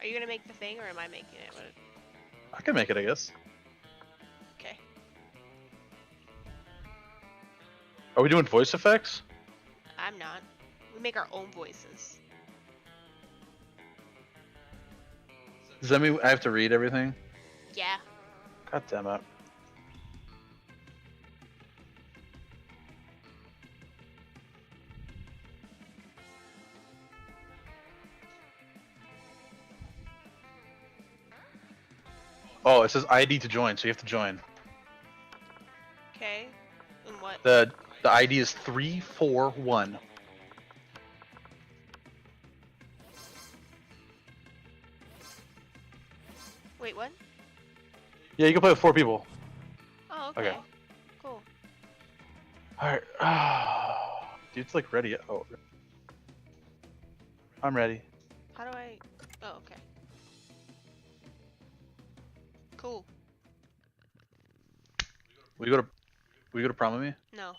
Are you gonna make the thing, or am I making it? What? I can make it, I guess. Okay. Are we doing voice effects? I'm not. We make our own voices. Does that mean I have to read everything? Yeah. God damn it. Oh, it says ID to join, so you have to join. Okay. And what? The ID is 341. Wait, what? Yeah, you can play with 4 people. Oh, okay. Okay. Cool. Alright. Dude, it's like ready. Oh. I'm ready. How do I? Oh, okay. Cool. We go to prom with me? No.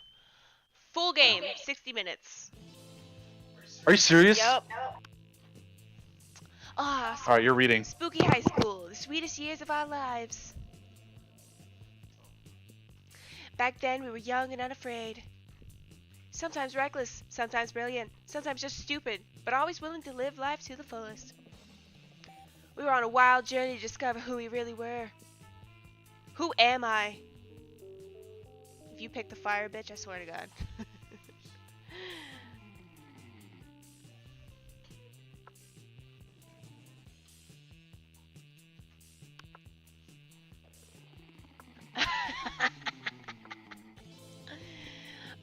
Full game, 60 minutes. Are you serious? Yup. Ah, Alright, you're reading. spooky high school, the sweetest years of our lives. Back then, we were young and unafraid. Sometimes reckless, sometimes brilliant, sometimes just stupid, but always willing to live life to the fullest. We were on a wild journey to discover who we really were. Who am I? If you pick the fire, bitch, I swear to God.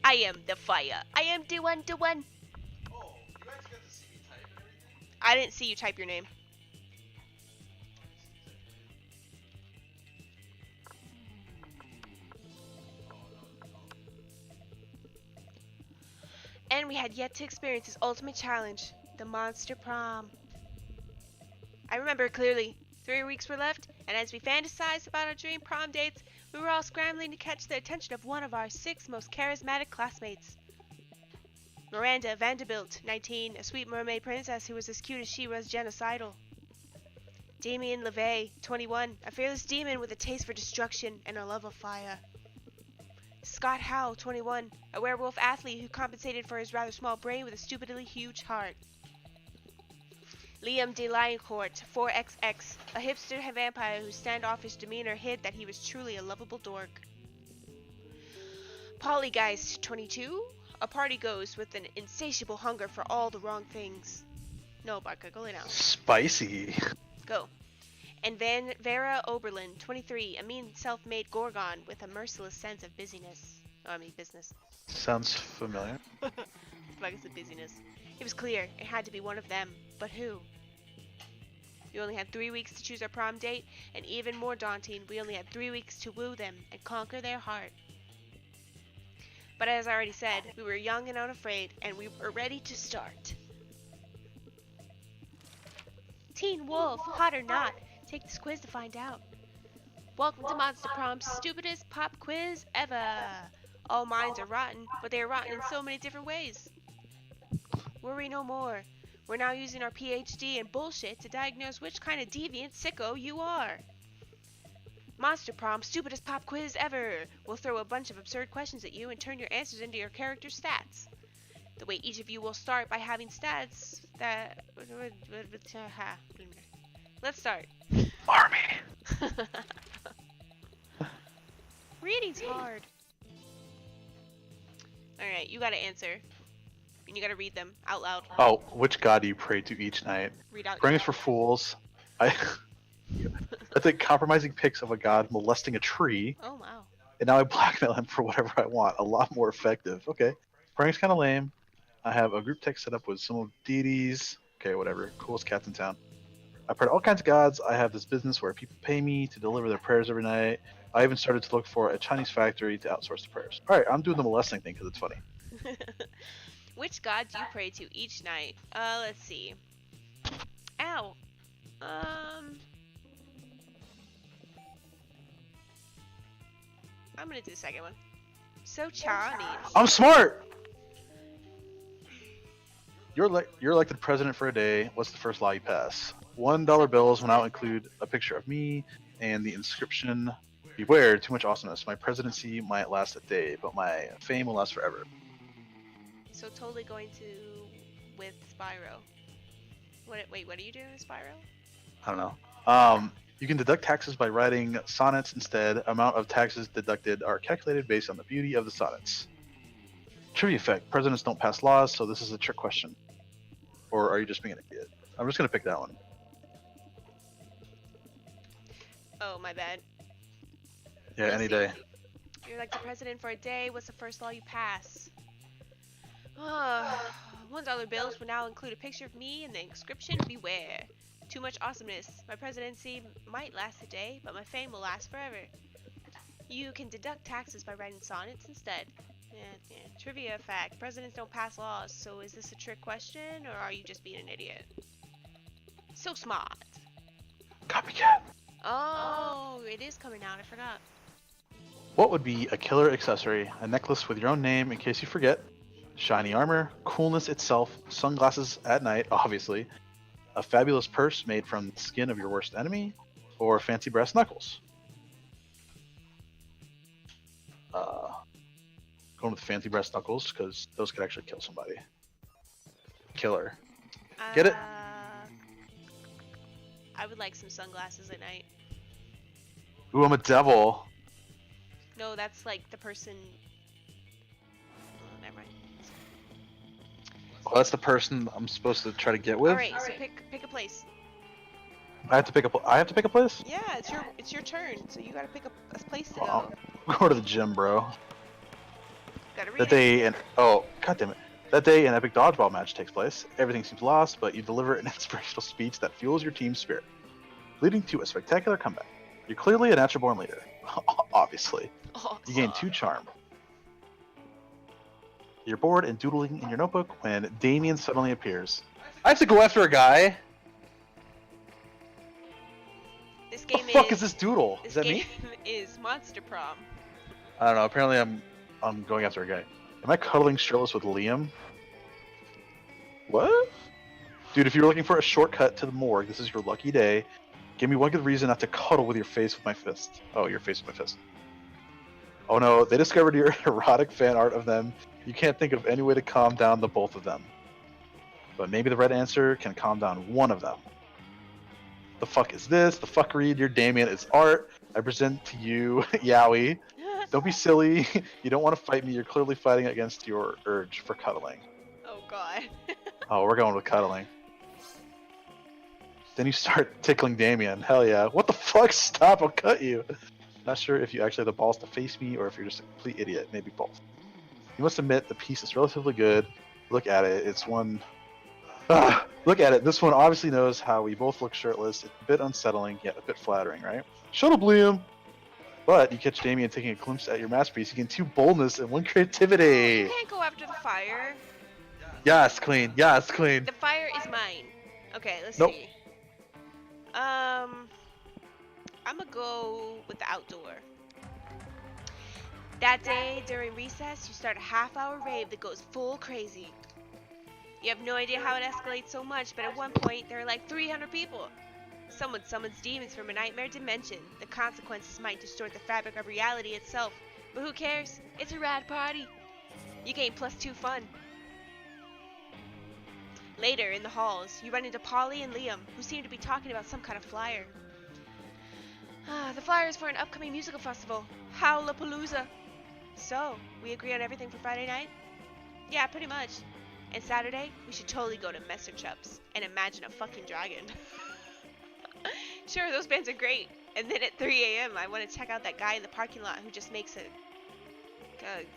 I am the fire. I am the one, the one. Oh, you guys got to see me type and everything? I didn't see you type your name. And we had yet to experience his ultimate challenge, the monster prom. I remember it clearly. 3 weeks were left, and as we fantasized about our dream prom dates, we were all scrambling to catch the attention of one of our 6 most charismatic classmates. Miranda Vanderbilt, 19, a sweet mermaid princess who was as cute as she was genocidal. Damien LeVay, 21, a fearless demon with a taste for destruction and a love of fire. Scott Howe, 21, a werewolf athlete who compensated for his rather small brain with a stupidly huge heart. Liam de Lioncourt, 4XX, a hipster vampire whose standoffish demeanor hid that he was truly a lovable dork. Polygeist, 22, a party ghost with an insatiable hunger for all the wrong things. No, Barca, go lay down. Spicy. Go. And Vera Oberlin, 23, a mean self-made gorgon with a merciless sense of business. Sounds familiar. Like it's a busyness. It was clear, it had to be one of them, but who? We only had 3 weeks to choose our prom date, and even more daunting, we only had 3 weeks to woo them and conquer their heart. But as I already said, we were young and unafraid, and we were ready to start. Teen Wolf, hot or not, take this quiz to find out. Welcome to Monster Prom's stupidest pop quiz ever. All minds are rotten, but they are rotten in so many different ways. Worry no more. We're now using our PhD in bullshit to diagnose which kind of deviant sicko you are. Monster Prom, stupidest pop quiz ever. We'll throw a bunch of absurd questions at you and turn your answers into your character stats. The way each of you will start by having stats that... Let's start. Army. Reading's hard. Alright, you gotta answer. And you gotta read them out loud. Oh, which god do you pray to each night? Read out. Praying is for fools. I think compromising pics of a god molesting a tree, Oh, wow. and now I blackmail him for whatever I want. A lot more effective. Okay. Praying's kind of lame. I have a group text set up with some of deities. Okay, whatever. Coolest cats in town. I pray to all kinds of gods. I have this business where people pay me to deliver their prayers every night. I even started to look for a Chinese factory to outsource the prayers. All right, I'm doing the molesting thing because it's funny. Which god do you pray to each night? Let's see. Ow. I'm gonna do the second one. So charming. I'm smart. You're elected president for a day. What's the first law you pass? $1 bills will now include a picture of me and the inscription, "Beware, too much awesomeness. My presidency might last a day, but my fame will last forever." So totally going to with Spyro. Wait, what are you doing with Spyro? I don't know. You can deduct taxes by writing sonnets instead. Amount of taxes deducted are calculated based on the beauty of the sonnets. Trivia fact: presidents don't pass laws, so this is a trick question. Or are you just being an idiot? I'm just gonna pick that one. Oh, my bad. Yeah, We'll any see. day. You're elected president for a day. What's the first law you pass? $1 bills will now include a picture of me and the inscription, "Beware. Too much awesomeness. My presidency might last a day, but my fame will last forever." You can deduct taxes by writing sonnets instead. Yeah. Trivia fact: presidents don't pass laws, so is this a trick question, or are you just being an idiot? So smart. Copycat. Oh, it is coming out. I forgot. What would be a killer accessory? A necklace with your own name in case you forget. Shiny armor, coolness itself, sunglasses at night, obviously. A fabulous purse made from the skin of your worst enemy, or fancy brass knuckles. Going with fancy brass knuckles because those could actually kill somebody. Killer. Get it? I would like some sunglasses at night. Ooh, I'm a devil. No, that's like the person. Oh, never mind. Well, that's the person I'm supposed to try to get with. All right, so pick a place. I have to pick a. I have to pick a place. Yeah, it's your turn. So you gotta pick a place to Oh, go. go to the gym, bro. Gotta read That day, and god damn it. That day, an epic dodgeball match takes place. Everything seems lost, but you deliver an inspirational speech that fuels your team's spirit, leading to a spectacular comeback. You're clearly a natural-born leader. Obviously. Awesome. You gain 2 charm. You're bored and doodling in your notebook when Damien suddenly appears. I have to go after a guy? This What game the fuck is this doodle? This Is that game me? is Monster Prom. I don't know. Apparently I'm going after a guy. Am I cuddling shirtless with Liam? What? Dude, if you're looking for a shortcut to the morgue, this is your lucky day. Give me one good reason not to cuddle with your face with my fist. Oh, your face with my fist. Oh no, they discovered your erotic fan art of them. You can't think of any way to calm down the both of them. But maybe the right answer can calm down one of them. The fuck is this? The fuckery, dear Damien, it's art. I present to you, Yowie. Don't be silly. You don't want to fight me. You're clearly fighting against your urge for cuddling. Oh god. Oh, we're going with cuddling. Then you start tickling Damien. Hell yeah. What the fuck? Stop, I'll cut you. Not sure if you actually have the balls to face me or if you're just a complete idiot. Maybe both. You must admit the piece is relatively good. Look at it. It's one... look at it. This one obviously knows how we both look shirtless. It's a bit unsettling, yet a bit flattering, right? Shut up, Liam! But you catch Damien taking a glimpse at your masterpiece. You gain 2 boldness and 1 creativity. You can't go after the fire. Yes, clean. Yes, clean. The fire is mine. Okay, let's Nope. see. I'm gonna go with the outdoor. That day, during recess, you start a half-hour rave that goes full crazy. You have no idea how it escalates so much, but at one point, there are like 300 people. Someone summons demons from a nightmare dimension. The consequences might distort the fabric of reality itself, but who cares? It's a rad party. You gain +2 fun. Later, in the halls, you run into Polly and Liam, who seem to be talking about some kind of flyer. The flyer is for an upcoming musical festival, Howlapalooza. So, we agree on everything for Friday night? Yeah, pretty much. And Saturday, we should totally go to Messer Chups and imagine a fucking dragon. Sure, those bands are great. And then at 3 a.m., I want to check out that guy in the parking lot who just makes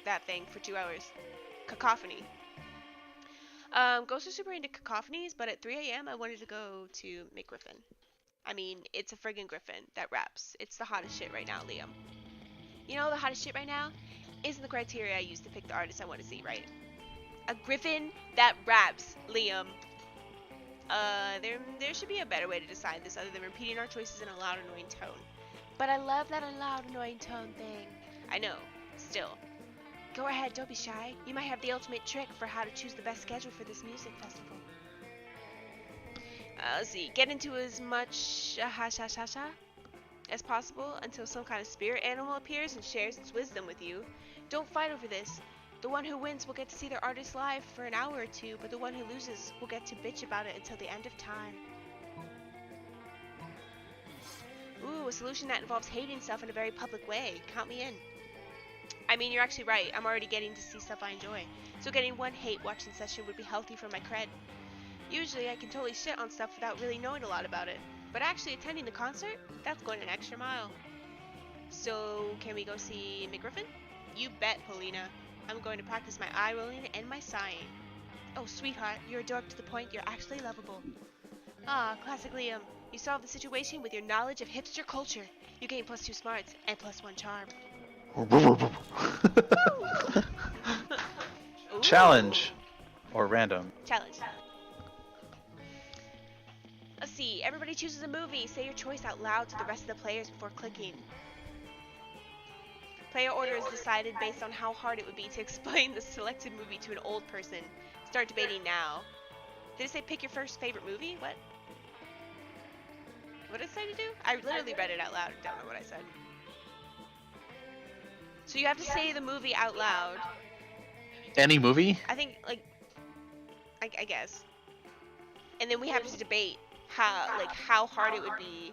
that thing for 2 hours. Cacophony. Ghosts are super into cacophonies, but at 3 a.m. I wanted to go to McGriffin. I mean, it's a friggin' griffin that raps. It's the hottest shit right now, Liam. You know, the hottest shit right now isn't the criteria I use to pick the artist I want to see, right? A griffin that raps, Liam. There should be a better way to decide this other than repeating our choices in a loud, annoying tone. But I love that loud, annoying tone thing. I know. Still. Go ahead, don't be shy. You might have the ultimate trick for how to choose the best schedule for this music festival. Let's see. Get into as much as possible until some kind of spirit animal appears and shares its wisdom with you. Don't fight over this. The one who wins will get to see their artist live for an hour or two, but the one who loses will get to bitch about it until the end of time. Ooh, a solution that involves hating stuff in a very public way. Count me in. I mean, you're actually right. I'm already getting to see stuff I enjoy. So getting one hate watching session would be healthy for my cred. Usually I can totally shit on stuff without really knowing a lot about it. But actually attending the concert? That's going an extra mile. So, can we go see McGriffin? You bet, Polina. I'm going to practice my eye rolling and my sighing. Oh, sweetheart, you're a dork to the point you're actually lovable. Ah, classic Liam. You solve the situation with your knowledge of hipster culture. You gain +2 smarts and +1 charm. Challenge. Or random. Challenge. Let's see. Everybody chooses a movie. Say your choice out loud to the rest of the players before clicking. Player order is decided based on how hard it would be to explain the selected movie to an old person. Start debating now. Did it say pick your first favorite movie? What? What did it say to do? I literally read it out loud. Don't know what I said. So you have to say the movie out loud. Any movie? I think, like, I guess. And then we have to debate how hard it would be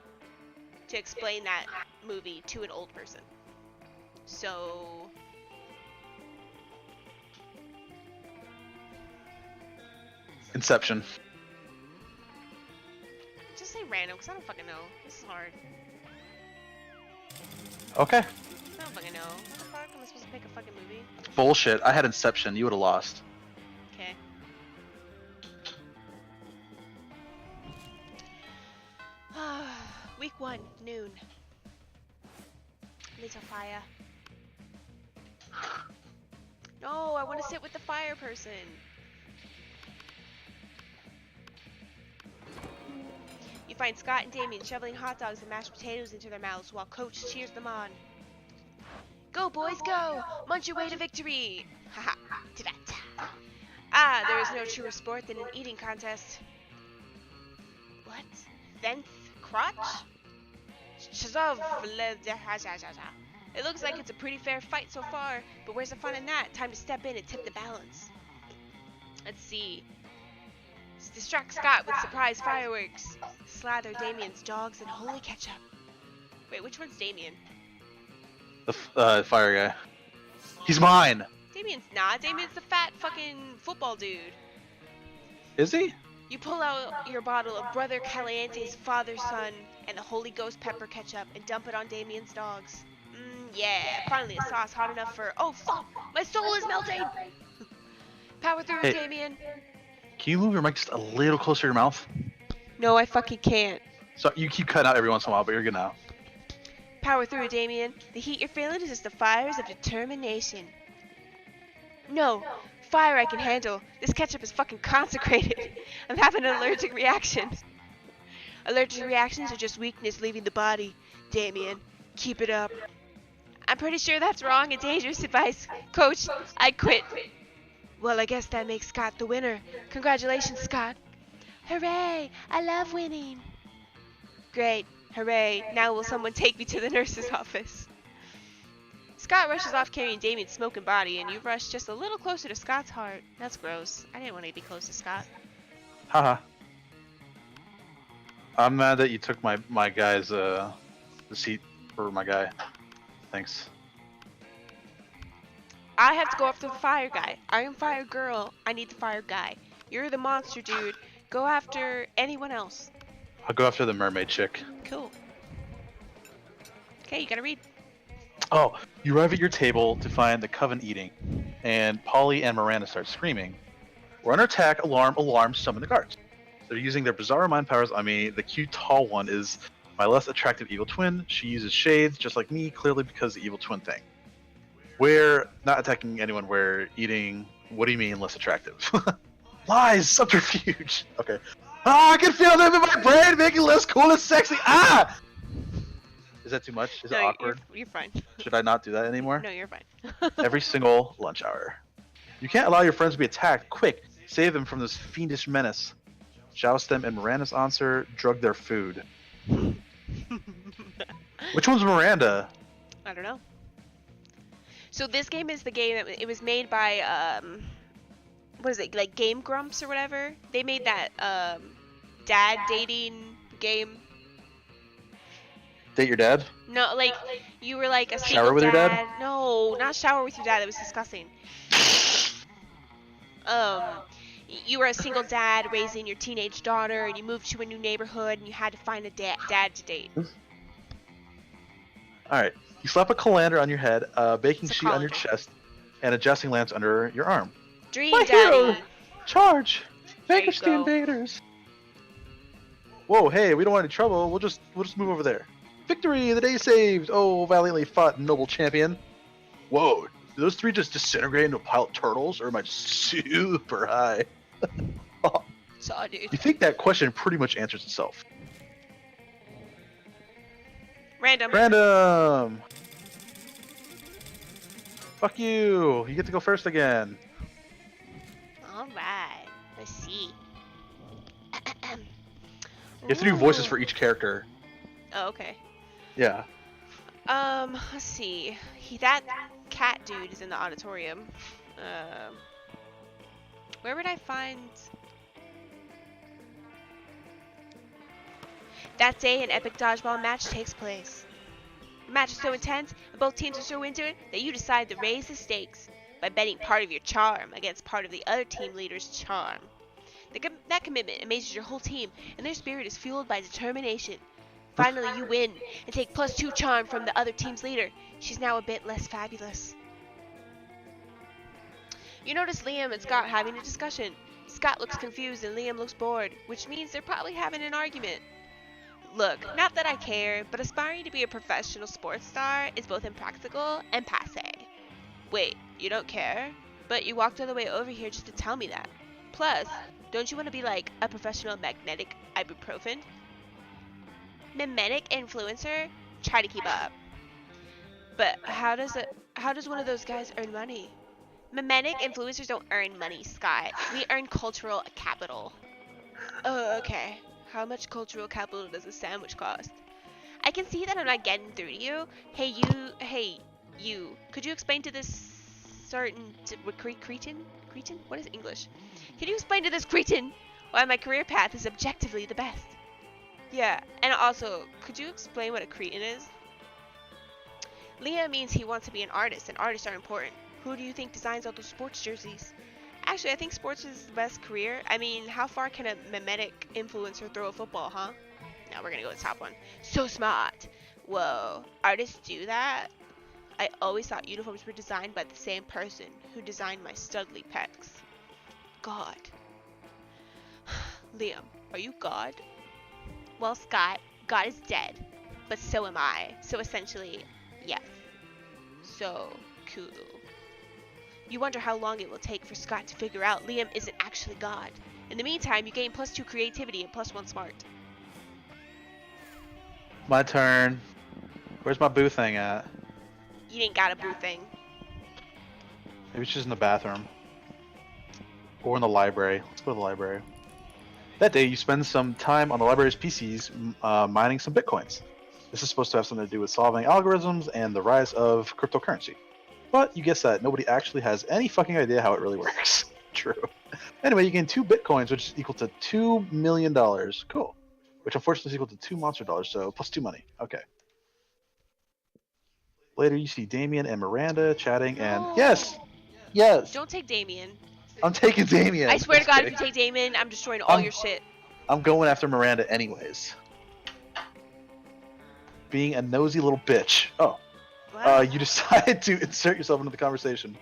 to explain that movie to an old person. So Inception. just say random, because I don't fucking know. This is hard. Okay. I don't fucking know. What the fuck? Am I supposed to pick a fucking movie? Bullshit. I had Inception. You would have lost. Okay. Week 1, noon. Little fire. No, I want to sit with the fire person. You find Scott and Damien shoveling hot dogs and mashed potatoes into their mouths while Coach cheers them on. Go, boys, go! Munch your way to victory! Haha, ta-da-ta. Ah, there is no truer sport than an eating contest. What? Venth crotch? Shazov. It looks like it's a pretty fair fight so far, but where's the fun in that? Time to step in and tip the balance. Let's see. Distract Scott with surprise fireworks. Slather Damien's dogs in holy ketchup. Wait, which one's Damien? The fire guy. He's mine. Damien's not. Damien's the fat fucking football dude. Is he? You pull out your bottle of Brother Caliente's Father, Son, and the Holy Ghost pepper ketchup and dump it on Damien's dogs. Yeah, finally a sauce hot enough for... Oh, fuck! My soul is melting! Power through, Hey. Damien. Can you move your mic just a little closer to your mouth? No, I fucking can't. So you keep cutting out every once in a while, but you're good now. Power through, Damien. The heat you're feeling is just the fires of determination. No, fire I can handle. This ketchup is fucking consecrated. I'm having an allergic reaction. Allergic reactions are just weakness leaving the body. Damien, keep it up. I'm pretty sure that's wrong and dangerous advice. Coach, I quit. Well, I guess that makes Scott the winner. Congratulations, Scott. Hooray! I love winning. Great. Hooray. Now will someone take me to the nurse's office? Scott rushes off carrying Damien's smoking body, and you rush just a little closer to Scott's heart. That's gross. I didn't want to be close to Scott. Haha. I'm mad that you took my guy's the seat for my guy. Thanks. I have to go after the fire guy. I am fire girl. I need the fire guy. You're the monster dude. Go after anyone else. I'll go after the mermaid chick. Cool. Okay, you gotta read. Oh, you arrive at your table to find the coven eating, and Polly and Miranda start screaming. We're under attack, alarm, alarm, summon the guards. They're using their bizarre mind powers on me. The cute tall one is my less attractive evil twin. She uses shades, just like me, clearly because of the evil twin thing. We're not attacking anyone, we're eating, what do you mean less attractive? Lies, subterfuge. Okay. Ah, I can feel them in my brain, making less cool and sexy. Ah! Is that too much? Is it awkward? You're fine. Should I not do that anymore? No, you're fine. Every single lunch hour. You can't allow your friends to be attacked. Quick, save them from this fiendish menace. joust them, and Miranda's answer, drug their food. Which one's Miranda? I don't know. So this game is the game that it was made by what is it, like Game Grumps or whatever? They made that dad dating game. Date your dad? No, like you were like a single Shower with dad. your dad? No, not shower with your dad. That was disgusting. You were a single dad raising your teenage daughter, and you moved to a new neighborhood, and you had to find a dad to date. All right. You slap a colander on your head, a baking It's a sheet on your colander. chest, and adjusting lamps under your arm. Dream My daddy. hero! Charge! There you Vanquish the go. invaders! Whoa, hey, we don't want any trouble. We'll just move over there. Victory! The day saved! Oh, valiantly fought, noble champion. Whoa, did those three just disintegrate into a pile of turtles, or am I just super high? Saw, dude. You think that question pretty much answers itself. Random. Random! Fuck you! You get to go first again. Alright. Let's see. You have to do voices for each character. Oh, okay. Yeah. Let's see. That cat dude is in the auditorium. Where would I find... That day, an epic dodgeball match takes place. The match is so intense, and both teams are so into it, that you decide to raise the stakes by betting part of your charm against part of the other team leader's charm. That commitment amazes your whole team, and their spirit is fueled by determination. Finally, you win, and take +2 charm from the other team's leader. She's now a bit less fabulous. You notice Liam and Scott having a discussion. Scott looks confused and Liam looks bored, which means they're probably having an argument. Look, not that I care, but aspiring to be a professional sports star is both impractical and passé. Wait, you don't care? But you walked all the way over here just to tell me that. Plus, don't you want to be like a professional magnetic ibuprofen? Mimetic influencer? Try to keep up. But how does one of those guys earn money? Mimetic influencers don't earn money, Scott. We earn cultural capital. Oh, okay. How much cultural capital does a sandwich cost? I can see that I'm not getting through to you. Hey you. Could you explain to this certain cretin? Cretin? What is English? Can you explain to this cretin why my career path is objectively the best? Yeah, and also, could you explain what a cretin is? Leah means he wants to be an artist, and artists are important. Who do you think designs all those sports jerseys? Actually, I think sports is the best career. I mean, how far can a mimetic influencer throw a football, huh? Now we're gonna go to the top one. So smart. Whoa, artists do that? I always thought uniforms were designed by the same person who designed my studly pecs. God. Liam, are you God? Well, Scott, God is dead, but so am I. So essentially, yes. So cool. You wonder how long it will take for Scott to figure out Liam isn't actually God. In the meantime, you gain +2 creativity and +1 smart. My turn. Where's my boo thing at? You ain't got a boo thing. Maybe she's in the bathroom. Or in the library. Let's go to the library. That day, you spend some time on the library's PCs mining some bitcoins. This is supposed to have something to do with solving algorithms and the rise of cryptocurrency. But you guess that nobody actually has any fucking idea how it really works. True. Anyway, you gain 2 bitcoins, which is equal to $2 million. Cool. Which unfortunately is equal to 2 monster dollars, so +2 money. Okay. Later, you see Damien and Miranda chatting, and No. yes, Don't take Damien. I'm taking Damien. I swear to God, Okay. if you take Damien, I'm destroying all your shit. I'm going after Miranda anyways. Being a nosy little bitch. Oh. Wow. You decide to insert yourself into the conversation.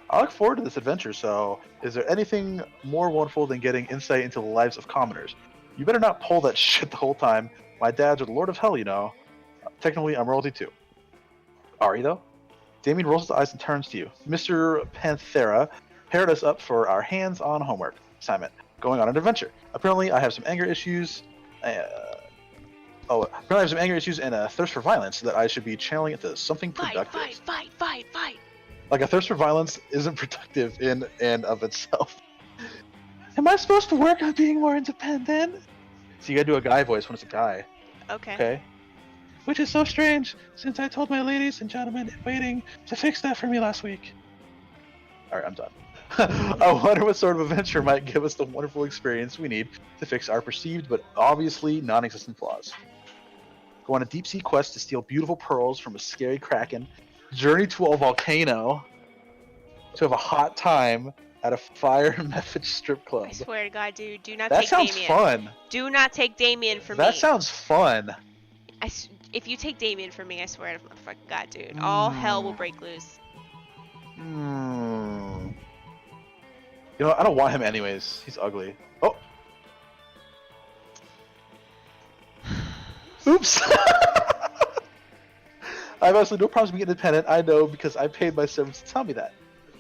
I look forward to this adventure, so is there anything more wonderful than getting insight into the lives of commoners? You better not pull that shit the whole time. My dad's are the Lord of Hell, you know. Technically, I'm royalty too. Are you, though? Damien rolls his eyes and turns to you. Mr. Panthera paired us up for our hands-on homework assignment, going on an adventure. Apparently, I have some anger issues. Apparently I have some anger issues and a thirst for violence that I should be channeling into something productive. Fight. Like a thirst for violence isn't productive in and of itself. Am I I'm supposed to work on being more independent. So you gotta do a guy voice when it's a guy. Okay. Okay. Which is so strange, since I told my ladies and gentlemen in waiting to fix that for me last week. Alright, I'm done. I wonder what sort of adventure might give us the wonderful experience we need to fix our perceived but obviously non-existent flaws. Go on a deep-sea quest to steal beautiful pearls from a scary kraken, journey to a volcano, to have a hot time at a fire method strip club. I swear to God, dude, do not That take sounds Damien. fun. Do not take Damien from That me. sounds fun. If you take Damien from me, I swear to fucking God, dude, all hell will break loose. You know, I don't want him anyways. He's ugly. Oh. Oops. I have absolutely no problems being independent. I know because I paid my servants to tell me that.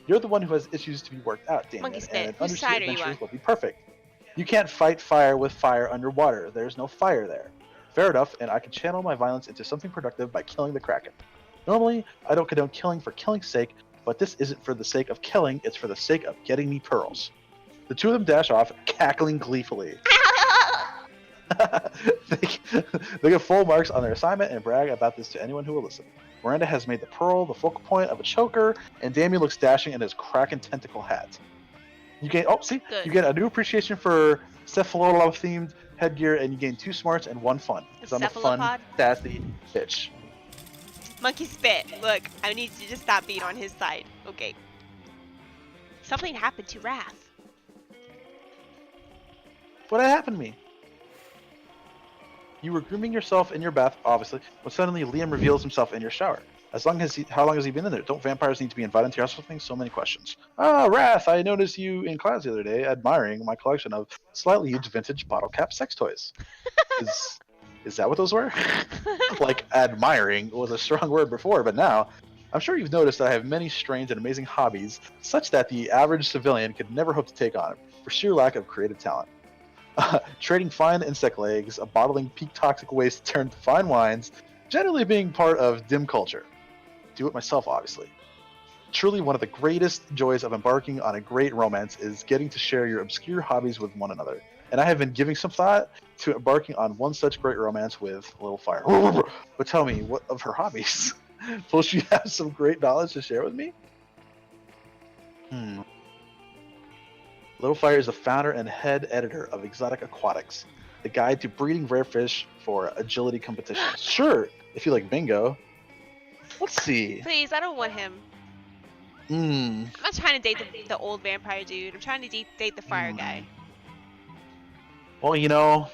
You're the one who has issues to be worked out, Damien. Monkey spit. And an Whose undersea side are you adventure on? will be perfect. You can't fight fire with fire underwater. There's no fire there. Fair enough, and I can channel my violence into something productive by killing the Kraken. Normally, I don't condone killing for killing's sake, but this isn't for the sake of killing, it's for the sake of getting me pearls. The two of them dash off, cackling gleefully. They get full marks on their assignment and brag about this to anyone who will listen. Miranda has made the pearl the focal point of a choker, and Damien looks dashing in his Kraken tentacle hat. You gain you get a new appreciation for cephalopod-themed headgear, and you gain 2 smarts and 1 fun. Because I'm a fun, sassy bitch. Monkey spit. Look, I need you to stop being on his side. Okay. Something happened to Wrath. What happened to me? You were grooming yourself in your bath, obviously, when suddenly Liam reveals himself in your shower. How long has he been in there? Don't vampires need to be invited to your house? So many questions. Ah, Wrath, I noticed you in class the other day admiring my collection of slightly used vintage bottle cap sex toys. Is that what those were? Like, admiring was a strong word before, but now, I'm sure you've noticed that I have many strange and amazing hobbies, such that the average civilian could never hope to take on, for sheer lack of creative talent. Trading fine insect legs, bottling peak toxic waste turned to fine wines, generally being part of dim culture. Do it myself, obviously. Truly, one of the greatest joys of embarking on a great romance is getting to share your obscure hobbies with one another. And I have been giving some thought to embarking on one such great romance with Little Fire. But tell me, what of her hobbies? Will she have some great knowledge to share with me? Little Fire is the founder and head editor of Exotic Aquatics, the guide to breeding rare fish for agility competitions. Sure, if you like bingo. Let's see. Please, I don't want him. I'm not trying to date the old vampire dude. I'm trying to date the fire guy. Well, you know,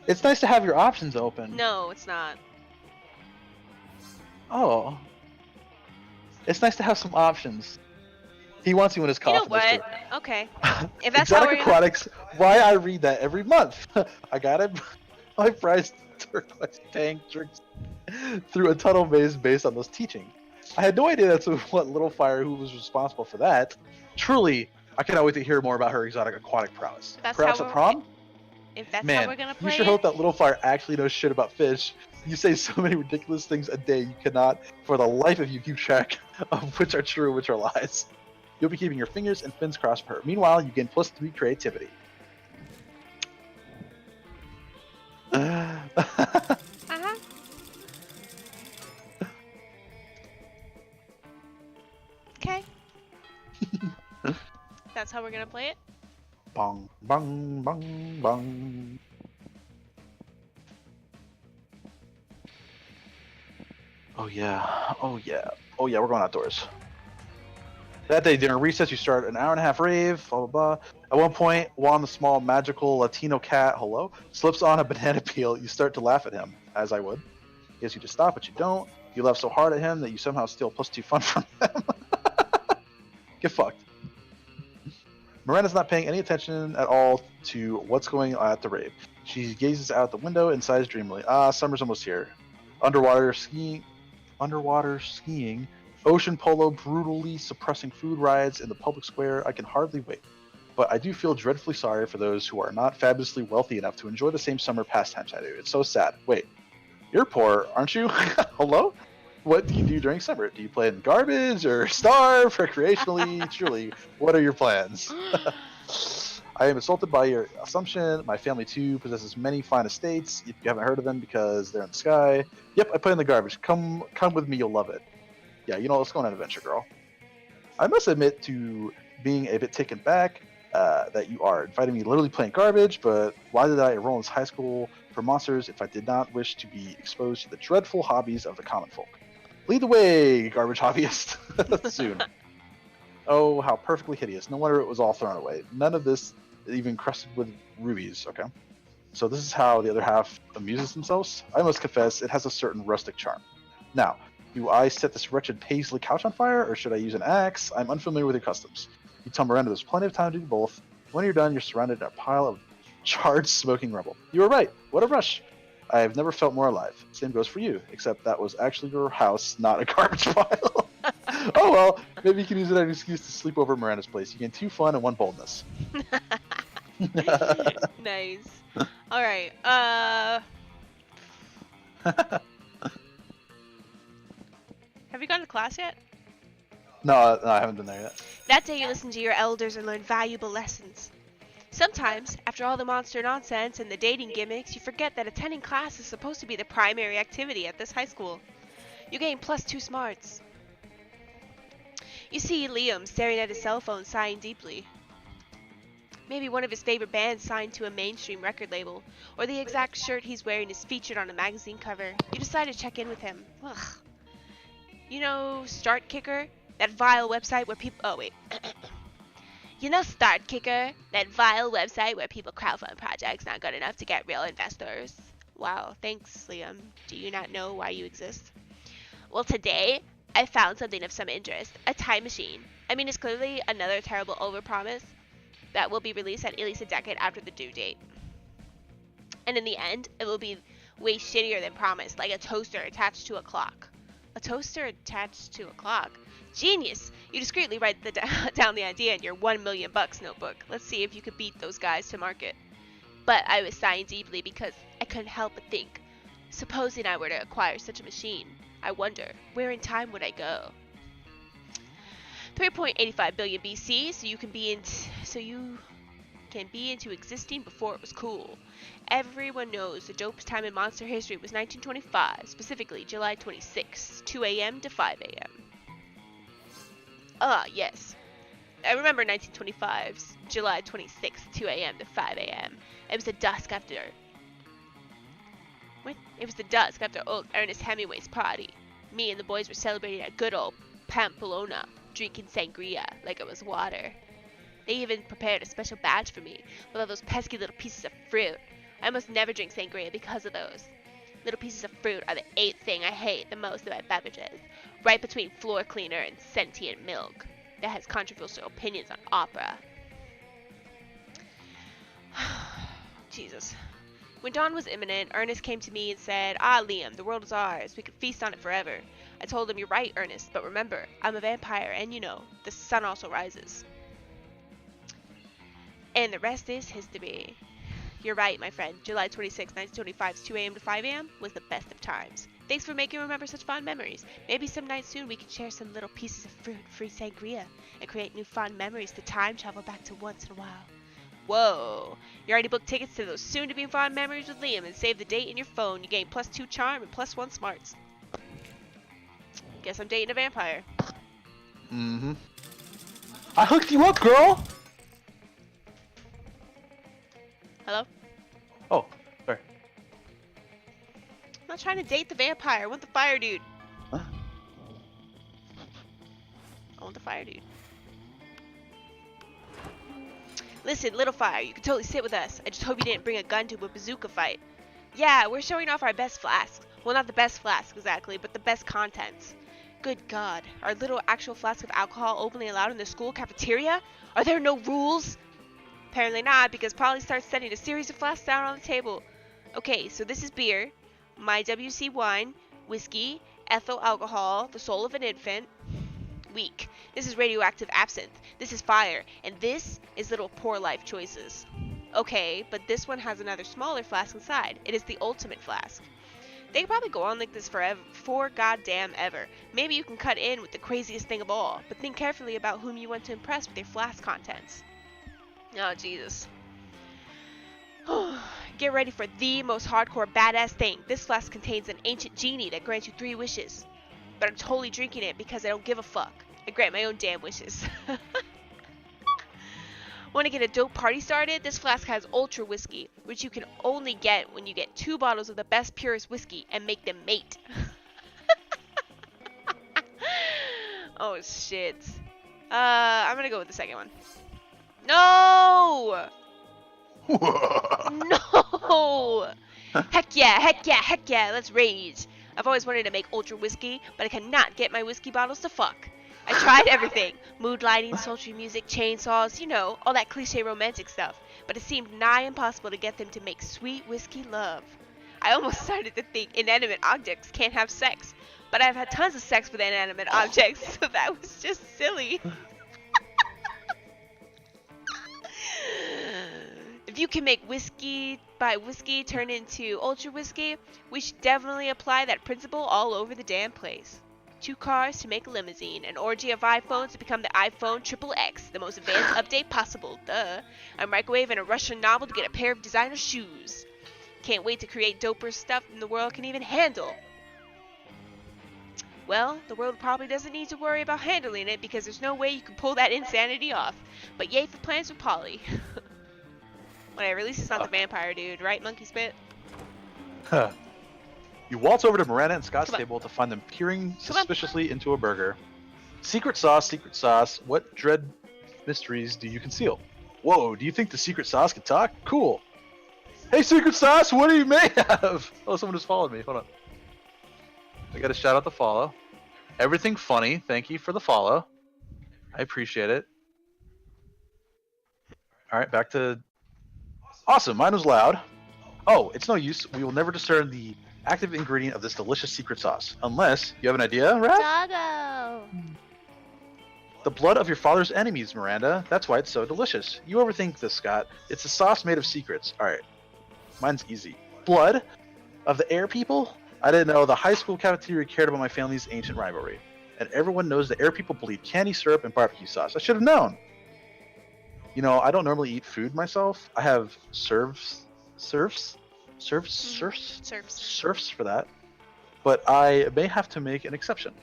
it's nice to have your options open. No, it's not. Oh. It's nice to have some options. He wants you in his coffin. You know what? Okay. If that's Exotic how Aquatics, why I read that every month. I got it. My prized turquoise tank drinks through a tunnel maze based on those teachings. I had no idea that's what Little Fire, who was responsible for that. Truly, I cannot wait to hear more about her exotic aquatic prowess. Perhaps at prom? If that's Man, how we're gonna play you sure hope that Little Fire actually knows shit about fish. You say so many ridiculous things a day you cannot, for the life of you, keep track of which are true and which are lies. You'll be keeping your fingers and fins crossed for her. Meanwhile, you gain +3 creativity. Okay. That's how we're gonna play it? Bong, bong, bong, bong. Oh yeah, oh yeah, oh yeah, we're going outdoors. That day during recess, you start an hour-and-a-half rave, blah, blah, blah. At one point, Juan, the small, magical Latino cat, slips on a banana peel. You start to laugh at him, as I would. He asks you to stop, but you don't. You laugh so hard at him that you somehow steal +2 fun from him. Get fucked. Miranda's not paying any attention at all to what's going on at the rave. She gazes out the window and sighs dreamily. Ah, summer's almost here. Underwater skiing, ocean polo, brutally suppressing food riots in the public square. I can hardly wait. But I do feel dreadfully sorry for those who are not fabulously wealthy enough to enjoy the same summer pastimes I do. It's so sad. Wait, you're poor, aren't you? Hello? What do you do during summer? Do you play in garbage or starve recreationally? Truly, what are your plans? I am insulted by your assumption. My family too possesses many fine estates. If you haven't heard of them because they're in the sky. Yep, I play in the garbage. Come with me, you'll love it. Yeah, let's go on an adventure, girl. I must admit to being a bit taken back that you are inviting me to literally playing garbage, but why did I enroll in this high school for monsters if I did not wish to be exposed to the dreadful hobbies of the common folk? Lead the way, garbage hobbyist. Soon. Oh, how perfectly hideous. No wonder it was all thrown away. None of this even crusted with rubies. Okay. So this is how the other half amuses themselves. I must confess, it has a certain rustic charm. Now, do I set this wretched paisley couch on fire, or should I use an axe? I'm unfamiliar with your customs. You tell Miranda there's plenty of time to do both. When you're done, you're surrounded in a pile of charred, smoking rubble. You were right. What a rush. I've never felt more alive. Same goes for you, except that was actually your house, not a garbage pile. Oh well, maybe you can use it as an excuse to sleep over at Miranda's place. You gain 2 fun and 1 boldness. Nice. All right. Have you gone to class yet? No, I haven't been there yet. That day you listened to your elders and learned valuable lessons. Sometimes, after all the monster nonsense and the dating gimmicks, you forget that attending class is supposed to be the primary activity at this high school. You gain +2 smarts. You see Liam staring at his cell phone, sighing deeply. Maybe one of his favorite bands signed to a mainstream record label, or the exact shirt he's wearing is featured on a magazine cover. You decide to check in with him. Ugh. You know Start Kicker? That vile website where people... Oh, wait. You know Start Kicker? That vile website where people crowdfund projects not good enough to get real investors? Wow, thanks, Liam. Do you not know why you exist? Well, today, I found something of some interest. A time machine. I mean, it's clearly another terrible overpromise that will be released at least a decade after the due date. And in the end, it will be way shittier than promised, like a toaster attached to a clock. A toaster attached to a clock? Genius! You discreetly write down the idea in your $1 million notebook. Let's see if you could beat those guys to market. But I was sighing deeply because I couldn't help but think, supposing I were to acquire such a machine, I wonder, where in time would I go? 3.85 billion BC, so you can be into existing before it was cool. Everyone knows the dopest time in monster history was 1925, specifically July 26, 2 a.m. to 5 a.m. Ah, yes. I remember 1925's July 26, 2 a.m. to 5 a.m. It was the dusk after... What? It was the dusk after old Ernest Hemingway's party. Me and the boys were celebrating at good old Pamplona, drinking sangria like it was water. They even prepared a special batch for me with all those pesky little pieces of fruit. I almost never drink sangria because of those. Little pieces of fruit are the 8th thing I hate the most about beverages, right between floor cleaner and sentient milk that has controversial opinions on opera. Jesus. When dawn was imminent, Ernest came to me and said, "Ah, Liam, the world is ours. We could feast on it forever." I told him, "You're right, Ernest, but remember, I'm a vampire, and the sun also rises." And the rest is history. You're right, my friend. July 26, 1925's 2 a.m. to 5 a.m. was the best of times. Thanks for making me remember such fond memories. Maybe some night soon we can share some little pieces of fruit-free sangria and create new fond memories to time travel back to once in a while. Whoa. You already booked tickets to those soon-to-be fond memories with Liam and save the date in your phone. You gain +2 charm and +1 smarts. Guess I'm dating a vampire. Mm-hmm. I hooked you up, girl! Hello? Oh, sorry. I'm not trying to date the vampire. I want the fire dude. Huh? I want the fire dude. Listen, little fire, you can totally sit with us. I just hope you didn't bring a gun to a bazooka fight. Yeah, we're showing off our best flasks. Well, not the best flasks exactly, but the best contents. Good God, are little actual flasks of alcohol openly allowed in the school cafeteria? Are there no rules? Apparently not, because Polly starts setting a series of flasks down on the table. Okay, so this is beer, my WC wine, whiskey, ethyl alcohol, the soul of an infant. Weak. This is radioactive absinthe. This is fire. And this is little poor life choices. Okay, but this one has another smaller flask inside. It is the ultimate flask. They could probably go on like this forever, for goddamn ever. Maybe you can cut in with the craziest thing of all, but think carefully about whom you want to impress with your flask contents. Oh, Jesus. Get ready for the most hardcore badass thing. This flask contains an ancient genie that grants you 3 wishes. But I'm totally drinking it because I don't give a fuck. I grant my own damn wishes. Want to get a dope party started? This flask has ultra whiskey, which you can only get when you get 2 bottles of the best purest whiskey and make them mate. Oh shit. I'm gonna go with the second one. No! No! Heck yeah, let's rage. I've always wanted to make ultra whiskey, but I cannot get my whiskey bottles to fuck. I tried everything. Mood lighting, sultry music, chainsaws, you know, all that cliche romantic stuff. But it seemed nigh impossible to get them to make sweet whiskey love. I almost started to think inanimate objects can't have sex. But I've had tons of sex with inanimate objects, so that was just silly. If you can make whiskey by whiskey turn into ultra whiskey, we should definitely apply that principle all over the damn place. 2 cars to make a limousine, an orgy of iPhones to become the iPhone XXX, the most advanced update possible, duh. A microwave and a Russian novel to get a pair of designer shoes. Can't wait to create doper stuff than the world can even handle. Well, the world probably doesn't need to worry about handling it because there's no way you can pull that insanity off. But yay for plans with Polly. Whatever, at least it's not the vampire dude, right, Monkey Spit? Huh. You waltz over to Miranda and Scott's table to find them peering suspiciously into a burger. Secret sauce, what dread mysteries do you conceal? Whoa, do you think the secret sauce can talk? Cool. Hey, secret sauce, what are you made of? Oh, someone just followed me. Hold on. I got to shout out the follow. Everything funny. Thank you for the follow. I appreciate it. All right, back to... Awesome, mine was loud. Oh, it's no use. We will never discern the active ingredient of this delicious secret sauce. Unless you have an idea, Raph? Doggo! The blood of your father's enemies, Miranda. That's why it's so delicious. You overthink this, Scott. It's a sauce made of secrets. All right. Mine's easy. Blood of the air people? I didn't know the high school cafeteria cared about my family's ancient rivalry. And everyone knows the air people bleed candy syrup and barbecue sauce. I should have known. You know, I don't normally eat food myself. I have serfs for that. But I may have to make an exception.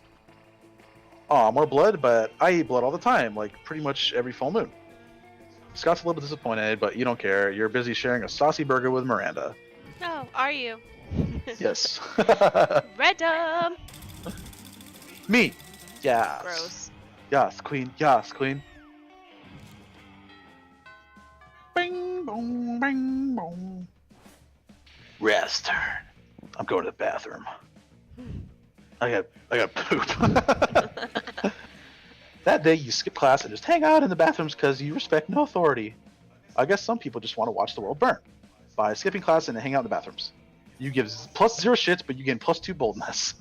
Aw, more blood, but I eat blood all the time, like pretty much every full moon. Scott's a little disappointed, but you don't care. You're busy sharing a saucy burger with Miranda. Oh, are you? Yes. Random! Me! Yes. Gross. Yes, queen. Yes, queen. Bing, boom, bing, boom. Rest turn. I'm going to the bathroom. I got poop. That day you skip class and just hang out in the bathrooms because you respect no authority. I guess some people just want to watch the world burn by skipping class and hang out in the bathrooms. You give +0 shits, but you gain +2 boldness.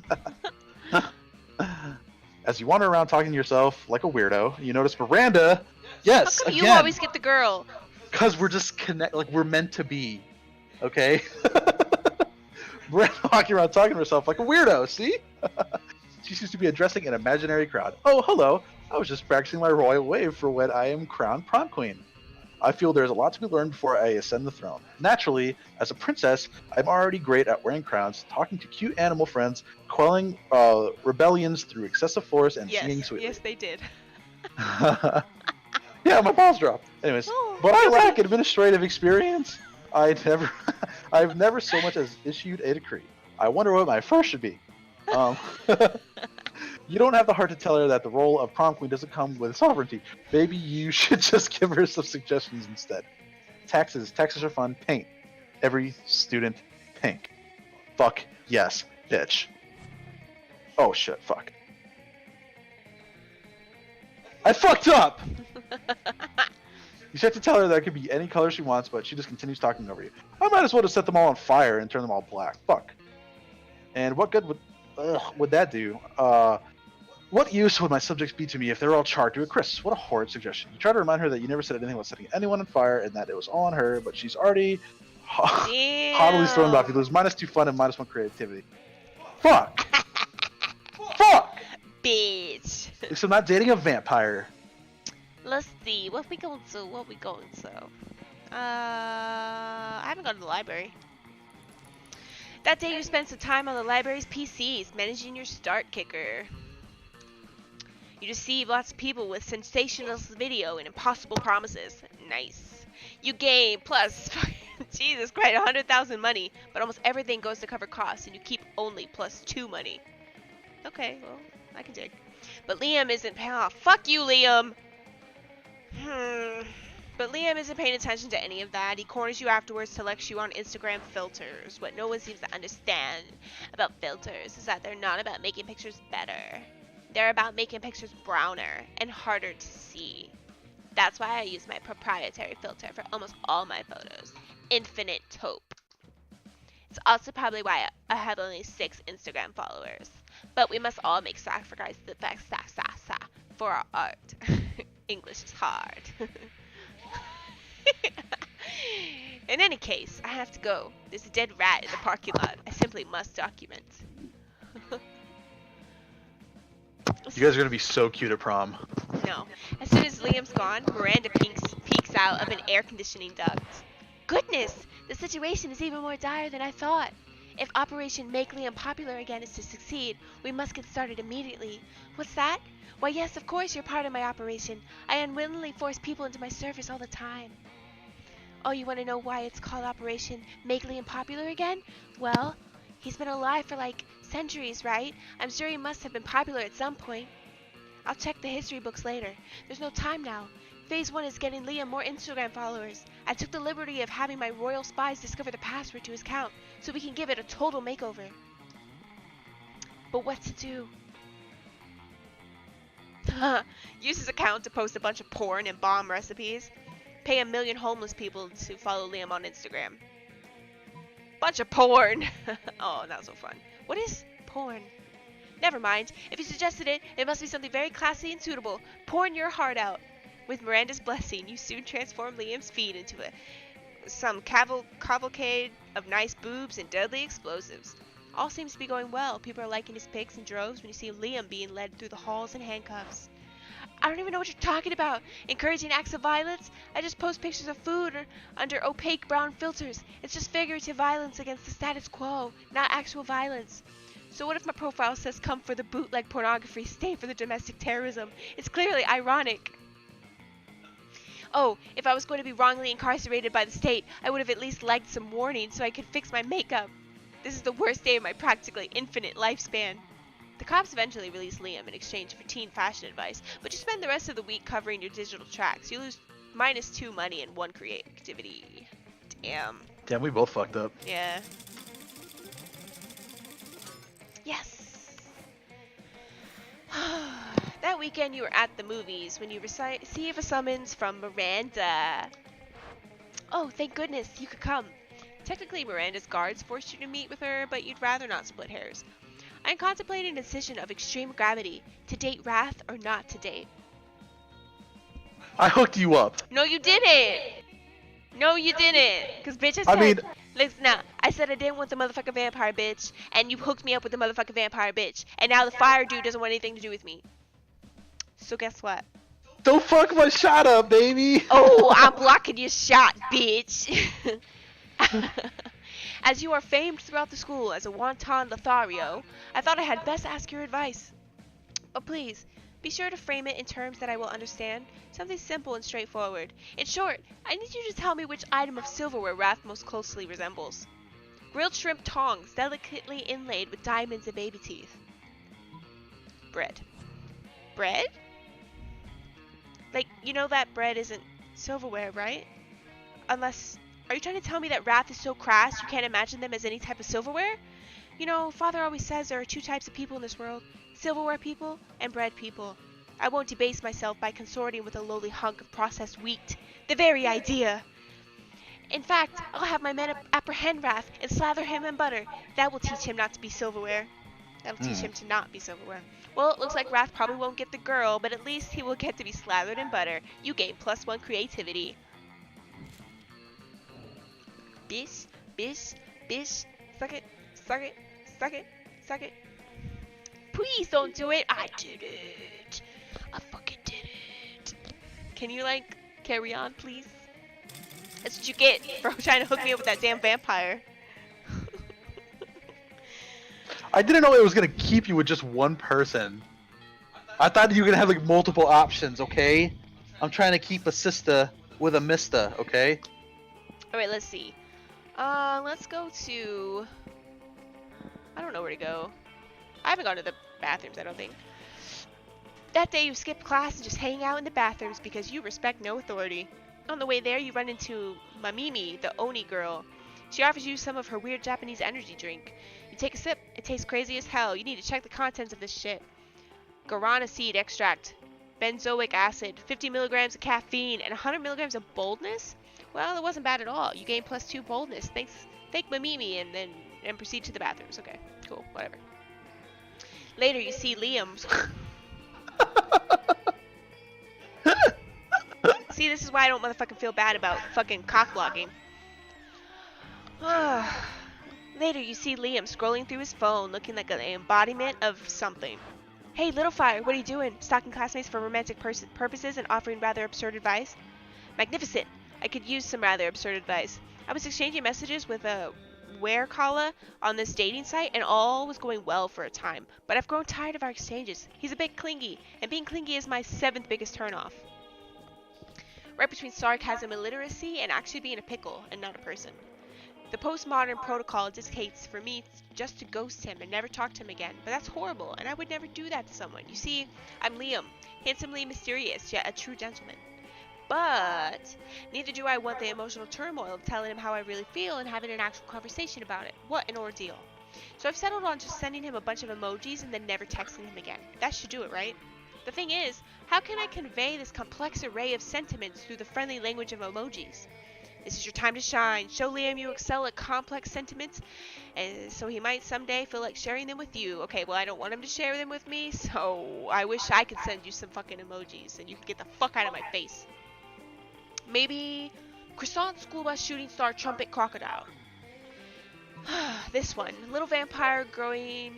As you wander around talking to yourself like a weirdo, you notice Miranda. Yes, how come again. you always get the girl? Cause we're just like we're meant to be, okay? Miranda walking around talking to herself like a weirdo. See? She seems to be addressing an imaginary crowd. Oh, hello. I was just practicing my royal wave for when I am crowned prom queen. I feel there's a lot to be learned before I ascend the throne. Naturally, as a princess, I'm already great at wearing crowns, talking to cute animal friends, quelling rebellions through excessive force, and singing sweetly. Yes, they did. Yeah, my balls dropped. Anyways, but I lack administrative experience. I've never so much as issued a decree. I wonder what my first should be. You don't have the heart to tell her that the role of prom queen doesn't come with sovereignty. Maybe you should just give her some suggestions instead. Taxes are fun. Paint. Every student pink. Fuck yes, bitch. Oh shit, fuck. I fucked up! You have to tell her that it could be any color she wants, but she just continues talking over you. I might as well just set them all on fire and turn them all black. Fuck. And what good would that do? What use would my subjects be to me if they're all charred to a crisp? What a horrid suggestion. You try to remind her that you never said anything about setting anyone on fire and that it was all on her, but she's already Haughtily thrown off. You lose -2 fun and -1 creativity. Fuck! Fuck! Bitch. At least I'm not dating a vampire. Let's see. What we going to? I haven't gone to the library. That day you spent some time on the library's PCs, managing your start kicker. You deceive lots of people with sensationalist video and impossible promises. Nice. You gain plus, Jesus Christ, 100,000 money, but almost everything goes to cover costs, and you keep only +2 money. Okay, well, I can dig. But Liam isn't paying off. Fuck you, Liam! But Liam isn't paying attention to any of that. He corners you afterwards to lecture you on Instagram filters. What no one seems to understand about filters is that they're not about making pictures better. They're about making pictures browner and harder to see. That's why I use my proprietary filter for almost all my photos. Infinite taupe. It's also probably why I have only 6 Instagram followers. But we must all make sacrifices for our art. English is hard. In any case, I have to go. There's a dead rat in the parking lot. I simply must document. You guys are gonna be so cute at prom. No. As soon as Liam's gone, Miranda peeks out of an air conditioning duct. Goodness! The situation is even more dire than I thought. If Operation Make Liam Popular Again is to succeed, we must get started immediately. What's that? Why, yes, of course you're part of my operation. I unwillingly force people into my service all the time. Oh, you want to know why it's called Operation Make Liam Popular Again? Well, he's been alive for like centuries, right? I'm sure he must have been popular at some point. I'll check the history books later. There's no time now. Phase 1 is getting Liam more Instagram followers. I took the liberty of having my royal spies discover the password to his account so we can give it a total makeover. But what to do? Use his account to post a bunch of porn and bomb recipes. Pay 1 million homeless people to follow Liam on Instagram. Bunch of porn! Oh, not so fun. What is porn? Never mind. If you suggested it, it must be something very classy and suitable. Porn your heart out. With Miranda's blessing, you soon transform Liam's feed into some cavalcade of nice boobs and deadly explosives. All seems to be going well. People are liking his pics in droves when you see Liam being led through the halls in handcuffs. I don't even know what you're talking about. Encouraging acts of violence? I just post pictures of food under opaque brown filters. It's just figurative violence against the status quo, not actual violence. So what if my profile says come for the bootleg pornography, stay for the domestic terrorism? It's clearly ironic. Oh, if I was going to be wrongly incarcerated by the state, I would have at least liked some warning so I could fix my makeup. This is the worst day of my practically infinite lifespan. The cops eventually release Liam in exchange for teen fashion advice, but you spend the rest of the week covering your digital tracks. You lose -2 money and 1 creativity. Damn. Damn, we both fucked up. Yeah. Yes. That weekend you were at the movies when you receive a summons from Miranda. Oh, thank goodness, you could come. Technically, Miranda's guards forced you to meet with her, but you'd rather not split hairs. I'm contemplating a decision of extreme gravity, to date Wrath or not to date. I hooked you up. No, you didn't. No, you didn't. Because bitch, I said I didn't want the motherfucking vampire bitch, and you hooked me up with the motherfucking vampire bitch, and now the fire dude doesn't want anything to do with me. So guess what? Don't fuck my shot up, baby. Oh, I'm blocking your shot, bitch. As you are famed throughout the school as a wanton Lothario, I thought I had best ask your advice. But please, be sure to frame it in terms that I will understand. Something simple and straightforward. In short, I need you to tell me which item of silverware Wrath most closely resembles. Grilled shrimp tongs, delicately inlaid with diamonds and baby teeth. Bread. Bread? Like, you know that bread isn't silverware, right? Unless... Are you trying to tell me that Wrath is so crass you can't imagine them as any type of silverware? You know, Father always says there are 2 types of people in this world. Silverware people and bread people. I won't debase myself by consorting with a lowly hunk of processed wheat. The very idea! In fact, I'll have my men apprehend Wrath and slather him in butter. That will teach him not to be silverware. That'll teach him to not be silverware. Well, it looks like Wrath probably won't get the girl, but at least he will get to be slathered in butter. You gain +1 creativity. Bish, bish, bish. Suck it, suck it, suck it, suck it. Please don't do it. I did it. I fucking did it. Can you, like, carry on, please? That's what you get for trying to hook me up with that damn vampire. I didn't know it was gonna keep you with just one person. I thought you were gonna have like multiple options, okay? I'm trying to keep a sister with a mister, okay? Alright, let's see. Let's go to... I don't know where to go. I haven't gone to the bathrooms, I don't think. That day you skip class and just hang out in the bathrooms because you respect no authority. On the way there, you run into Mamimi, the Oni girl. She offers you some of her weird Japanese energy drink. You take a sip, it tastes crazy as hell. You need to check the contents of this shit. Guarana seed extract, benzoic acid, 50 milligrams of caffeine, and 100 milligrams of boldness? Well, it wasn't bad at all. You gain +2 boldness. Thank Mamimi and proceed to the bathrooms. Okay, cool, whatever. Later, you see Liam's. See, this is why I don't motherfucking feel bad about fucking cockblocking. Later, you see Liam scrolling through his phone, looking like an embodiment of something. Hey, Little Fire, what are you doing? Stalking classmates for romantic purposes and offering rather absurd advice? Magnificent! I could use some rather absurd advice. I was exchanging messages with a Werekala on this dating site, and all was going well for a time. But I've grown tired of our exchanges. He's a bit clingy, and being clingy is my 7th biggest turnoff. Right between sarcasm and illiteracy and actually being a pickle and not a person. The postmodern protocol dictates for me just to ghost him and never talk to him again, but that's horrible, and I would never do that to someone. You see, I'm Liam, handsomely mysterious, yet a true gentleman. But neither do I want the emotional turmoil of telling him how I really feel and having an actual conversation about it. What an ordeal. So I've settled on just sending him a bunch of emojis and then never texting him again. That should do it, right? The thing is, how can I convey this complex array of sentiments through the friendly language of emojis? This is your time to shine. Show Liam you excel at complex sentiments, and so he might someday feel like sharing them with you. Okay, well, I don't want him to share them with me, so I wish I could send you some fucking emojis, and you could get the fuck out of my face. Maybe croissant, school bus, shooting star, trumpet, crocodile. This one. Little vampire growing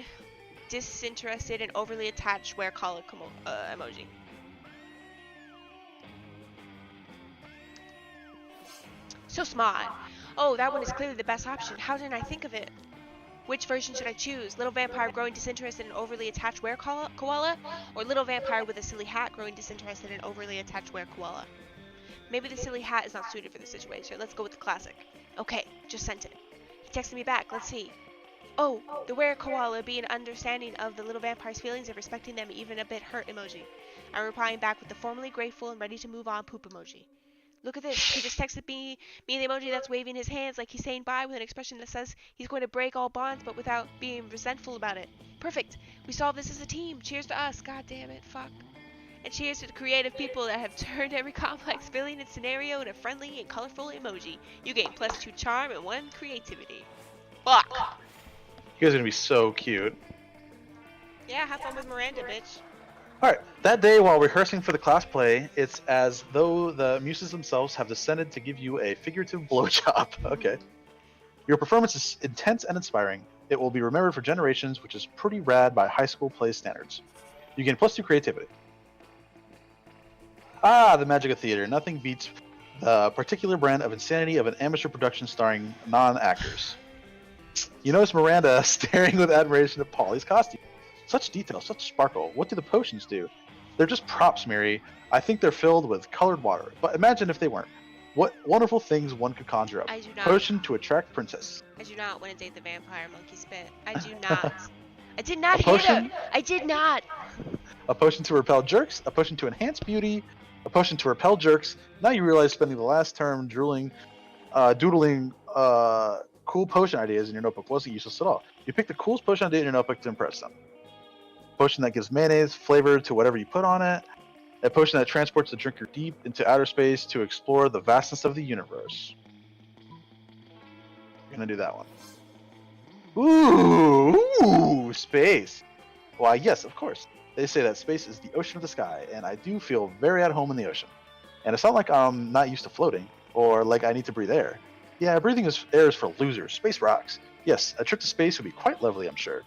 disinterested and overly attached Werekala emoji. So smart. Oh, that one is clearly the best option. How didn't I think of it? Which version should I choose? Little vampire growing disinterested and overly attached Werekoala? Or little vampire with a silly hat growing disinterested and overly attached Werekoala? Maybe the silly hat is not suited for the situation. Let's go with the classic. Okay, just sent it. He texted me back. Let's see. Oh, the Werekoala being understanding of the little vampire's feelings and respecting them, even a bit hurt emoji. I'm replying back with the formally grateful and ready to move on poop emoji. Look at this. He just texted me the emoji that's waving his hands like he's saying bye with an expression that says he's going to break all bonds but without being resentful about it. Perfect. We solved this as a team. Cheers to us. God damn it. Fuck. And cheers to the creative people that have turned every complex feeling and scenario into friendly and colorful emoji. You gain +2 charm and 1 creativity. Fuck. You guys are gonna be so cute. Yeah, have fun with Miranda, bitch. Alright, that day while rehearsing for the class play, it's as though the muses themselves have descended to give you a figurative blowjob. Okay. Your performance is intense and inspiring. It will be remembered for generations, which is pretty rad by high school play standards. You gain +2 creativity. Ah, the magic of theater. Nothing beats the particular brand of insanity of an amateur production starring non-actors. You notice Miranda staring with admiration at Polly's costume. Such detail, such sparkle. What do the potions do? They're just props, Miri. I think they're filled with colored water. But imagine if they weren't. What wonderful things one could conjure up. I do not. Potion to attract princess. I do not want to date the vampire monkey spit. I do not. I did not A hit her. potion? I did not. A potion to repel jerks. A potion to enhance beauty. A potion to repel jerks. Now you realize spending the last term doodling cool potion ideas in your notebook wasn't useless at all. You picked the coolest potion idea in your notebook to impress them. A potion that gives mayonnaise flavor to whatever you put on it. A potion that transports the drinker deep into outer space to explore the vastness of the universe. You're gonna do that one. Ooh, space. Why, yes, of course. They say that space is the ocean of the sky, and I do feel very at home in the ocean. And it's not like I'm not used to floating, or like I need to breathe air. Yeah, breathing air is for losers. Space rocks. Yes, a trip to space would be quite lovely, I'm sure.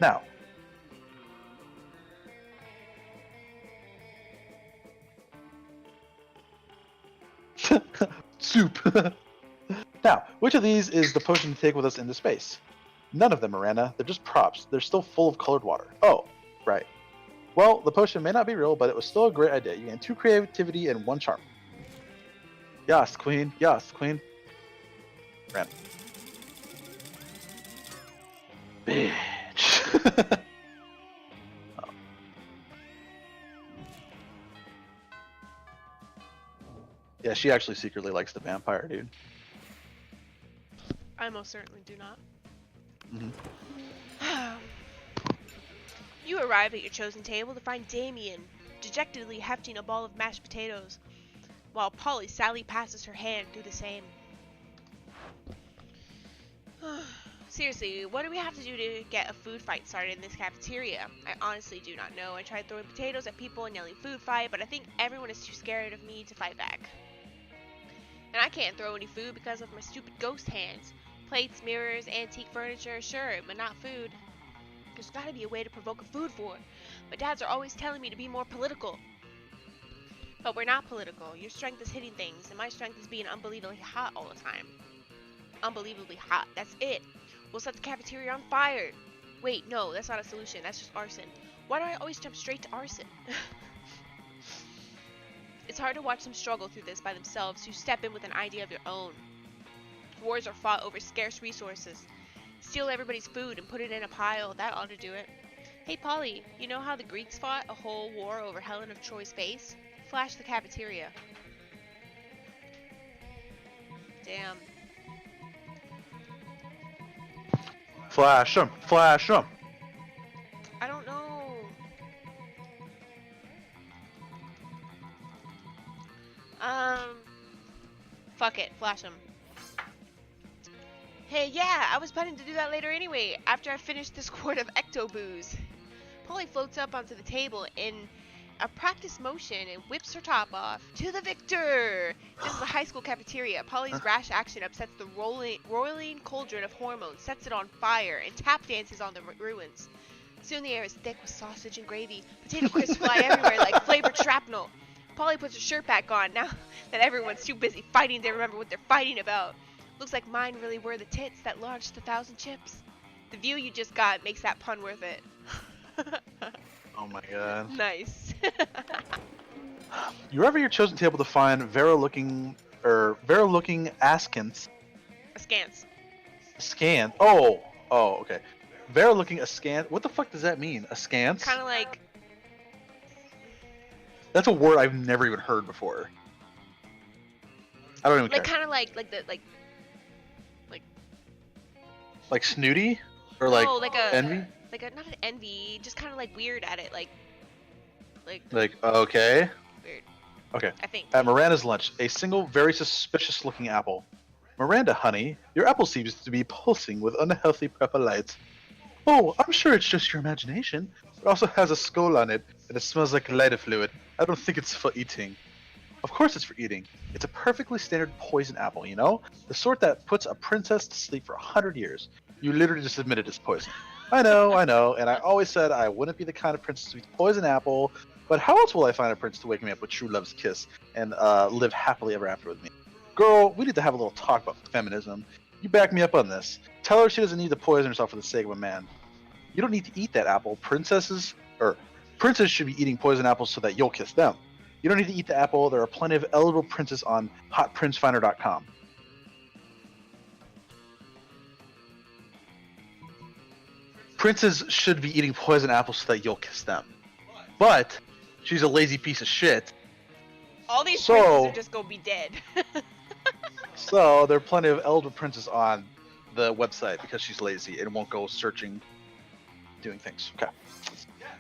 Now, soup. Now, which of these is the potion to take with us into space? None of them, Miranda. They're just props. They're still full of colored water. Oh, right. Well, the potion may not be real, but it was still a great idea. You gain 2 creativity and 1 charm. Yes, queen. Yes, queen. Ran. Bitch. Oh. Yeah, she actually secretly likes the vampire, dude. I most certainly do not. Mm-hmm. You arrive at your chosen table to find Damien dejectedly hefting a ball of mashed potatoes, while Polly sadly passes her hand through the same. Seriously, what do we have to do to get a food fight started in this cafeteria? I honestly do not know. I tried throwing potatoes at people and yelling food fight, but I think everyone is too scared of me to fight back. And I can't throw any food because of my stupid ghost hands. Plates, mirrors, antique furniture, sure, but not food. There's gotta be a way to provoke a food war. My dads are always telling me to be more political. But we're not political. Your strength is hitting things, and my strength is being unbelievably hot all the time. Unbelievably hot, that's it. We'll set the cafeteria on fire. Wait, no, that's not a solution. That's just arson. Why do I always jump straight to arson? It's hard to watch them struggle through this by themselves, who step in with an idea of their own. Wars are fought over scarce resources. Steal everybody's food and put it in a pile. That ought to do it. Hey, Polly, you know how the Greeks fought a whole war over Helen of Troy's face? Flash the cafeteria. Damn. Flash 'em. Flash 'em. I don't know. Fuck it. Flash them. Hey, yeah, I was planning to do that later anyway, after I finished this quart of ecto booze. Polly floats up onto the table in a practice motion and whips her top off. To the victor! This is a high school cafeteria. Polly's rash action upsets the roiling cauldron of hormones, sets it on fire, and tap dances on the ruins. Soon the air is thick with sausage and gravy. Potato crisps fly everywhere like flavored shrapnel. Polly puts her shirt back on now that everyone's too busy fighting to remember what they're fighting about. Looks like mine really were the tits that launched 1,000 chips. The view you just got makes that pun worth it. Oh my god. Nice. You arrive at your chosen table to find Vera-looking askance. Askance. Scan. Oh, okay. Vera-looking askance. What the fuck does that mean? Askance? Kind of like. That's a word I've never even heard before. I don't even care. Kind of like Like snooty, or like, envy. Like not an envy, just kind of like weird at it, like. Okay. Weird. Okay. I think. At Miranda's lunch, a single very suspicious-looking apple. Miranda, honey, your apple seems to be pulsing with unhealthy purple light. Oh, I'm sure it's just your imagination. It also has a skull on it, and it smells like lighter fluid. I don't think it's for eating. Of course it's for eating. It's a perfectly standard poison apple, you know? The sort that puts a princess to sleep for 100 years. You literally just admitted it's poison. I know, and I always said I wouldn't be the kind of princess to eat poison apple, but how else will I find a prince to wake me up with true love's kiss and live happily ever after with me? Girl, we need to have a little talk about feminism. You back me up on this. Tell her she doesn't need to poison herself for the sake of a man. You don't need to eat that apple. Princes should be eating poison apples so that you'll kiss them. You don't need to eat the apple. There are plenty of eligible princes on hotprincefinder.com. Princes should be eating poison apples so that you'll kiss them. But she's a lazy piece of shit. All these princes are just gonna be dead. So there are plenty of eligible princes on the website because she's lazy and won't go searching, doing things. Okay.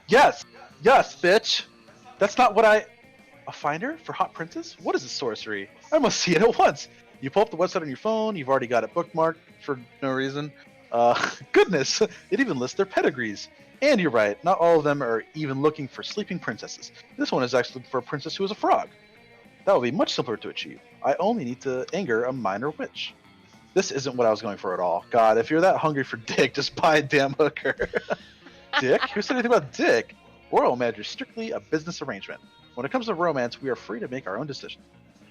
Yes, bitch. That's not what A finder for hot princes? What is this sorcery? I must see it at once. You pull up the website on your phone. You've already got it bookmarked for no reason. Goodness, it even lists their pedigrees. And you're right, not all of them are even looking for sleeping princesses. This one is actually looking for a princess who is a frog. That would be much simpler to achieve. I only need to anger a minor witch. This isn't what I was going for at all. God, if you're that hungry for dick, just buy a damn hooker. Dick? Who said anything about dick? Royal marriage is strictly a business arrangement. When it comes to romance, we are free to make our own decisions.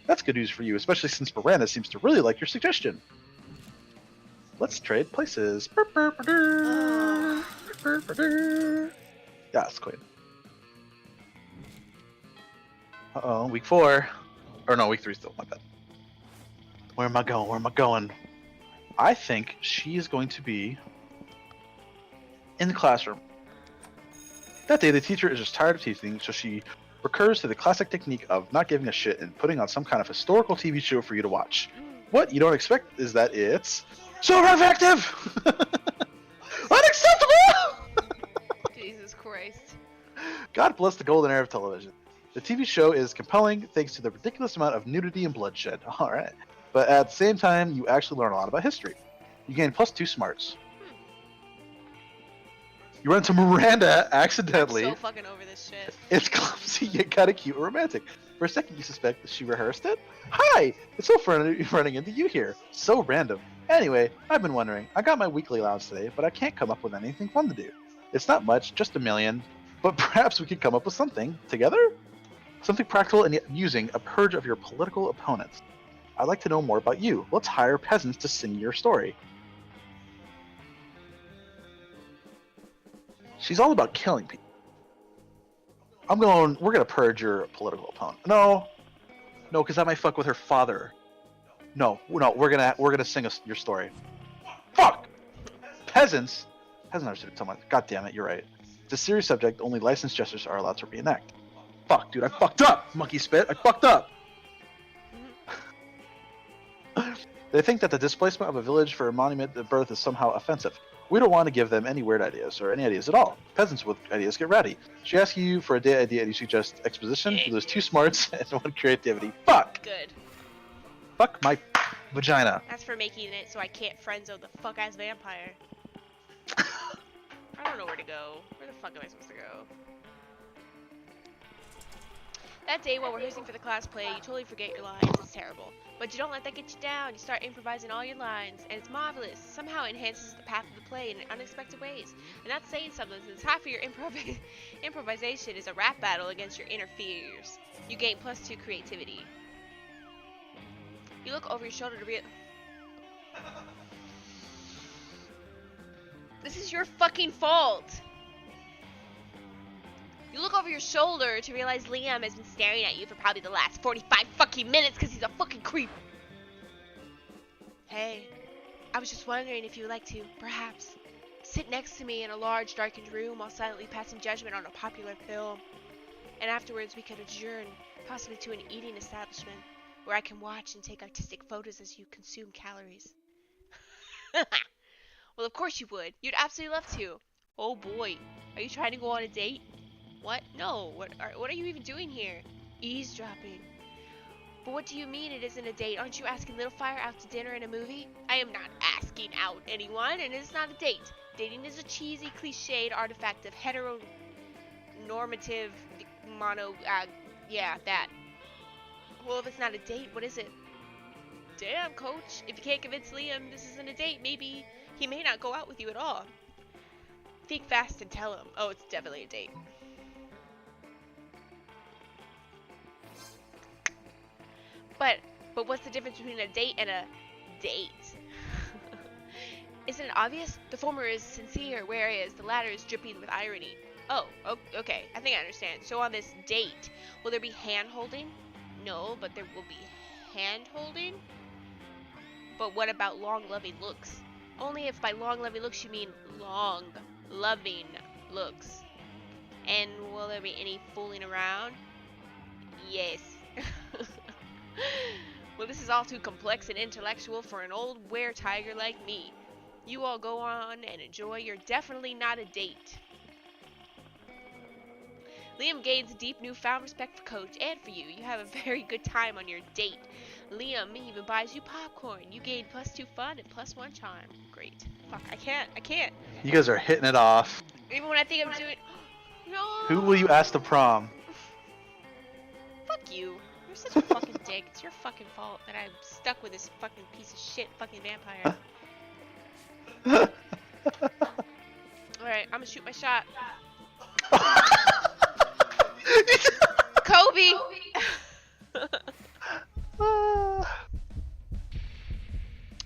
That's good news for you, especially since Miranda seems to really like your suggestion. Let's trade places. Yes, queen. Uh-oh, week 4. Or no, week 3 still, my bad. Where am I going? Where am I going? I think she is going to be in the classroom. That day, the teacher is just tired of teaching, so she recurs to the classic technique of not giving a shit and putting on some kind of historical TV show for you to watch. What you don't expect is that it's so effective! Unacceptable! Jesus Christ. God bless the golden era of television. The TV show is compelling thanks to the ridiculous amount of nudity and bloodshed. Alright. But at the same time, you actually learn a lot about history. You gain +2 smarts. You run into Miranda accidentally. I'm so fucking over this shit. It's clumsy yet kinda cute and romantic. For a second you suspect that she rehearsed it. Hi! It's so fun running into you here. So random. Anyway, I've been wondering. I got my weekly allowance today, but I can't come up with anything fun to do. It's not much, just $1 million. But perhaps we could come up with something together? Something practical and yet amusing, a purge of your political opponents. I'd like to know more about you. Let's hire peasants to sing your story. She's all about killing people. We're gonna purge your political opponent. No, because I might fuck with her father. No, we're gonna sing your story. Fuck! Peasants? Hasn't understood so much. God damn it, you're right. It's a serious subject, only licensed jesters are allowed to reenact. Fuck, dude, I fucked up! Monkey spit, I fucked up! They think that the displacement of a village for a monument of birth is somehow offensive. We don't want to give them any weird ideas, or any ideas at all. Peasants with ideas get ratty. She asks you for a day idea and you suggest exposition, you lose 2 smarts and 1 creativity. Fuck! Good. Fuck my vagina. That's for making it so I can't friendzone the fuck-ass vampire. I don't know where to go. Where the fuck am I supposed to go? That day while rehearsing for the class play, you totally forget your lines. It's terrible. But you don't let that get you down. You start improvising all your lines, and it's marvelous. Somehow it enhances the path of the play in unexpected ways. And that's saying something, since half of your improvisation is a rap battle against your inner fears. You gain +2 creativity. You look over your shoulder to This is your fucking fault! You look over your shoulder to realize Liam has been staring at you for probably the last 45 fucking minutes because he's a fucking creep. Hey, I was just wondering if you would like to, perhaps, sit next to me in a large darkened room while silently passing judgment on a popular film. And afterwards we could adjourn, possibly to an eating establishment, where I can watch and take artistic photos as you consume calories. Well, of course you would. You'd absolutely love to. Oh boy, are you trying to go on a date? What? No. What are you even doing here? Eavesdropping. But what do you mean it isn't a date? Aren't you asking Little Fire out to dinner and a movie? I am not asking out anyone, and it's not a date. Dating is a cheesy, cliched artifact of heteronormative yeah, that. Well, if it's not a date, what is it? Damn, coach. If you can't convince Liam this isn't a date, maybe he may not go out with you at all. Think fast and tell him. Oh, it's definitely a date. But what's the difference between a date and a date? Isn't it obvious? The former is sincere, whereas the latter is dripping with irony. Oh, okay. I think I understand. So on this date, will there be hand-holding? No, but there will be hand-holding? But what about long, loving looks? Only if by long, loving looks you mean long, loving looks. And will there be any fooling around? Yes. Well, this is all too complex and intellectual for an old were-tiger like me. You all go on and enjoy. You're definitely not a date. Liam gains deep newfound respect for Coach and for you. You have a very good time on your date. Liam even buys you popcorn. You gain +2 fun and +1 charm. Great. Fuck, I can't. You guys are hitting it off. Even when I think I'm doing... No. Who will you ask to prom? Fuck you. You're such a fucking dick. It's your fucking fault that I'm stuck with this fucking piece of shit fucking vampire. Alright, I'm gonna shoot my shot. Kobe!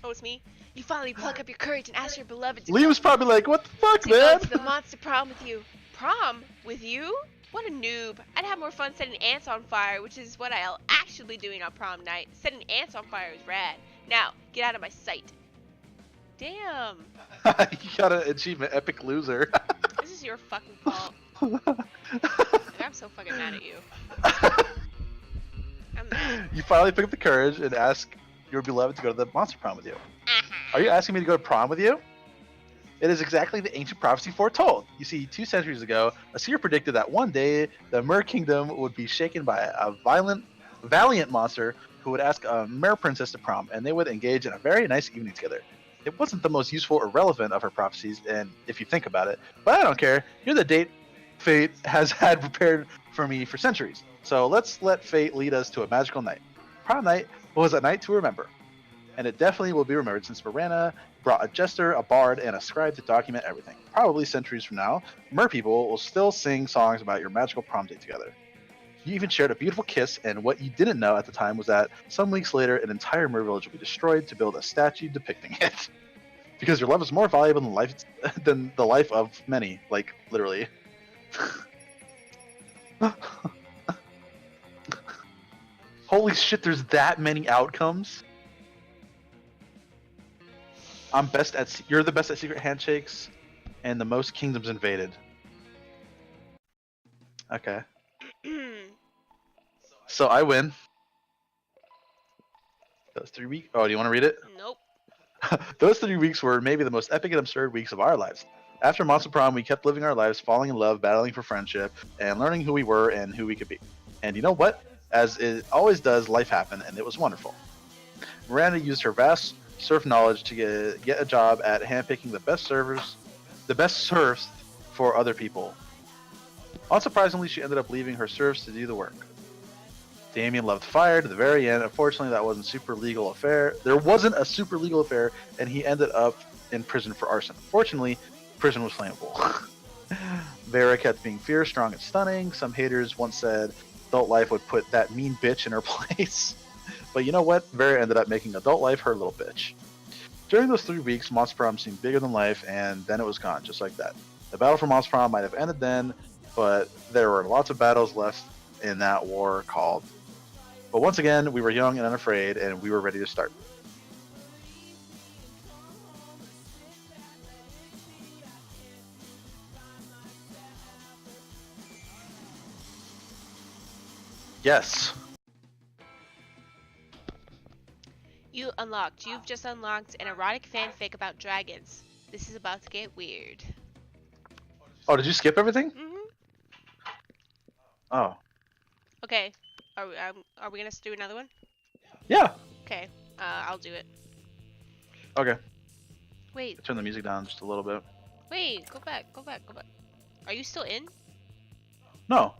Oh, it's me? You finally pluck up your courage and ask your beloved to Liam's probably like, what the fuck, to man? go to the monster prom with you. Prom? With you? What a noob. I'd have more fun setting ants on fire, which is what I'll actually doing on prom night. Setting ants on fire is rad. Now, get out of my sight. Damn. You got an achievement, epic loser. This is your fucking fault. I'm so fucking mad at you. I'm mad. You finally pick up the courage and ask your beloved to go to the monster prom with you. Are you asking me to go to prom with you? It is exactly the ancient prophecy foretold. You see, 2 centuries ago, a seer predicted that one day the Mer Kingdom would be shaken by a valiant monster who would ask a Mer princess to prom, and they would engage in a very nice evening together. It wasn't the most useful or relevant of her prophecies, and if you think about it, but I don't care. You're the date fate has had prepared for me for centuries. So let's let fate lead us to a magical night. Prom night was a night to remember, and it definitely will be remembered since Miranda brought a jester, a bard, and a scribe to document everything. Probably centuries from now, Mer people will still sing songs about your magical prom date together. You even shared a beautiful kiss, and what you didn't know at the time was that some weeks later, an entire Mer village will be destroyed to build a statue depicting it. Because your love is more valuable than the life of many, like literally. Holy shit, there's that many outcomes. You're the best at secret handshakes, and the most kingdoms invaded. Okay. So I win. Those 3 weeks. Oh, do you want to read it? Nope. Those 3 weeks were maybe the most epic and absurd weeks of our lives. After Monster Prom, we kept living our lives, falling in love, battling for friendship, and learning who we were and who we could be. And you know what? As it always does, life happened, and it was wonderful. Miranda used her vast surf knowledge to get a job at handpicking the best serfs for other people. Unsurprisingly, she ended up leaving her serfs to do the work. Damien loved fire to the very end. Unfortunately, that wasn't a super legal affair. There wasn't a super legal affair, and he ended up in prison for arson. Fortunately, prison was flammable. Vera kept being fierce, strong, and stunning. Some haters once said adult life would put that mean bitch in her place. But you know what? Vera ended up making adult life her little bitch. During those 3 weeks, Monster Prom seemed bigger than life, and then it was gone, just like that. The battle for Monster Prom might have ended then, but there were lots of battles left in that war called. But once again, we were young and unafraid, and we were ready to start. Yes. You've just unlocked an erotic fanfic about dragons. This is about to get weird. Oh, did you skip everything? Mm-hmm. Oh. Okay. Are we gonna do another one? Yeah. Okay. I'll do it. Okay. Wait. Turn the music down just a little bit. Wait. Go back. Are you still in? No.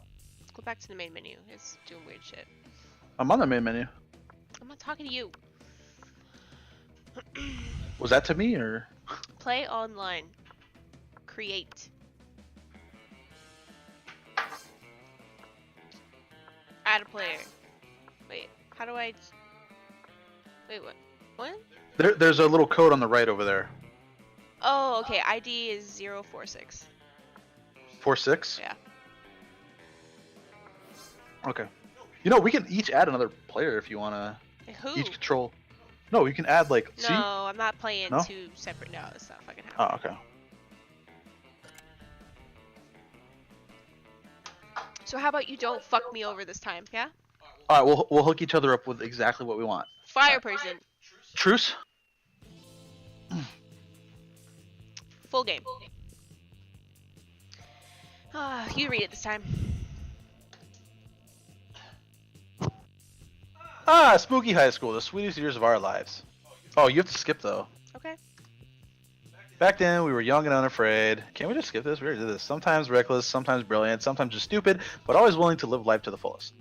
Go back to the main menu. It's doing weird shit. I'm on the main menu. I'm not talking to you. Was that to me or? Play online. Create. Add a player. Wait, how do I? Wait, what? What? There's a little code on the right over there. Oh, okay. ID is 046. 46? Yeah. Okay. You know, we can each add another player if you wanna. Who? Each control. No, you can add like. No, See? I'm not playing No? 2 separate. No, it's not fucking happening. Oh, okay. So how about you don't fuck me over this time, yeah? All right, we'll hook each other up with exactly what we want. Fire person. Truce. Full game. You read it this time. Ah, spooky high school, the sweetest years of our lives. Oh, you have to skip though. Okay. Back then, we were young and unafraid. Can't we just skip this? We already did this. Sometimes reckless, sometimes brilliant, sometimes just stupid, but always willing to live life to the fullest.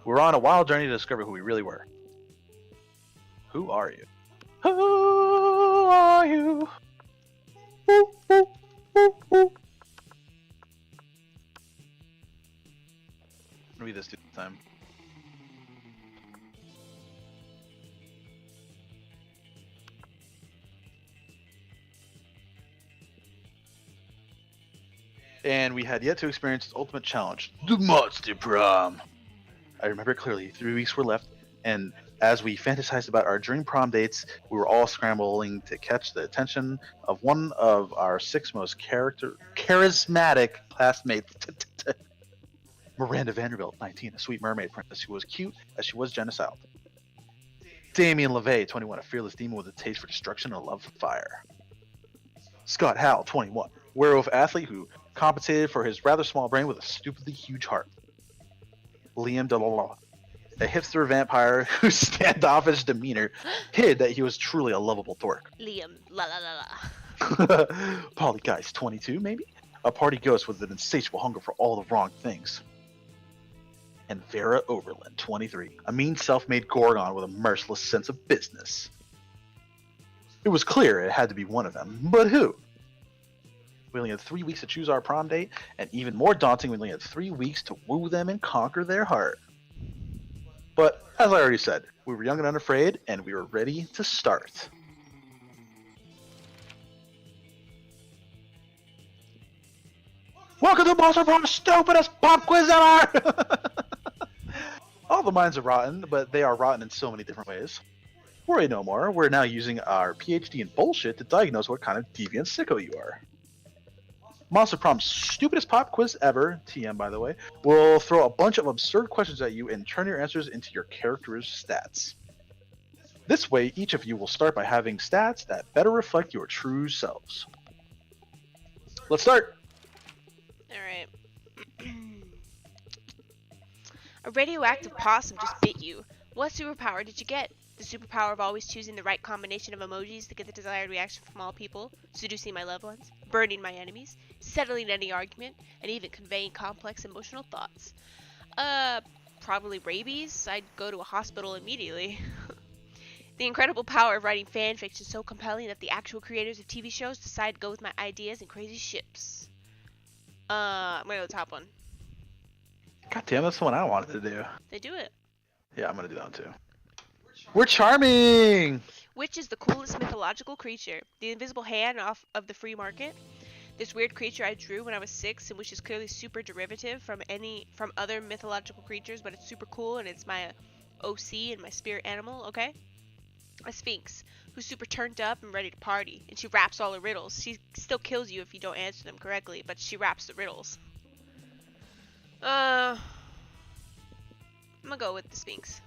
We were on a wild journey to discover who we really were. Who are you? Who are you? Woo, woo, woo, woo. Read this this time. And we had yet to experience its ultimate challenge, the Monster Prom. I remember clearly, 3 weeks were left, and as we fantasized about our dream prom dates, we were all scrambling to catch the attention of one of our 6 most charismatic classmates, Miranda Vanderbilt, 19, a sweet mermaid princess who was cute as she was genocidal. Damien LeVay, 21, a fearless demon with a taste for destruction and a love for fire. Scott Howell, 21, werewolf athlete who compensated for his rather small brain with a stupidly huge heart. Liam DeLala, a hipster vampire whose standoffish demeanor hid that he was truly a lovable dork. Liam, la la la la. Polygeist, 22, maybe? A party ghost with an insatiable hunger for all the wrong things. And Vera Oberlin, 23, a mean self-made Gorgon with a merciless sense of business. It was clear it had to be one of them, but who? We only had 3 weeks to choose our prom date, and even more daunting, we only had 3 weeks to woo them and conquer their heart. But, as I already said, we were young and unafraid, and we were ready to start. Welcome to Monster Prom, stupidest pop quiz ever! All the minds are rotten, but they are rotten in so many different ways. Worry no more, we're now using our PhD in bullshit to diagnose what kind of deviant sicko you are. Monster Prom's stupidest pop quiz ever, TM by the way, will throw a bunch of absurd questions at you and turn your answers into your character's stats. This way, each of you will start by having stats that better reflect your true selves. Let's start! Alright. A radioactive possum just bit you. What superpower did you get? The superpower of always choosing the right combination of emojis to get the desired reaction from all people, seducing my loved ones, burning my enemies, settling any argument, and even conveying complex emotional thoughts. Probably rabies. I'd go to a hospital immediately. The incredible power of writing fan fiction so compelling that the actual creators of TV shows decide to go with my ideas and crazy ships. I'm gonna go top one. God damn, that's the one I wanted to do. They do it. Yeah, I'm gonna do that one too. We're charming! Which is the coolest mythological creature? The invisible hand off of the free market? This weird creature I drew when I was 6 and which is clearly super derivative from other mythological creatures, but it's super cool and it's my OC and my spirit animal, okay? A sphinx, who's super turned up and ready to party, and she raps all her riddles. She still kills you if you don't answer them correctly, but she raps the riddles. I'm gonna go with the sphinx.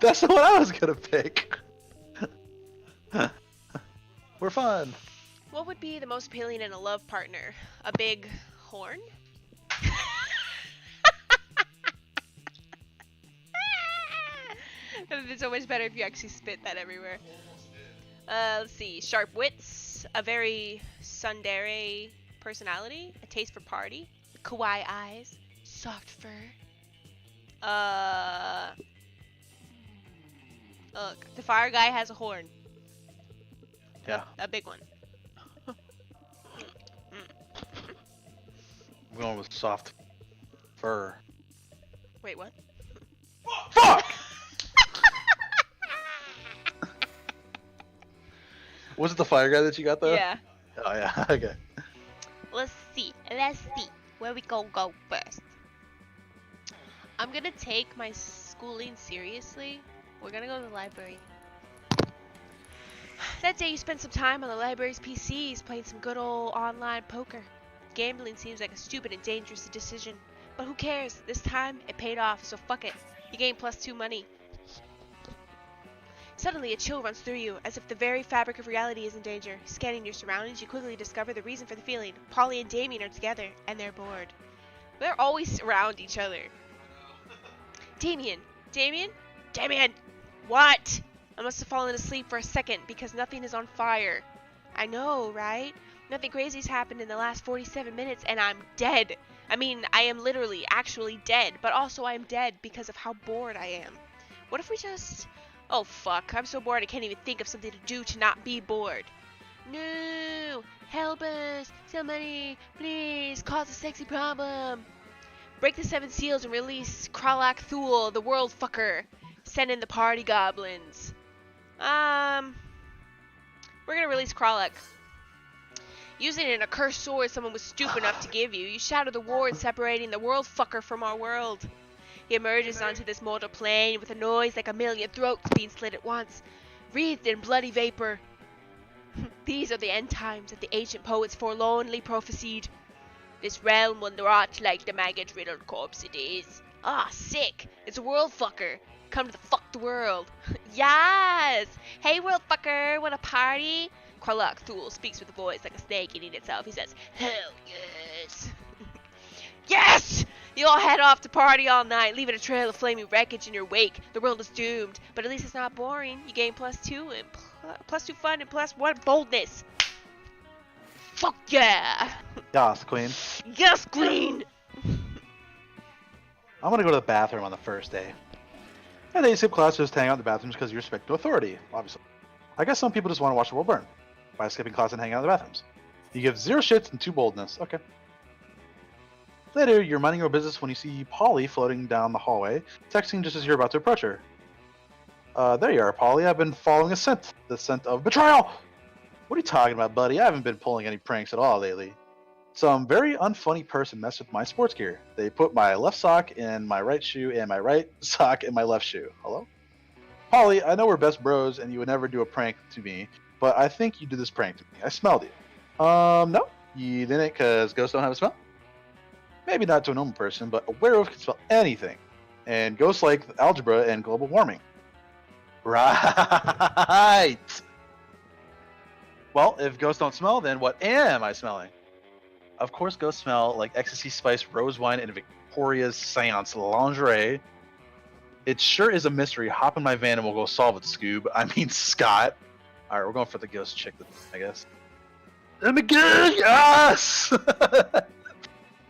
That's the one I was gonna pick. We're fun. What would be the most appealing in a love partner? A big horn? That would be so much better if you actually spit that everywhere. Let's see. Sharp wits, a very tsundere personality, a taste for party, kawaii eyes, soft fur. Look, the fire guy has a horn. Yeah. A big one. I'm going with soft fur. Wait, what? Fuck! Was it the fire guy that you got though? Yeah. Oh yeah, okay. Let's see. Where we go first. I'm gonna take my schooling seriously. We're gonna go to the library. That day you spent some time on the library's PCs playing some good old online poker. Gambling seems like a stupid and dangerous decision, but who cares? This time it paid off, so fuck it. You gain +2 money. Suddenly a chill runs through you, as if the very fabric of reality is in danger. Scanning your surroundings, you quickly discover the reason for the feeling. Polly and Damien are together, and they're bored. They're always around each other. Damien! What? I must have fallen asleep for a second, because nothing is on fire. I know, right? Nothing crazy's happened in the last 47 minutes, and I'm dead. I mean, I am literally, actually dead, but also I am dead because of how bored I am. What if we just... Oh, fuck. I'm so bored I can't even think of something to do to not be bored. No! Help us! Somebody, please, cause a sexy problem! Break the 7 seals and release Kralak Thul, the world fucker. Send in the party goblins. We're gonna release Kralak. Using an accursed sword someone was stupid enough to give you, you shatter the ward separating the world fucker from our world. He emerges onto this mortal plane with a noise like a million throats being slit at once, wreathed in bloody vapor. These are the end times that the ancient poets forlornly prophesied. This realm will rot like the maggot-riddled corpse it is. Ah, sick! It's a world fucker. Come to the fuck the world. Yes! Hey, world fucker, want a party? Kralak Thul speaks with a voice like a snake eating itself. He says, hell yes! Yes! You all head off to party all night, leaving a trail of flaming wreckage in your wake. The world is doomed, but at least it's not boring. You gain +2 and +2 fun and +1 boldness. Fuck yeah! Yes, Queen. Yes, Queen! I'm gonna go to the bathroom on the first day. And they skip class just hang out in the bathrooms because you respect authority, obviously. I guess some people just want to watch the world burn by skipping class and hanging out in the bathrooms. You give 0 shits and 2 boldness. Okay. Later, you're minding your business when you see Polly floating down the hallway, texting just as you're about to approach her. There you are, Polly. I've been following a scent. The scent of betrayal! What are you talking about, buddy? I haven't been pulling any pranks at all lately. Some very unfunny person messed with my sports gear. They put my left sock in my right shoe and my right sock in my left shoe. Hello? Polly, I know we're best bros and you would never do a prank to me, but I think you did this prank to me. I smelled you. No, you didn't because ghosts don't have a smell? Maybe not to a normal person, but a werewolf can smell anything. And ghosts like algebra and global warming. Right! Well, if ghosts don't smell, then what am I smelling? Of course, ghosts smell like ecstasy spice, rose wine, and Victoria's seance lingerie. It sure is a mystery. Hop in my van and we'll go solve it, Scoob. I mean, Scott. All right, we're going for the ghost chick, I guess. And again, yes!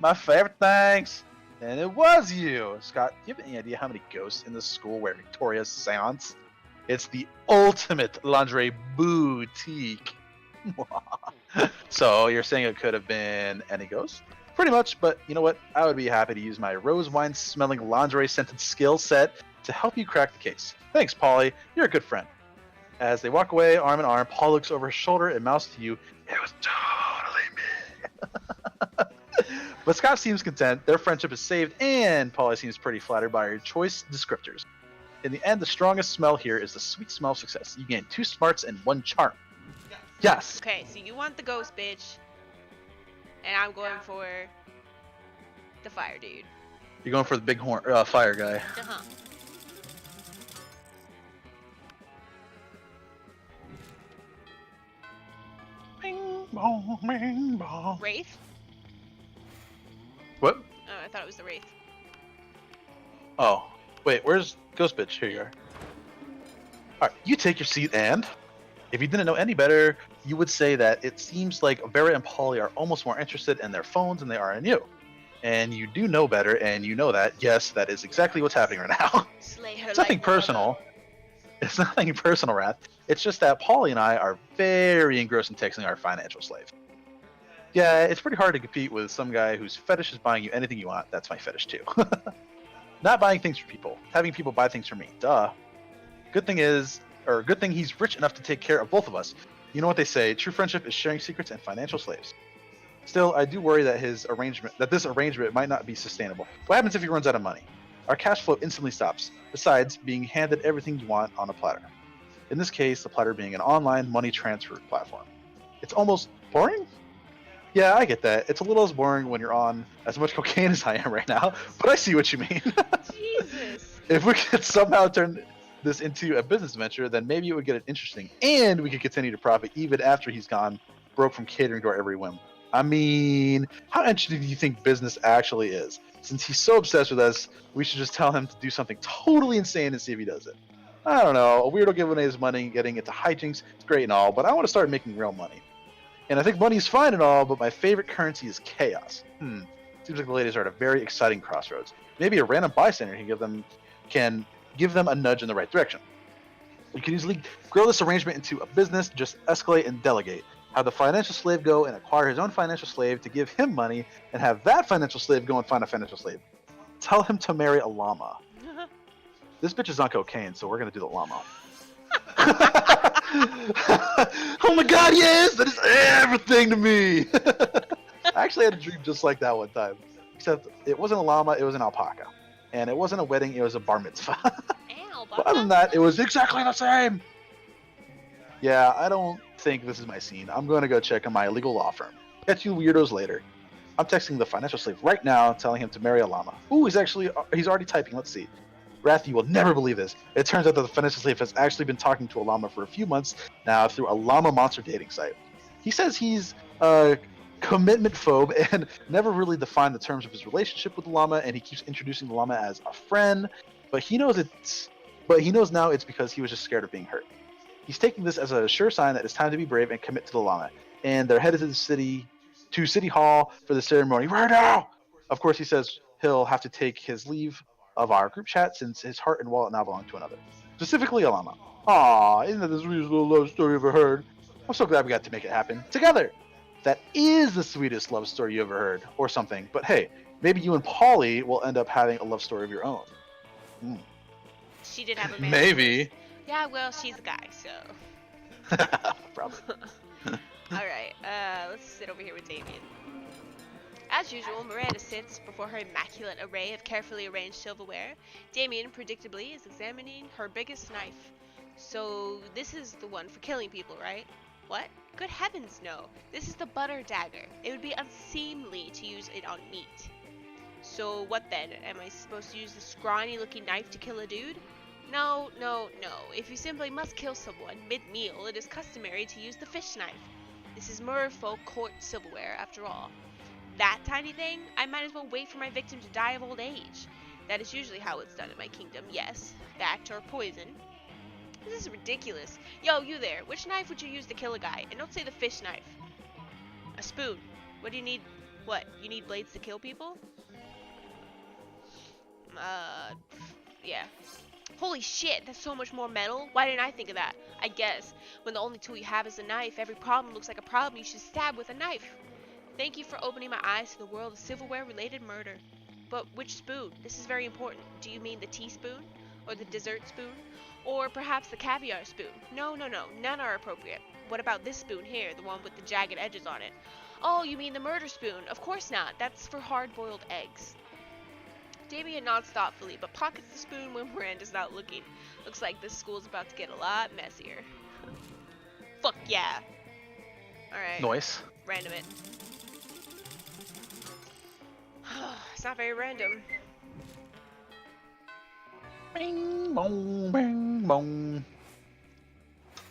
My favorite things. And it was you. Scott, do you have any idea how many ghosts in this school wear Victoria's seance? It's the ultimate lingerie boutique. So you're saying it could have been any ghost? Pretty much, but you know what? I would be happy to use my rose wine smelling lingerie scented skill set to help you crack the case. Thanks, Polly. You're a good friend. As they walk away, arm in arm, Paul looks over his shoulder and mouths to you, "It was totally me." But Scott seems content. Their friendship is saved, and Polly seems pretty flattered by your choice descriptors. In the end, the strongest smell here is the sweet smell of success. You gain 2 smarts and 1 charm. Yes. Okay, so you want the ghost bitch, and I'm going for the fire dude. You're going for the big horn, fire guy. Uh-huh. Bing bong, bing bong. Wraith? What? Oh, I thought it was the Wraith. Oh, wait, where's Ghost Bitch? Here you are. Alright, you take your seat, and if you didn't know any better, you would say that it seems like Vera and Polly are almost more interested in their phones than they are in you. And you do know better, and you know that, yes, that is exactly what's happening right now. Slay her It's nothing like personal. It's nothing personal, Wrath. It's just that Polly and I are very engrossed in texting our financial slave. Yeah, it's pretty hard to compete with some guy whose fetish is buying you anything you want. That's my fetish too. Not buying things for people, having people buy things for me. Duh. Good thing he's rich enough to take care of both of us. You know what they say, true friendship is sharing secrets and financial slaves. Still, I do worry that this arrangement might not be sustainable. What happens if he runs out of money? Our cash flow instantly stops, besides being handed everything you want on a platter. In this case, the platter being an online money transfer platform. It's almost boring? Yeah, I get that. It's a little as boring when you're on as much cocaine as I am right now, but I see what you mean. Jesus. If we could somehow turn this into a business venture, then maybe it would get it interesting, and we could continue to profit even after he's gone broke from catering to our every whim. I mean, how interesting do you think business actually is? Since he's so obsessed with us, we should just tell him to do something totally insane and see if he does it. I don't know, a weirdo giving away his money, getting into hijinks, it's great and all, but I want to start making real money. And I think money is fine and all, but my favorite currency is chaos. Seems like the ladies are at a very exciting crossroads. Maybe a random bystander can give them a nudge in the right direction. You can easily grow this arrangement into a business, just escalate and delegate. Have the financial slave go and acquire his own financial slave to give him money, and have that financial slave go and find a financial slave. Tell him to marry a llama. This bitch is on cocaine, so we're gonna do the llama. Oh my god, yes! That is everything to me! I actually had a dream just like that one time. Except it wasn't a llama, it was an alpaca. And it wasn't a wedding, it was a bar mitzvah. But other than that, it was exactly the same! Yeah, I don't think this is my scene. I'm going to go check on my legal law firm. Catch you weirdos later. I'm texting the financial slave right now, telling him to marry a llama. Ooh, he's already typing. Let's see. Wrath, you will never believe this. It turns out that the financial slave has actually been talking to a llama for a few months now through a llama monster dating site. He says he's a commitment phobe and never really defined the terms of his relationship with the llama, and he keeps introducing the llama as a friend, but he knows now it's because he was just scared of being hurt. He's taking this as a sure sign that it's time to be brave and commit to the llama, and they're headed to City Hall for the ceremony right now. Of course, he says he'll have to take his leave of our group chat since his heart and wallet now belong to another, specifically a llama. Aw, isn't that the sweetest little love story you've ever heard? I'm so glad we got to make it happen together. That is the sweetest love story you ever heard, or something. But hey, maybe you and Polly will end up having a love story of your own. She did have a man. Maybe. Yeah, well, she's a guy, so. Probably. Alright, let's sit over here with Damien. As usual, Miranda sits before her immaculate array of carefully arranged silverware. Damien, predictably, is examining her biggest knife. So, this is the one for killing people, right? What? Good heavens, no. This is the butter dagger. It would be unseemly to use it on meat. So, what then? Am I supposed to use the scrawny-looking knife to kill a dude? No, no, no. If you simply must kill someone mid-meal, it is customary to use the fish knife. This is merfolk court silverware, after all. That tiny thing? I might as well wait for my victim to die of old age. That is usually how it's done in my kingdom, yes. That or poison. This is ridiculous. Yo, you there. Which knife would you use to kill a guy? And don't say the fish knife. A spoon. What do you need? What? You need blades to kill people? Yeah. Holy shit, that's so much more metal. Why didn't I think of that? I guess, when the only tool you have is a knife, every problem looks like a problem you should stab with a knife. Thank you for opening my eyes to the world of silverware-related murder. But which spoon? This is very important. Do you mean the teaspoon? Or the dessert spoon? Or perhaps the caviar spoon? No, no, no. None are appropriate. What about this spoon here, the one with the jagged edges on it? Oh, you mean the murder spoon? Of course not. That's for hard-boiled eggs. Damien nods thoughtfully, but pockets the spoon when Miranda's not looking. Looks like this school's about to get a lot messier. Fuck yeah. Alright. Noise. Random it. It's not very random. Bing, bong, bing, bong.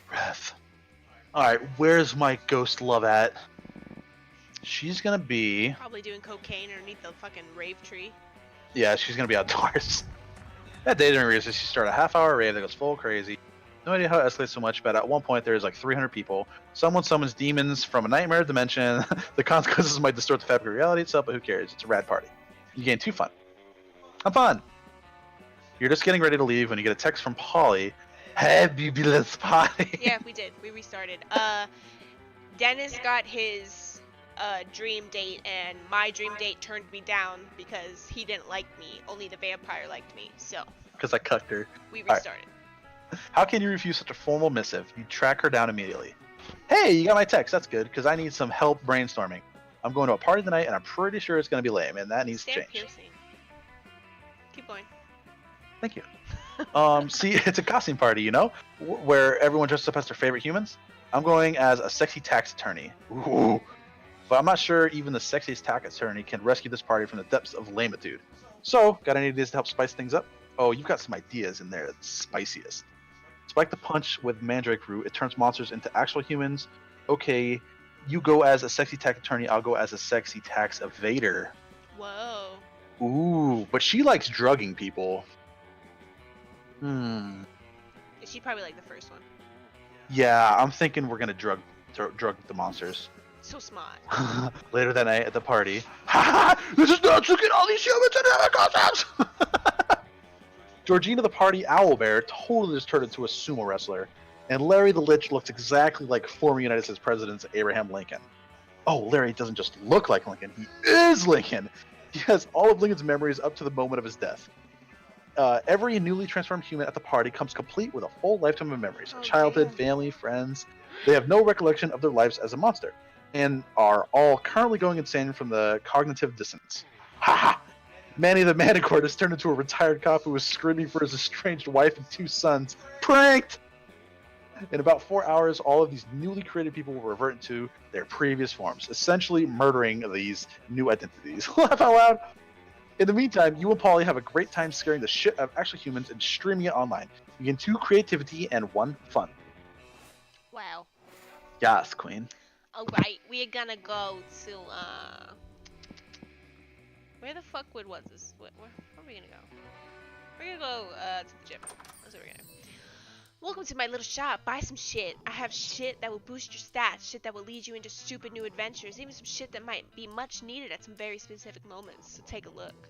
Breath. Alright, where's my ghost love at? She's gonna be... Probably doing cocaine underneath the fucking rave tree. Yeah, she's gonna be outdoors. That day during rehearsal, she started a half-hour rave that goes full crazy. No idea how it escalates so much, but at one point there's like 300 people. Someone summons demons from a nightmare dimension. The consequences might distort the fabric of reality itself, but who cares? It's a rad party. You gain 2 fun. Have fun! You're just getting ready to leave when you get a text from Polly. Hey, baby, let's party! Yeah, we did. We restarted. Dennis got his dream date, and my dream date turned me down because he didn't like me. Only the vampire liked me, so. Because I cucked her. We restarted. Right. How can you refuse such a formal missive? You track her down immediately. Hey, you got my text. That's good, because I need some help brainstorming. I'm going to a party tonight, and I'm pretty sure it's going to be lame, and that needs to change. Piercing. Keep going. Thank you. See, it's a costume party, you know, where everyone dresses up as their favorite humans. I'm going as a sexy tax attorney. Ooh. But I'm not sure even the sexiest tax attorney can rescue this party from the depths of lamitude. So, got any ideas to help spice things up? Oh, you've got some ideas in there that's spiciest. Spike the punch with mandrake root. It turns monsters into actual humans. Okay, you go as a sexy tax attorney. I'll go as a sexy tax evader. Whoa. Ooh, but she likes drugging people. She probably like the first one. Yeah, I'm thinking we're gonna drug the monsters. So smart. Later that night at the party, ha ha! This is nuts! Look at all these humans in their costumes! Georgina the party owlbear totally just turned into a sumo wrestler, and Larry the Lich looks exactly like former United States President Abraham Lincoln. Oh, Larry doesn't just look like Lincoln, he is Lincoln! He has all of Lincoln's memories up to the moment of his death. Every newly transformed human at the party comes complete with a full lifetime of memories. Oh, Childhood, damn. family, friends. They have no recollection of their lives as a monster, and are all currently going insane from the cognitive dissonance. Ha ha! Manny the Manticore has turned into a retired cop who was screaming for his estranged wife and 2 sons. Pranked! In about 4 hours, all of these newly created people will revert into their previous forms, essentially murdering these new identities. Laugh out loud! In the meantime, you and Polly have a great time scaring the shit out of actual humans and streaming it online. You get 2 creativity and 1 fun. Wow. Yes, Queen. Alright, we're gonna go to, where the fuck was this? Where are we gonna go? We're gonna go, to the gym. That's what we're gonna do. Welcome to my little shop. Buy some shit. I have shit that will boost your stats, shit that will lead you into stupid new adventures, even some shit that might be much needed at some very specific moments. So take a look.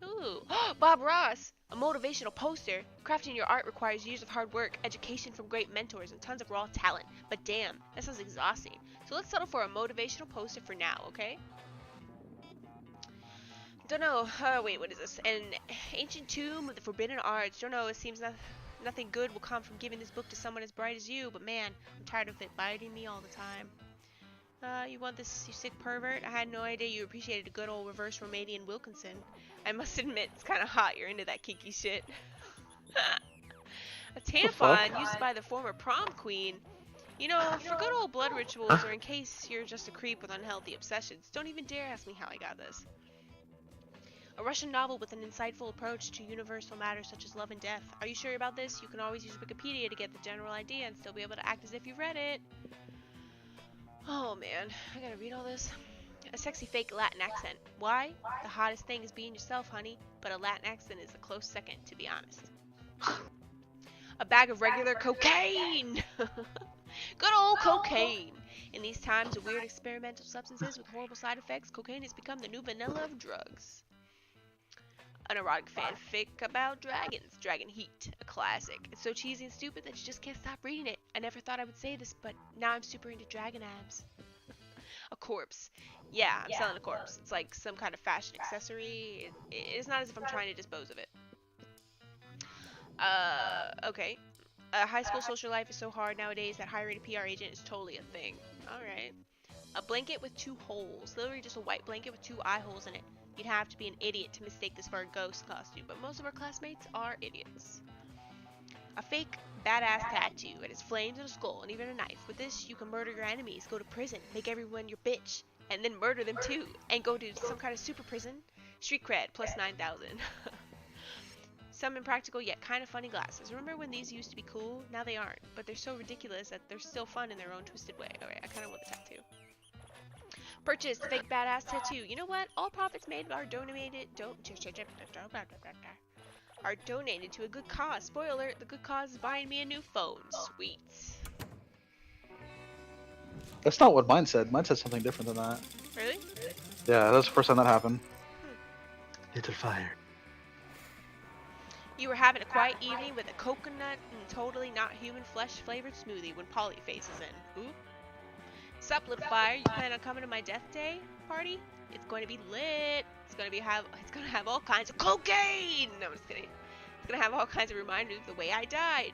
Ooh, Bob Ross! A motivational poster. Crafting your art requires years of hard work, education from great mentors, and tons of raw talent. But damn, that sounds exhausting. So let's settle for a motivational poster for now, okay? Don't know. Wait, what is this? An ancient tomb with the forbidden arts. Don't know. It seems nothing good will come from giving this book to someone as bright as you. But man, I'm tired of it biting me all the time. You want this, you sick pervert? I had no idea you appreciated a good old reverse Romanian Wilkinson. I must admit, it's kind of hot. You're into that kinky shit. A tampon used by the former prom queen. You know, for good old blood rituals, or in case you're just a creep with unhealthy obsessions, don't even dare ask me how I got this. A Russian novel with an insightful approach to universal matters such as love and death. Are you sure about this? You can always use Wikipedia to get the general idea and still be able to act as if you've read it. Oh man, I gotta read all this. A sexy fake Latin accent. Why? The hottest thing is being yourself, honey, but a Latin accent is a close second, to be honest. A bag of regular cocaine! Good old cocaine! In these times of weird experimental substances with horrible side effects, cocaine has become the new vanilla of drugs. An erotic fanfic about dragons. Dragon Heat, a classic. It's so cheesy and stupid that you just can't stop reading it. I never thought I would say this, but now I'm super into dragon abs. A corpse. Yeah, I'm selling a corpse. It's like some kind of fashion accessory. It's not as if I'm trying to dispose of it. Okay. High school social life is so hard nowadays that hiring a PR agent is totally a thing. Alright. A blanket with 2 holes. Literally just a white blanket with 2 eye holes in it. You'd have to be an idiot to mistake this for a ghost costume, but most of our classmates are idiots. A fake badass tattoo. It has flames and a skull and even a knife. With this, you can murder your enemies, go to prison, make everyone your bitch, and then murder them too, and go to some kind of super prison. Street cred, plus 9,000. Some impractical yet kind of funny glasses. Remember when these used to be cool? Now they aren't, but they're so ridiculous that they're still fun in their own twisted way. Alright, I kind of want the tattoo. Purchase the fake badass tattoo. You know what? All profits made are donated to a good cause. Spoiler alert, the good cause is buying me a new phone. Sweet. That's not what mine said. Mine said something different than that. Really? Yeah, that's the first time that happened. Little fire. You were having a quiet evening with a coconut and totally not human flesh flavored smoothie when Polly faces in. Ooh. Sup, little fire? You plan on coming to my death day party? It's going to be lit. It's going to have all kinds of cocaine. No, I'm just kidding. It's going to have all kinds of reminders of the way I died.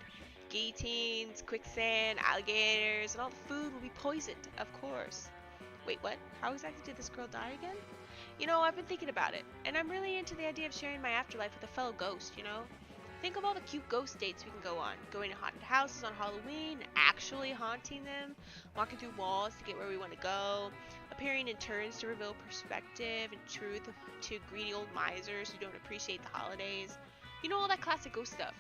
Guillotines, quicksand, alligators, and all the food will be poisoned, of course. Wait, what? How exactly did this girl die again? You know, I've been thinking about it, and I'm really into the idea of sharing my afterlife with a fellow ghost, you know? Think of all the cute ghost dates we can go on. Going to haunted houses on Halloween, actually haunting them, walking through walls to get where we want to go, appearing in turns to reveal perspective and truth to greedy old misers who don't appreciate the holidays. You know, all that classic ghost stuff.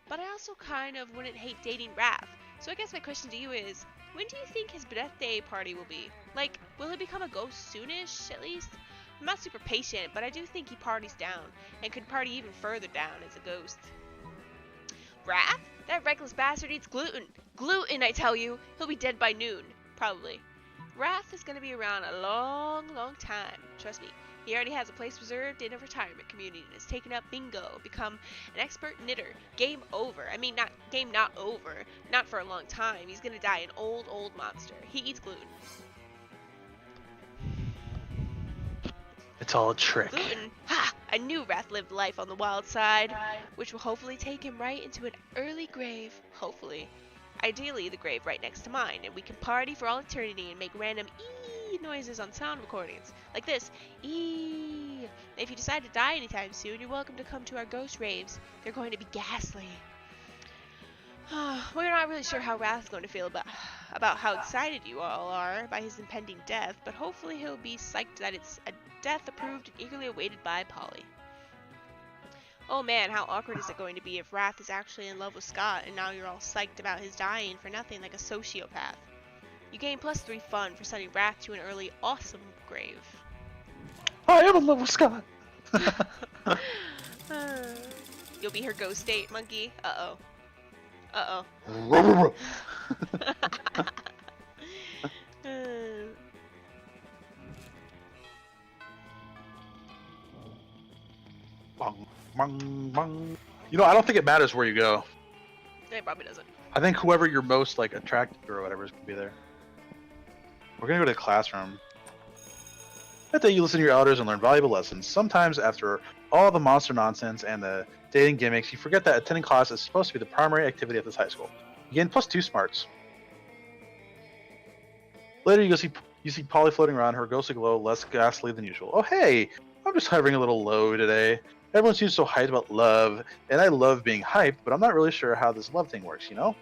But I also kind of wouldn't hate dating Raph. So I guess my question to you is, when do you think his birthday party will be? Like, will he become a ghost soonish, at least? I'm not super patient, but I do think he parties down, and could party even further down as a ghost. Raph? That reckless bastard eats gluten. Gluten, I tell you. He'll be dead by noon. Probably. Wrath is going to be around a long, long time. Trust me. He already has a place reserved in a retirement community and has taken up bingo, become an expert knitter. Game over. I mean, not over. Not for a long time. He's going to die an old, old monster. He eats gluten. It's all a trick. Gluten? Ha! I knew Wrath lived life on the wild side, which will hopefully take him right into an early grave. Hopefully. Ideally, the grave right next to mine, and we can party for all eternity and make random ee noises on sound recordings. Like this. Ee. If you decide to die anytime soon, you're welcome to come to our ghost raves. They're going to be ghastly. We're not really sure how Wrath is going to feel about how excited you all are by his impending death, but hopefully he'll be psyched that it's a death approved and eagerly awaited by Polly. Oh man, how awkward is it going to be if Wrath is actually in love with Scott and now you're all psyched about his dying for nothing like a sociopath. You gain +3 fun for sending Wrath to an early awesome grave. I am in love with Scott. You'll be her ghost date, monkey. Uh-oh. Uh-oh. Bong, bong, bong. You know, I don't think it matters where you go. It probably doesn't. I think whoever you're most like attracted to or whatever is gonna be there. We're gonna go to the classroom. That day you listen to your elders and learn valuable lessons. Sometimes after all the monster nonsense and the dating gimmicks, you forget that attending class is supposed to be the primary activity at this high school. You gain +2 smarts. Later you see Polly floating around, her ghostly glow less ghastly than usual. Oh hey, I'm just hovering a little low today. Everyone seems so hyped about love, and I love being hyped, but I'm not really sure how this love thing works, you know?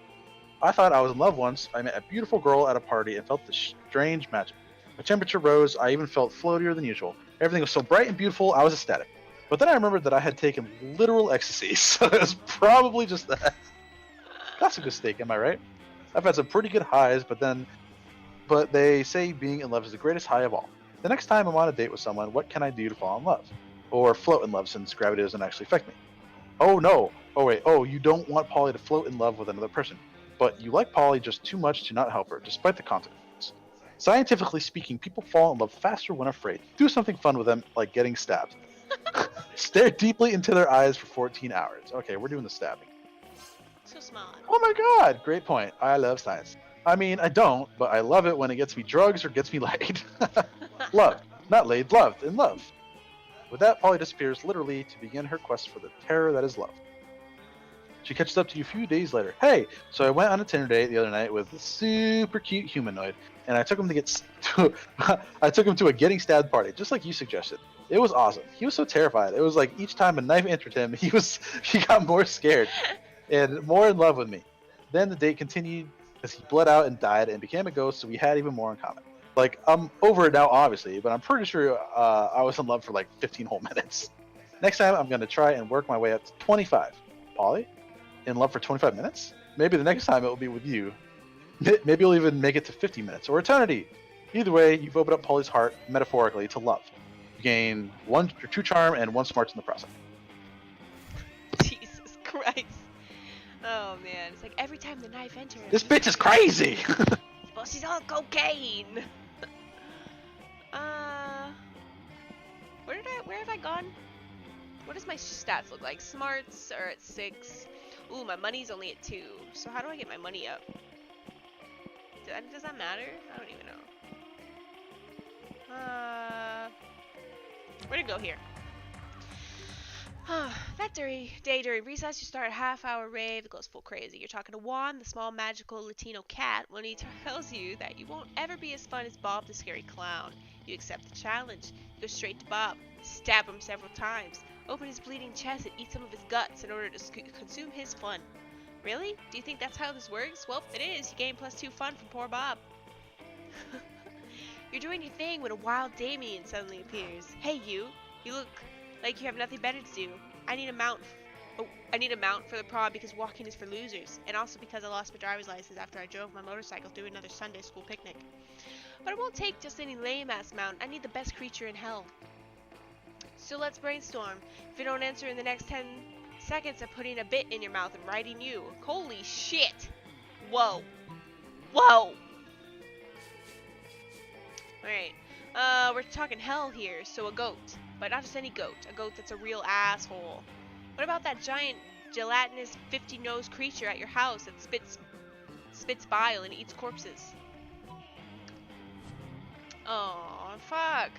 I thought I was in love once. I met a beautiful girl at a party and felt this strange magic. My temperature rose, I even felt floatier than usual. Everything was so bright and beautiful, I was ecstatic. But then I remembered that I had taken literal ecstasy, so it was probably just that. That's a mistake, am I right? I've had some pretty good highs, but they say being in love is the greatest high of all. The next time I'm on a date with someone, what can I do to fall in love? Or float in love, since gravity doesn't actually affect me. Oh no! Oh wait, you don't want Polly to float in love with another person. But you like Polly just too much to not help her, despite the consequences. Scientifically speaking, people fall in love faster when afraid. Do something fun with them, like getting stabbed. Stare deeply into their eyes for 14 hours. Okay, we're doing the stabbing. So smart. Oh my god! Great point. I love science. I mean, I don't, but I love it when it gets me drugs or gets me laid. Loved. Not laid, loved, and love. With that, Polly disappears literally to begin her quest for the terror that is love. She catches up to you a few days later. Hey, so I went on a Tinder date the other night with a super cute humanoid, and I took him to a getting stabbed party, just like you suggested. It was awesome. He was so terrified. It was like each time a knife entered him, he got more scared and more in love with me. Then the date continued as he bled out and died and became a ghost, so we had even more in common. Like, I'm over it now, obviously, but I'm pretty sure I was in love for like 15 whole minutes. Next time, I'm going to try and work my way up to 25. Polly? In love for 25 minutes? Maybe the next time it will be with you. Maybe you'll even make it to 50 minutes or eternity. Either way, you've opened up Polly's heart, metaphorically, to love. You gain 1 true charm and 1 smarts in the process. Jesus Christ. Oh man, it's like every time the knife enters. This bitch is crazy! Well, she's on cocaine. Where have I gone? What does my stats look like? Smarts are at 6. Ooh, my money's only at 2. So how do I get my money up? Does that matter? I don't even know. Where'd it go here? That day during recess, you start a half-hour rave that goes full crazy. You're talking to Juan, the small magical Latino cat, when he tells you that you won't ever be as fun as Bob the scary clown. You accept the challenge. You go straight to Bob, stab him several times, open his bleeding chest and eat some of his guts in order to consume his fun. Really? Do you think that's how this works? Well, it is. You gain +2 fun from poor Bob. You're doing your thing when a wild Damien suddenly appears. Hey, you look like you have nothing better to do. I need a mount for the prom because walking is for losers, and also because I lost my driver's license after I drove my motorcycle through another Sunday school picnic. But I won't take just any lame-ass mount. I need the best creature in hell. So let's brainstorm. If you don't answer in the next 10 seconds, I'm putting a bit in your mouth and riding you. Holy shit! Whoa! Whoa! Alright. We're talking hell here, so a goat. But not just any goat. A goat that's a real asshole. What about that giant, gelatinous, 50-nosed creature at your house that spits bile and eats corpses? Oh, fuck.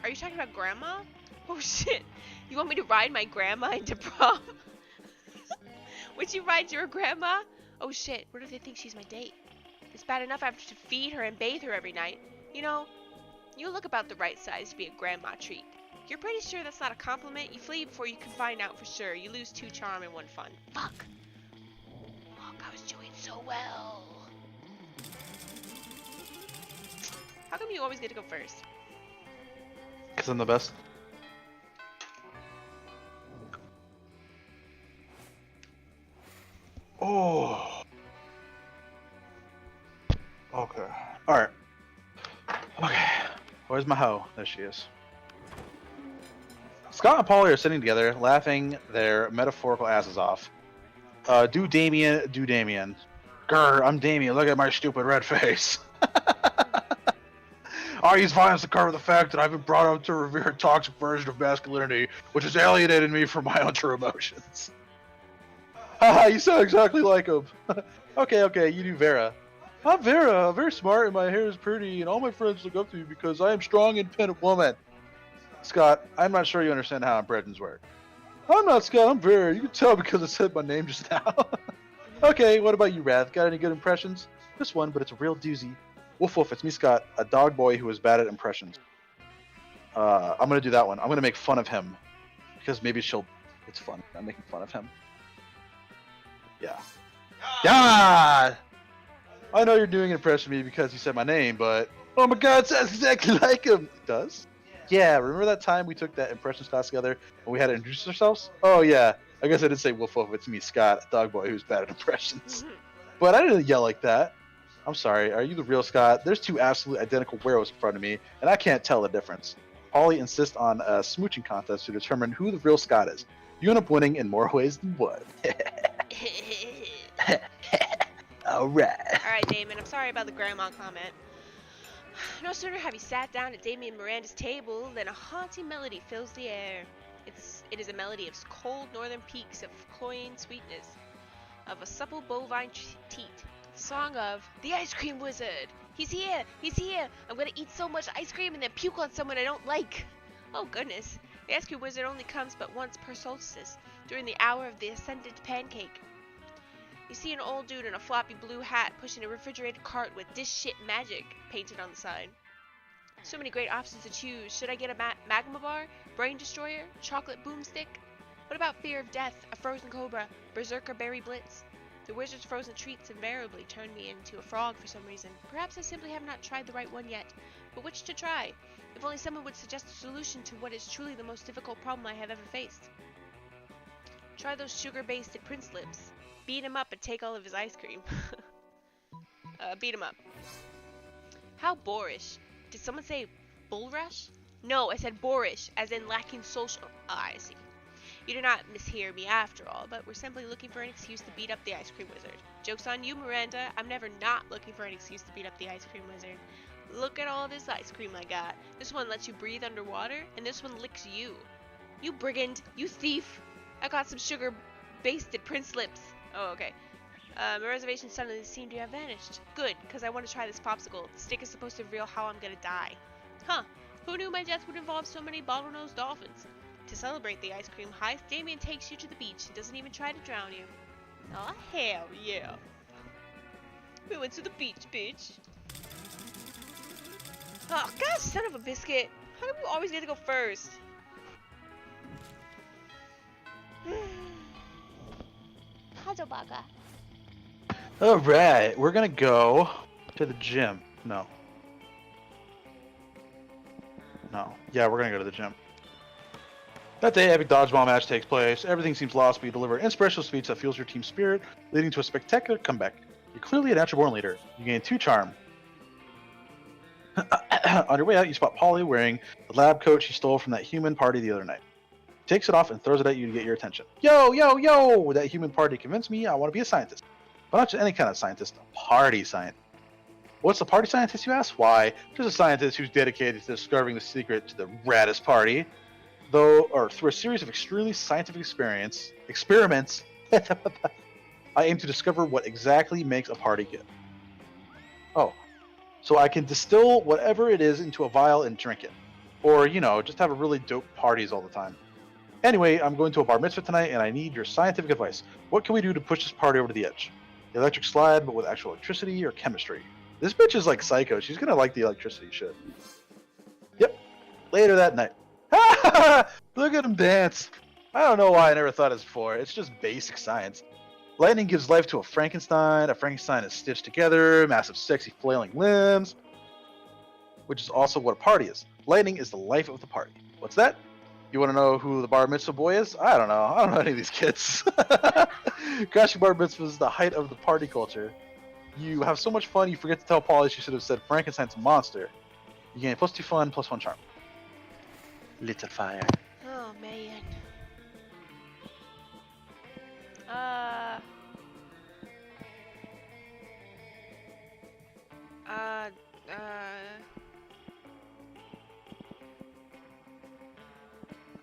Are you talking about Grandma? Oh, shit. You want me to ride my grandma into prom? Would you ride your grandma? Oh, shit. What if they think she's my date? It's bad enough I have to feed her and bathe her every night. You know, you look about the right size to be a grandma treat. You're pretty sure that's not a compliment? You flee before you can find out for sure. You lose 2 charm and 1 fun. Fuck. Fuck, I was doing so well. How come you always get to go first? Because I'm the best. Oh. Okay. Alright. Okay. Where's my hoe? There she is. Scott and Polly are sitting together, laughing their metaphorical asses off. Do Damien. Grr, I'm Damien. Look at my stupid red face. I use violence to cover the fact that I've been brought up to revere a toxic version of masculinity, which has alienated me from my own true emotions. Haha, you sound exactly like him. Okay, you do Vera. I'm Vera. I'm very smart and my hair is pretty and all my friends look up to me because I am a strong, independent woman. Scott, I'm not sure you understand how impressions work. I'm not Scott, I'm Vera. You can tell because I said my name just now. Okay, what about you, Rath? Got any good impressions? This one, but it's a real doozy. Woof woof, it's me, Scott, a dog boy who is bad at impressions. I'm gonna do that one. I'm gonna make fun of him. Because maybe it's fun. I'm making fun of him. Yeah. Yeah! I know you're doing an impression of me because you said my name, but... Oh my god, it sounds exactly like him! It does? Yeah, remember that time we took that impressions class together and we had to introduce ourselves? Oh yeah, I guess I did say woof woof, it's me, Scott, a dog boy who's bad at impressions. But I didn't yell like that. I'm sorry, are you the real Scott? There's 2 absolutely identical werewolves in front of me, and I can't tell the difference. Polly insists on a smooching contest to determine who the real Scott is. You end up winning in more ways than one. Alright. Alright, Damon, I'm sorry about the grandma comment. No sooner have you sat down at Damien Miranda's table than a haunting melody fills the air. It is a melody of cold northern peaks, of cloying sweetness, of a supple bovine teat. The song of the ice cream wizard. He's here! He's here! I'm gonna eat so much ice cream and then puke on someone I don't like. Oh goodness. The ice cream wizard only comes but once per solstice, during the hour of the ascended pancake. You see an old dude in a floppy blue hat pushing a refrigerated cart with "This shit magic" painted on the side. So many great options to choose. Should I get a magma bar, brain destroyer, chocolate boomstick? What about fear of death, a frozen cobra, berserker berry blitz? The wizard's frozen treats invariably turn me into a frog for some reason. Perhaps I simply have not tried the right one yet. But which to try? If only someone would suggest a solution to what is truly the most difficult problem I have ever faced. Try those sugar-basted prince lips. Beat him up and take all of his ice cream. Beat him up. How boorish. Did someone say bulrush? No, I said boorish, as in lacking social... I see. You do not mishear me after all, but we're simply looking for an excuse to beat up the ice cream wizard. Joke's on you, Miranda. I'm never not looking for an excuse to beat up the ice cream wizard. Look at all this ice cream I got. This one lets you breathe underwater, and this one licks you. You brigand! You thief! I got some sugar-basted prince lips. Oh, okay. My reservations suddenly seem to have vanished. Good, because I want to try this popsicle. The stick is supposed to reveal how I'm gonna die. Huh. Who knew my death would involve so many bottlenose dolphins? To celebrate the ice cream heist, Damien takes you to the beach and doesn't even try to drown you. Oh, hell yeah. We went to the beach, bitch. Oh, gosh, son of a biscuit. How come you always get to go first? Alright, we're gonna go to the gym. No. Yeah, we're gonna go to the gym. That day, epic dodgeball match takes place. Everything seems lost, but you deliver an inspirational speech that fuels your team's spirit, leading to a spectacular comeback. You're clearly a natural-born leader. You gain 2 charm. On your way out, you spot Polly wearing the lab coat she stole from that human party the other night. She takes it off and throws it at you to get your attention. Yo! That human party convinced me I want to be a scientist. But not just any kind of scientist, a party scientist. What's a party scientist, you ask? Why, just a scientist who's dedicated to discovering the secret to the raddest party. Through a series of extremely scientific experiments, I aim to discover what exactly makes a party good. Oh, so I can distill whatever it is into a vial and drink it. Or, just have a really dope parties all the time. Anyway, I'm going to a bar mitzvah tonight and I need your scientific advice. What can we do to push this party over the edge? The electric slide, but with actual electricity or chemistry? This bitch is like psycho. She's gonna like the electricity shit. Yep. Later that night. Look at him dance. I don't know why I never thought of this before. It's just basic science. Lightning gives life to a Frankenstein. A Frankenstein is stitched together, massive, sexy, flailing limbs, which is also what a party is. Lightning is the life of the party. What's that? You want to know who the bar mitzvah boy is? I don't know. I don't know any of these kids. Crashing bar mitzvah is the height of the party culture. You have so much fun, you forget to tell Polly she should have said Frankenstein's monster. You gain +2 fun, +1 charm. Little fire. Oh, man.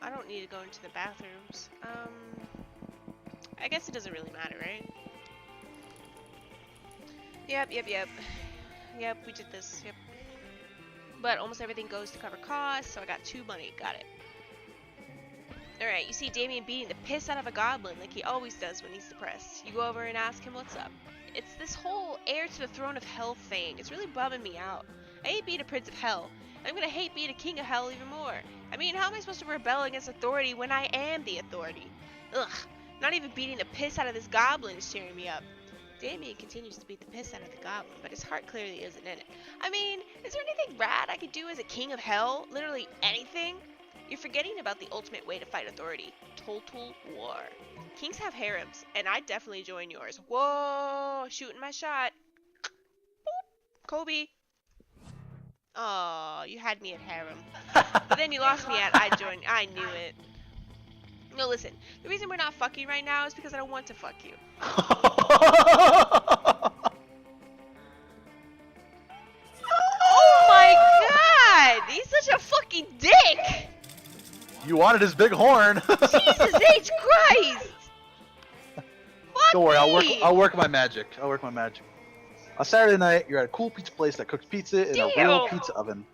I don't need to go into the bathrooms. I guess it doesn't really matter, right? Yep, we did this, yep. But almost everything goes to cover costs, so I got 2 money, got it. Alright, you see Damien beating the piss out of a goblin like he always does when he's depressed. You go over and ask him what's up. It's this whole heir to the throne of hell thing. It's really bumming me out. I hate being a prince of hell. I'm gonna hate being a king of hell even more. I mean, how am I supposed to rebel against authority when I am the authority? Ugh, not even beating the piss out of this goblin is cheering me up. Damien continues to beat the piss out of the goblin, but his heart clearly isn't in it. I mean, is there anything rad I could do as a king of hell? Literally anything? You're forgetting about the ultimate way to fight authority. Total war. Kings have harems, and I'd definitely join yours. Whoa, shooting my shot. Boop. Kobe. Oh, you had me at harem. But then you lost me at I'd join. I knew it. No, listen. The reason we're not fucking right now is because I don't want to fuck you. Oh my god! He's such a fucking dick! You wanted his big horn. Jesus H. Christ! Fuck Don't worry, me. I'll work my magic. On Saturday night, you're at a cool pizza place that cooks pizza in a real pizza oven.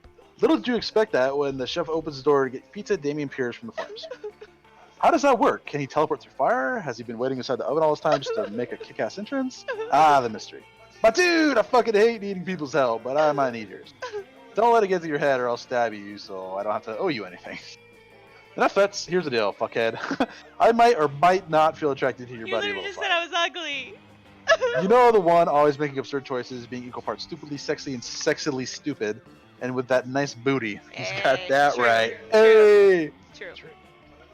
Little did you expect that when the chef opens the door to get pizza, Damien appears from the flames. How does that work? Can he teleport through fire? Has he been waiting inside the oven all this time just to make a kick-ass entrance? Ah, the mystery. But dude, I fucking hate eating people's hell, but I might need yours. Don't let it get to your head or I'll stab you so I don't have to owe you anything. Enough threats, here's the deal, fuckhead. I might or might not feel attracted to your buddy. You literally just said I was ugly. You know, the one always making absurd choices, being equal parts stupidly sexy and sexily stupid, and with that nice booty. He's got that true, right. True. Hey! True.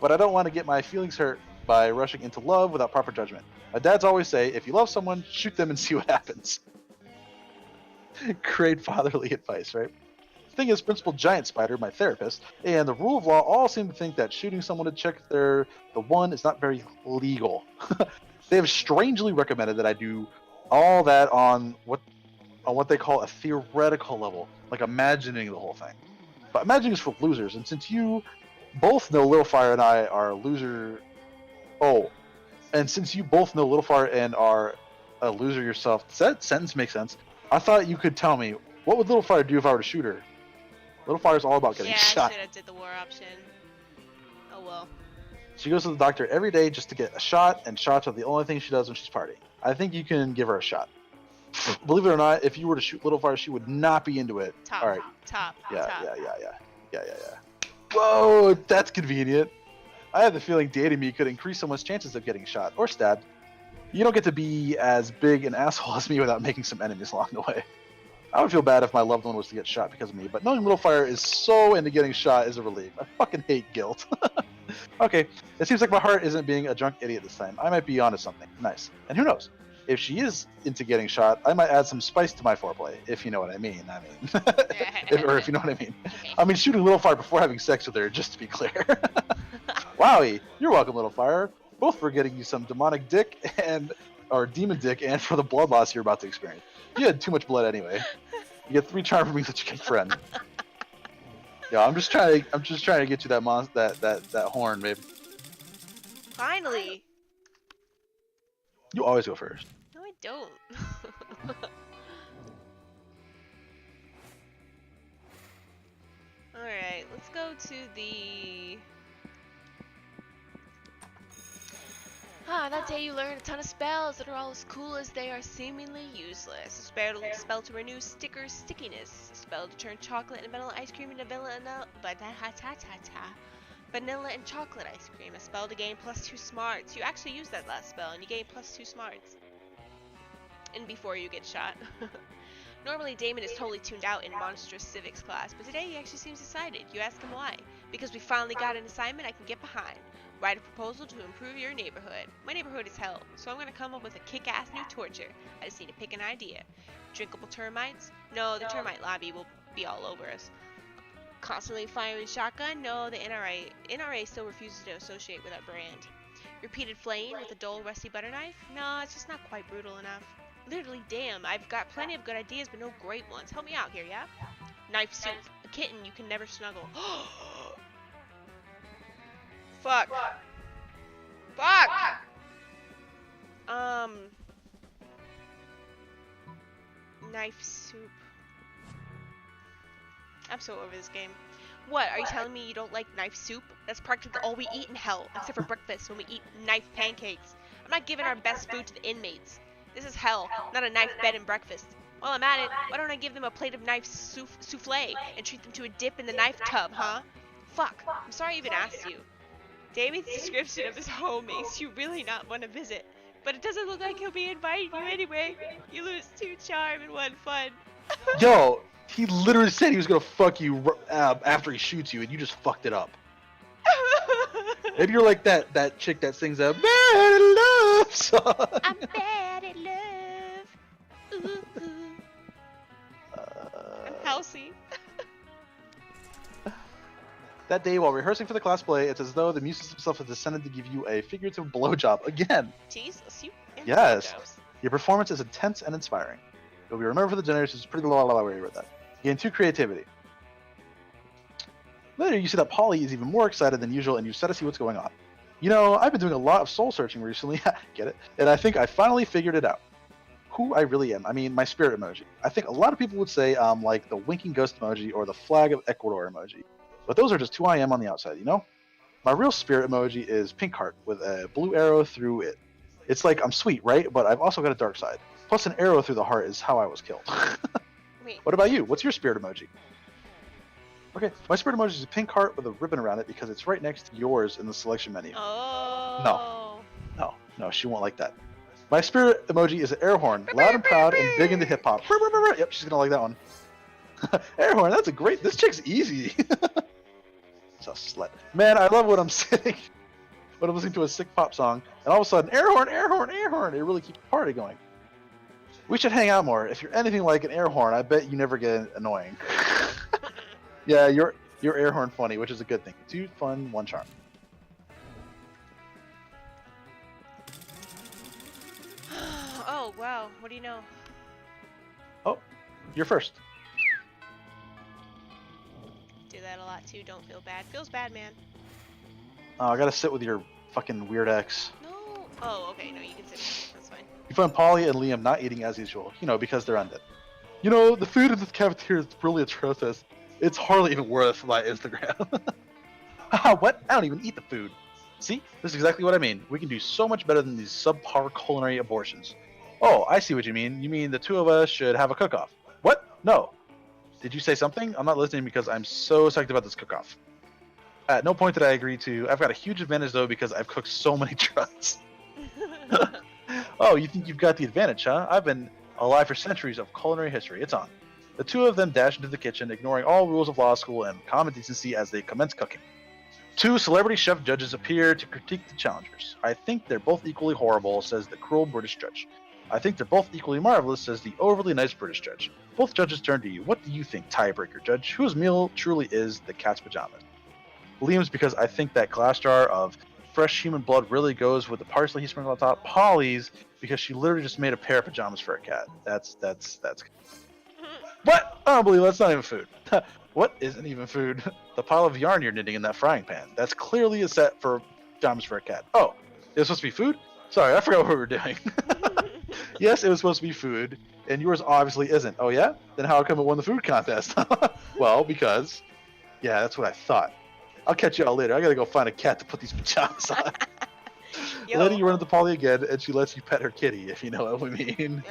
But I don't want to get my feelings hurt by rushing into love without proper judgment. My dads always say, if you love someone, shoot them and see what happens. Great fatherly advice, right? The thing is, Principal Giant Spider, my therapist, and the rule of law all seem to think that shooting someone to check if they're the one is not very legal. They have strangely recommended that I do all that on what they call a theoretical level, like imagining the whole thing. But imagining is for losers, and since you both know Littlefire and I are loser... Oh, and since you both know Littlefire and are a loser yourself, does that sentence make sense? I thought you could tell me, what would Littlefire do if I were to shoot her? Littlefire's all about getting shot. Yeah, I should have did the war option. Oh well. She goes to the doctor every day just to get a shot, and shots are the only thing she does when she's partying. I think you can give her a shot. Believe it or not, if you were to shoot Littlefire, she would not be into it. Top. All right. Top. Yeah. Whoa, that's convenient. I have the feeling dating me could increase someone's chances of getting shot or stabbed. You don't get to be as big an asshole as me without making some enemies along the way. I would feel bad if my loved one was to get shot because of me, but knowing Littlefire is so into getting shot is a relief. I fucking hate guilt. Okay, it seems like my heart isn't being a drunk idiot this time. I might be onto something. Nice. And who knows? If she is into getting shot, I might add some spice to my foreplay, if you know what I mean. Or if you know what I mean. I mean, shooting Littlefire before having sex with her, just to be clear. Wowie, you're welcome, Littlefire. Both for getting you some demonic dick or demon dick, and for the blood loss you're about to experience. You had too much blood anyway. You get 3 charm from being such a good friend. Yeah, I'm just trying to get you that horn, babe. Finally. You always go first. No, I don't. Alright, let's go to the... that day you learn a ton of spells that are all as cool as they are seemingly useless. A spell to renew sticker stickiness. A spell to turn chocolate and vanilla ice cream into vanilla and chocolate ice cream. A spell to gain +2 smarts. You actually used that last spell and you gain +2 smarts. And before you get shot. Normally Damon is totally tuned out in monstrous civics class, but today he actually seems excited. You ask him why. Because we finally got an assignment I can get behind. Write a proposal to improve your neighborhood. My neighborhood is hell, so I'm gonna come up with a kick-ass new torture. I just need to pick an idea. Drinkable termites? No, the termite lobby will be all over us. Constantly firing shotgun? No, the NRA still refuses to associate with our brand. Repeated flaying with a dull, rusty butter knife? No, it's just not quite brutal enough. Literally, damn, I've got plenty of good ideas, but no great ones. Help me out here, yeah? Knife soup. A kitten you can never snuggle. Fuck. Fuck! Knife soup. I'm so over this game. What, are you telling me you don't like knife soup? That's practically all we eat in hell, except for breakfast when we eat knife pancakes. I'm not giving our best food to the inmates. This is hell, not a knife bed and breakfast. While I'm at it, why don't I give them a plate of knife souffle and treat them to a dip in the knife tub, huh? Fuck, I'm sorry I even asked you. Damon's description of his home makes you really not want to visit, but it doesn't look like he'll be inviting you anyway. You lose 2 charm and 1 fun. Yo, he literally said he was gonna fuck you after he shoots you, and you just fucked it up. Maybe you're like that chick that sings that "Bad at Love" song. I'm bad at love. Ooh, ooh. I'm housey. That day, while rehearsing for the class play, it's as though the muses himself has descended to give you a figurative blowjob again. Jesus, you. Yes. Blowjobs. Your performance is intense and inspiring. You'll be remembered for the generations. Pretty low. I already read that. You gain 2 creativity. Later, you see that Polly is even more excited than usual, and you set to see what's going on. You know, I've been doing a lot of soul searching recently. Get it? And I think I finally figured it out. Who I really am. I mean, my spirit emoji. I think a lot of people would say like the winking ghost emoji or the flag of Ecuador emoji. But those are just who I am on the outside, you know? My real spirit emoji is pink heart with a blue arrow through it. It's like I'm sweet, right? But I've also got a dark side. Plus an arrow through the heart is how I was killed. Wait. What about you? What's your spirit emoji? Okay, my spirit emoji is a pink heart with a ribbon around it because it's right next to yours in the selection menu. Oh. No, she won't like that. My spirit emoji is an air horn, loud and proud and big into hip hop. Yep, she's gonna like that one. Air horn, that's a great. This chick's easy. It's a slut. Man, I love when I'm sitting, when I'm listening to a sick pop song, and all of a sudden, air horn, air horn, air horn. It really keeps the party going. We should hang out more. If you're anything like an air horn, I bet you never get annoying. Yeah, you're air horn funny, which is a good thing. 2 fun, 1 charm. Oh, wow. What do you know? Oh, you're first. Do that a lot too. Don't feel bad. Feels bad, man. Oh, I gotta sit with your fucking weird ex. No. Oh, okay. No, you can sit. That's fine. You find Polly and Liam not eating as usual, you know, because they're undead. You know, the food in this cafeteria is really atrocious. It's hardly even worth my Instagram. Haha, what? I don't even eat the food. See? This is exactly what I mean. We can do so much better than these subpar culinary abortions. Oh, I see what you mean. You mean the 2 of us should have a cook-off. What? No. Did you say something? I'm not listening because I'm so psyched about this cook-off. At no point did I agree to. I've got a huge advantage, though, because I've cooked so many drugs. Oh, you think you've got the advantage, huh? I've been alive for centuries of culinary history. It's on. The 2 of them dash into the kitchen, ignoring all rules of law school and common decency as they commence cooking. 2 celebrity chef judges appear to critique the challengers. I think they're both equally horrible, says the cruel British judge. I think they're both equally marvelous, says the overly nice British judge. Both judges turn to you. What do you think, tiebreaker judge? Whose meal truly is the cat's pajamas? Liam's because I think that glass jar of fresh human blood really goes with the parsley he sprinkled on top. Polly's because she literally just made a pair of pajamas for a cat. That's What? I don't believe that's not even food. What isn't even food? The pile of yarn you're knitting in that frying pan. That's clearly a set for pajamas for a cat. Oh, it was supposed to be food? Sorry, I forgot what we were doing. Yes, it was supposed to be food, and yours obviously isn't. Oh yeah? Then how come it won the food contest? Well, because yeah, that's what I thought. I'll catch y'all later. I gotta go find a cat to put these pajamas on. Later, you run into Polly again, and she lets you pet her kitty, if you know what we mean.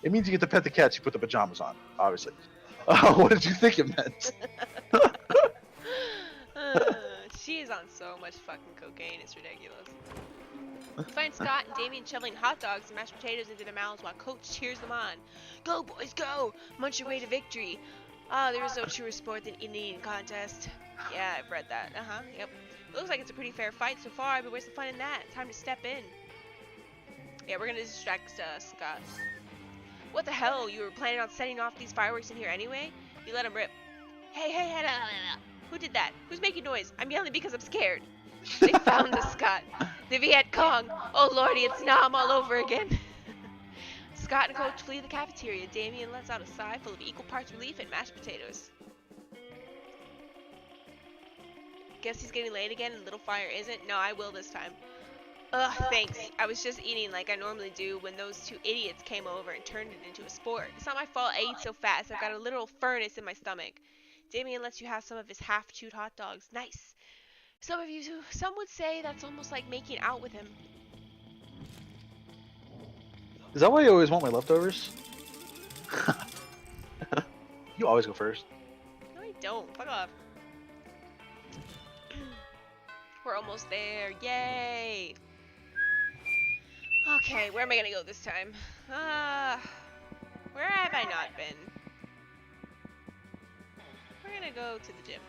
It means you get to pet the cat you put the pajamas on, obviously. What did you think it meant? She is on so much fucking cocaine, it's ridiculous. You find Scott and Damien shoveling hot dogs and mashed potatoes into their mouths while Coach cheers them on. Go, boys, go! Munch your way to victory. Ah, there is no truer sport than an eating contest. Yeah, I've read that. Yep. It looks like it's a pretty fair fight so far, but where's the fun in that? Time to step in. Yeah, we're gonna distract Scott. What the hell? You were planning on setting off these fireworks in here anyway? You let him rip. Hey, who did that? Who's making noise? I'm yelling because I'm scared. They found us, Scott. The Viet Cong. Oh lordy, it's Nam all over again. Scott and Coach flee the cafeteria. Damien lets out a sigh full of equal parts relief and mashed potatoes. Guess he's getting late again and Little Fire isn't? No, I will this time. Ugh, thanks. I was just eating like I normally do when those two idiots came over and turned it into a sport. It's not my fault I eat so fast. I've got a literal furnace in my stomach. Damien lets you have some of his half-chewed hot dogs. Nice. Some would say that's almost like making out with him. Is that why you always want my leftovers? You always go first. No, I don't. Fuck off. We're almost there. Yay! Okay, where am I gonna go this time? Where have I not been? We're gonna go to the gym.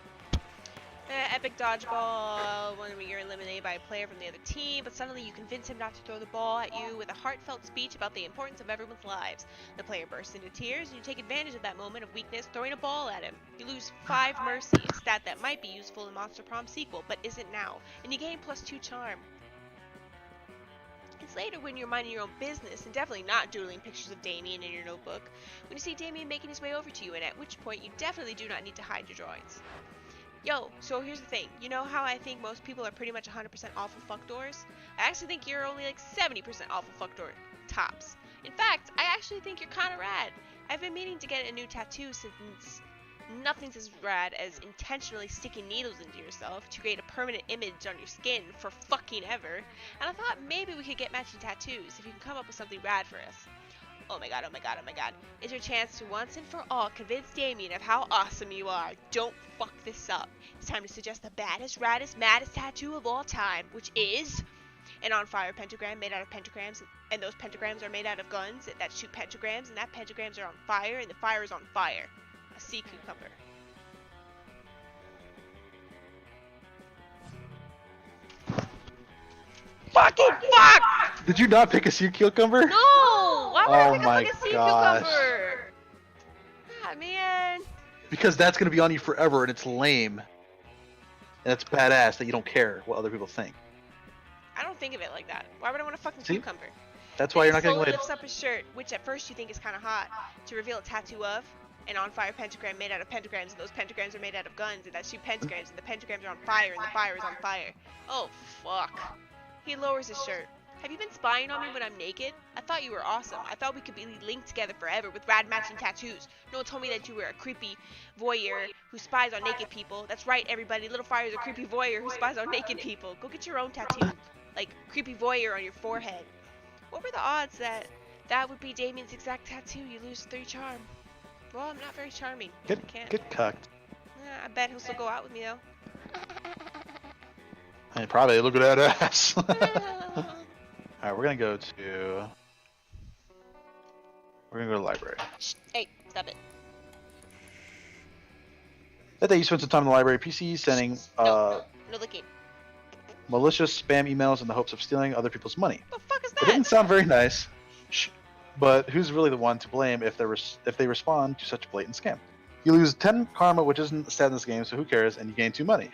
Epic dodgeball, when you're eliminated by a player from the other team, but suddenly you convince him not to throw the ball at you with a heartfelt speech about the importance of everyone's lives. The player bursts into tears, and you take advantage of that moment of weakness, throwing a ball at him. You lose 5 mercy, a stat that might be useful in Monster Prom sequel, but isn't now, and you gain +2 charm. It's later when you're minding your own business, and definitely not doodling pictures of Damien in your notebook, when you see Damien making his way over to you, and at which point you definitely do not need to hide your drawings. Yo, so here's the thing. You know how I think most people are pretty much 100% awful fuckdoors? I actually think you're only like 70% awful fuckdoor tops. In fact, I actually think you're kind of rad. I've been meaning to get a new tattoo since nothing's as rad as intentionally sticking needles into yourself to create a permanent image on your skin for fucking ever. And I thought maybe we could get matching tattoos if you can come up with something rad for us. Oh my god, oh my god, oh my god. It's your chance to once and for all convince Damien of how awesome you are. Don't fuck this up. It's time to suggest the baddest, raddest, maddest tattoo of all time, which is an on-fire pentagram made out of pentagrams, and those pentagrams are made out of guns that shoot pentagrams, and that pentagrams are on fire, and the fire is on fire. A sea cucumber. Fucking fuck! Did you not pick a sea cucumber? No! Why would I pick my a fucking sea gosh. cucumber? Ah, man. Because that's gonna be on you forever, and it's lame. And it's badass that you don't care what other people think. I don't think of it like that. Why would I want a fucking See? cucumber? That's why you're not getting Slowly laid. lifts up his shirt, which at first you think is kind of hot, to reveal a tattoo of an on-fire pentagram made out of pentagrams, and those pentagrams are made out of guns, and that shoot pentagrams, and the pentagrams are on fire, and the fire is on fire. Oh, fuck. He lowers his shirt. Have you been spying on me when I'm naked? I thought you were awesome. I thought we could be linked together forever with rad matching tattoos. No one told me that you were a creepy voyeur who spies on naked people. That's right, everybody. Little Fire's a creepy voyeur who spies on naked people. Go get your own tattoo. Like, creepy voyeur on your forehead. What were the odds that that would be Damien's exact tattoo? You lose 3 charm. Well, I'm not very charming. I can't. Get cucked. I bet he'll still go out with me, though. And probably look at that ass. Alright, we're gonna go to the library. Hey, stop it. That day you spent some time in the library PC sending No licking. malicious spam emails in the hopes of stealing other people's money. The fuck is It didn't that? sound very nice. Shh. But who's really the one to blame if they respond to such a blatant scam? You lose 10 karma, which isn't a stat in this game, so who cares, and you gain 2 money.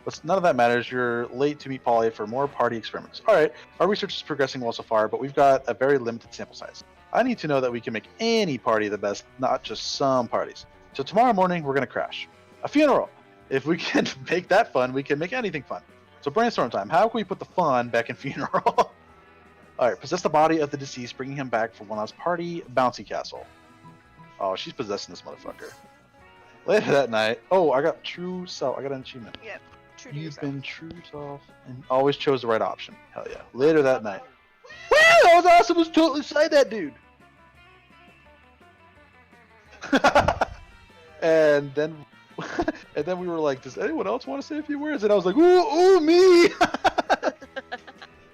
But none of that matters. You're late to meet Polly for more party experiments. All right, our research is progressing well so far, but we've got a very limited sample size. I need to know that we can make any party the best, not just some parties. So tomorrow morning, we're going to crash. A funeral. If we can make that fun, we can make anything fun. So brainstorm time. How can we put the fun back in funeral? All right, possess the body of the deceased, bringing him back for one last party. Bouncy castle. Oh, she's possessing this motherfucker. Later that night. Oh, I got true self. I got an achievement. Yep. True to You've yourself. been true self and always chose the right option. Hell yeah. Later that night. Wow, that was awesome. Was totally beside that dude. and then and then we were like, does anyone else want to say a few words? And I was like, ooh, me.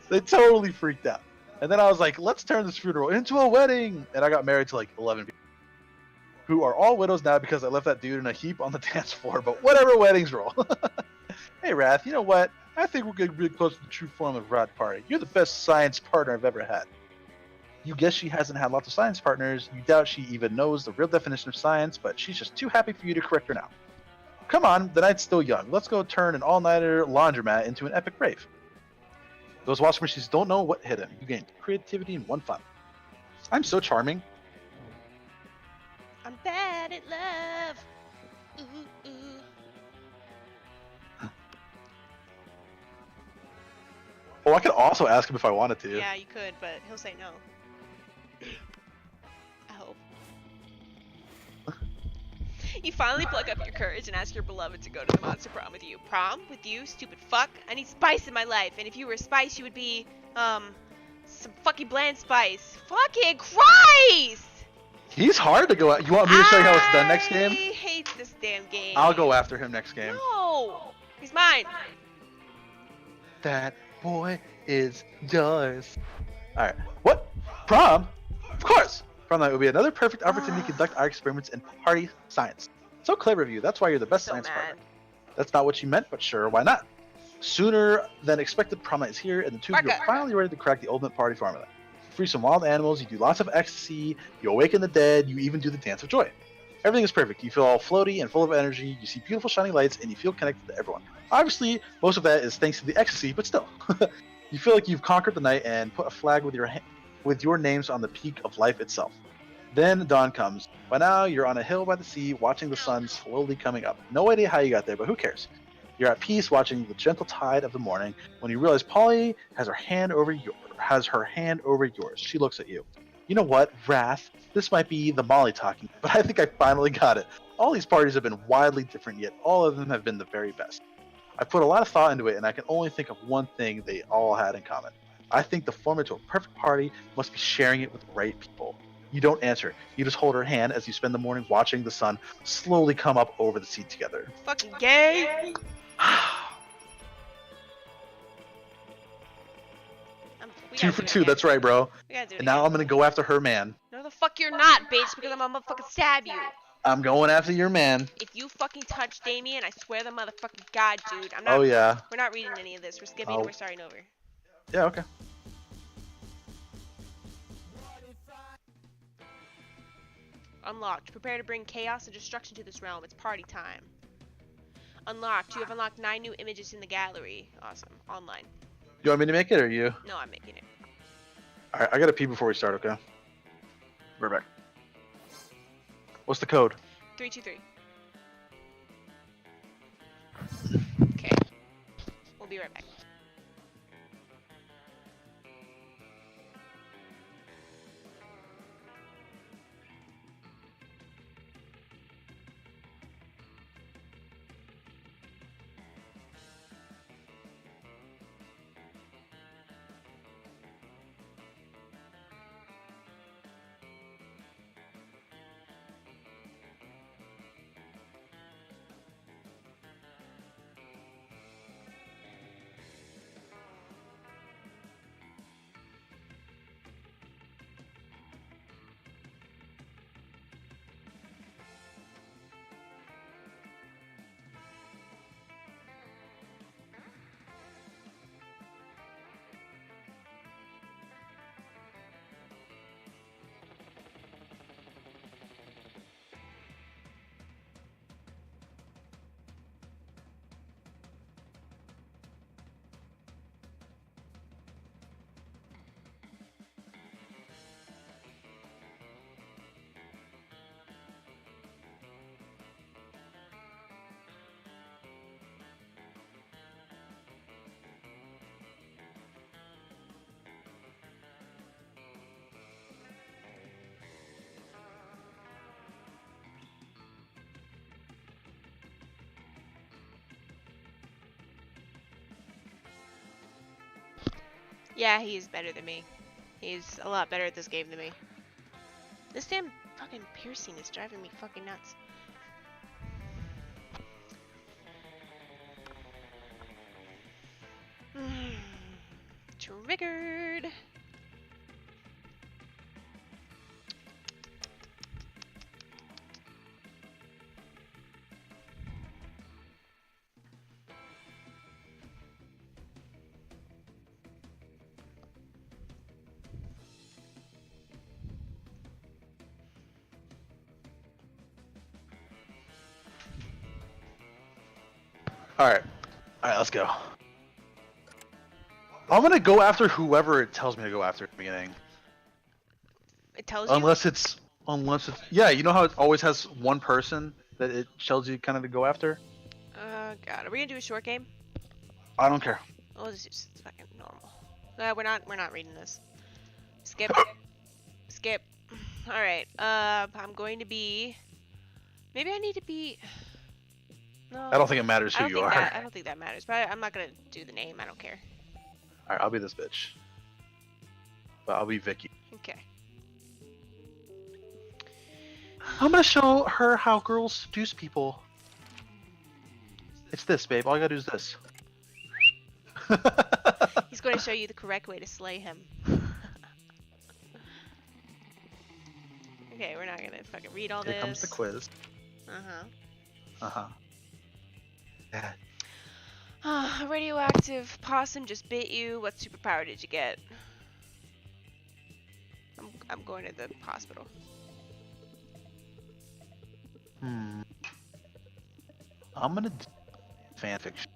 They totally freaked out. And then I was like, let's turn this funeral into a wedding. And I got married to like 11 people who are all widows now because I left that dude in a heap on the dance floor. But whatever, weddings roll. Hey, Wrath, you know what? I think we're getting really close to the true form of Rad Party. You're the best science partner I've ever had. You guess she hasn't had lots of science partners. You doubt she even knows the real definition of science, but she's just too happy for you to correct her now. Come on, the night's still young. Let's go turn an all-nighter laundromat into an epic rave. Those washing machines don't know what hit him. You gained creativity and one fun. I'm so charming. I'm bad at love. Ooh, ooh. Oh, I could also ask him if I wanted to. Yeah, you could, but he'll say no. I hope. You finally pluck up your courage and ask your beloved to go to the monster prom with you. Prom? With you? Stupid fuck? I need spice in my life, and if you were a spice, you would be, some fucking bland spice. Fucking Christ! He's hard to go at. You want me to show you how it's done next game? I hate this damn game. I'll go after him next game. No! He's mine. That boy is yours. Alright. What? Prom? Of course! Prom night would be another perfect opportunity to conduct our experiments in party science. So clever of you. That's why you're the best So science mad. partner. That's not what you meant, but sure, why not? Sooner than expected, prom night is here, and the two of you are finally ready to crack the ultimate party formula. You free some wild animals, you do lots of ecstasy, you awaken the dead, you even do the dance of joy. Everything is perfect. You feel all floaty and full of energy, you see beautiful shining lights, and you feel connected to everyone. Obviously, most of that is thanks to the ecstasy, but still. You feel like you've conquered the night and put a flag with your names on the peak of life itself. Then dawn comes. By now, you're on a hill by the sea, watching the sun slowly coming up. No idea how you got there, but who cares? You're at peace, watching the gentle tide of the morning, when you realize Polly has her hand over yours. She looks at you. You know what, Wrath? This might be the Molly talking, but I think I finally got it. All these parties have been wildly different, yet all of them have been the very best. I put a lot of thought into it, and I can only think of one thing they all had in common. I think the formula to a perfect party must be sharing it with the right people. You don't answer. You just hold her hand as you spend the morning watching the sun slowly come up over the sea together. Fucking gay. Two for two, that's right, bro. We gotta do it And now again. I'm gonna go after her man. No, the fuck you're not, bitch, because I'm gonna motherfucking stab you. I'm going after your man. If you fucking touch Damien, I swear the motherfucking God, dude. I'm not. Oh yeah. We're not reading any of this. We're skipping. Oh. We're starting over. Yeah, okay. Unlocked. Prepare to bring chaos and destruction to this realm. It's party time. Unlocked. You have unlocked 9 new images in the gallery. Awesome. Online. You want me to make it or you? No, I'm making it. Alright, I gotta pee before we start, okay? We're back. What's the code? 323. Okay. We'll be right back. Yeah, he is better than me. He's a lot better at this game than me. This damn fucking piercing is driving me fucking nuts. Triggered. All right, let's go. I'm gonna go after whoever it tells me to go after at the beginning. It tells you? Unless it's yeah, you know how it always has one person that it tells you kind of to go after? God. Are we gonna do a short game? I don't care. Oh, this is just fucking normal. We're not reading this. Skip. Skip. Alright, I'm going to be... Maybe I need to be... No. I don't think it matters who you are. I don't think that matters, but I'm not gonna do the name. I don't care. Alright, I'll be this bitch. But I'll be Vicky. Okay. I'm gonna show her how girls seduce people. It's this, babe. All you gotta do is this. He's going to show you the correct way to slay him. Okay, we're not gonna fucking read all this. Here comes the quiz. Uh-huh. Yeah. A radioactive possum just bit you. What superpower did you get? I'm going to the hospital. I'm gonna do fanfiction.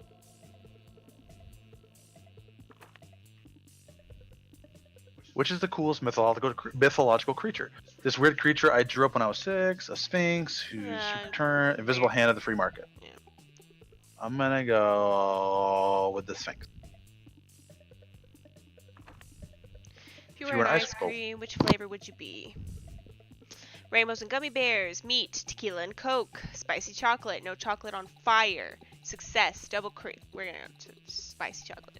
Which is the coolest mythological creature? This weird creature I drew up when I was 6, a sphinx whose return, invisible hand of the free market. Yeah. I'm gonna go with the sphinx. If you were an ice cream, which flavor would you be? Rainbows and gummy bears, meat, tequila and Coke, spicy chocolate, no chocolate on fire, success, double cream. We're gonna go to spicy chocolate.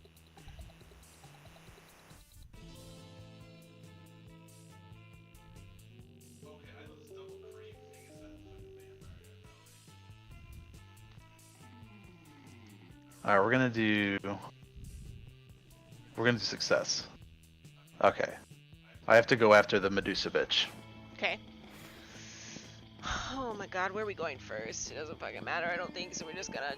All right, we're gonna do success. Okay, I have to go after the Medusa bitch. Okay. Oh my god, where are we going first? It doesn't fucking matter, I don't think, so we're just gonna...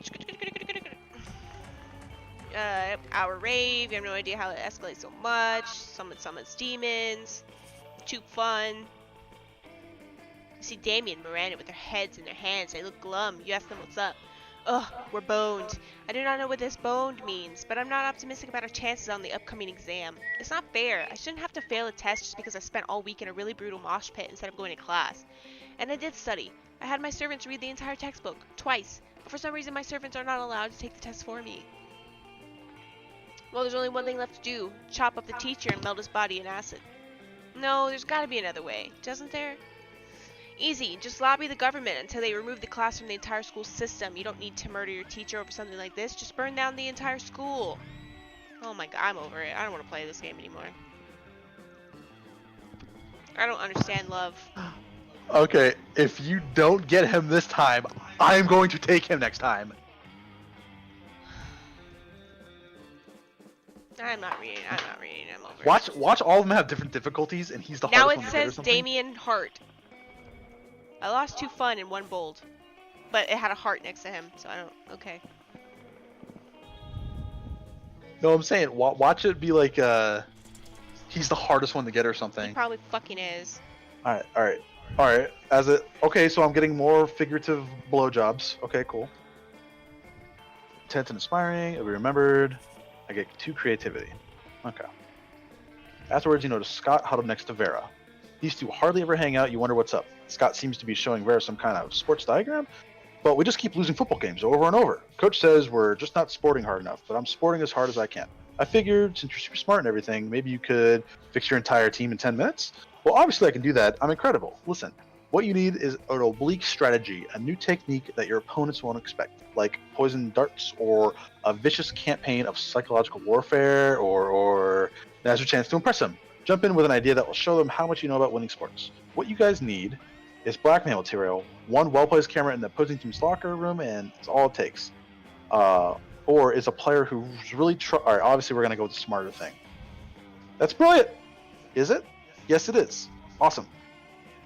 our rave, you have no idea how it escalates so much. Someone summons demons. Too fun. You see Damien and Miranda with their heads in their hands. They look glum. You ask them what's up. Ugh, we're boned. I do not know what this boned means, but I'm not optimistic about our chances on the upcoming exam. It's not fair. I shouldn't have to fail a test just because I spent all week in a really brutal mosh pit instead of going to class. And I did study. I had my servants read the entire textbook, twice, but for some reason my servants are not allowed to take the test for me. Well, there's only one thing left to do. Chop up the teacher and melt his body in acid. No, there's gotta be another way, doesn't there? Easy, just lobby the government until they remove the class from the entire school system. You don't need to murder your teacher over something like this. Just burn down the entire school. Oh my god, I'm over it. I don't want to play this game anymore. I don't understand love. Okay, if you don't get him this time, I am going to take him next time. I'm not reading. I'm over it. Watch all of them have different difficulties, and he's the now hardest it one to get or says something. Damien Hart. I lost 2 fun and 1 bold. But it had a heart next to him, so I don't... Okay. No, I'm saying, watch it be like, he's the hardest one to get or something. He probably fucking is. Alright. Okay, so I'm getting more figurative blowjobs. Okay, cool. Intense and inspiring, it'll be remembered. I get 2 creativity. Okay. Afterwards, you notice Scott huddled next to Vera. These two hardly ever hang out, you wonder what's up. Scott seems to be showing Vera some kind of sports diagram, but we just keep losing football games over and over. Coach says we're just not sporting hard enough, but I'm sporting as hard as I can. I figured, since you're super smart and everything, maybe you could fix your entire team in 10 minutes? Well, obviously I can do that. I'm incredible. Listen, what you need is an oblique strategy, a new technique that your opponents won't expect, like poison darts or a vicious campaign of psychological warfare or Now's your chance to impress them. Jump in with an idea that will show them how much you know about winning sports. What you guys need is blackmail material, one well-placed camera in the opposing team's locker room, and it's all it takes. Or is a player who's really Alright, obviously we're going to go with the smarter thing. That's brilliant! Is it? Yes, it is. Awesome.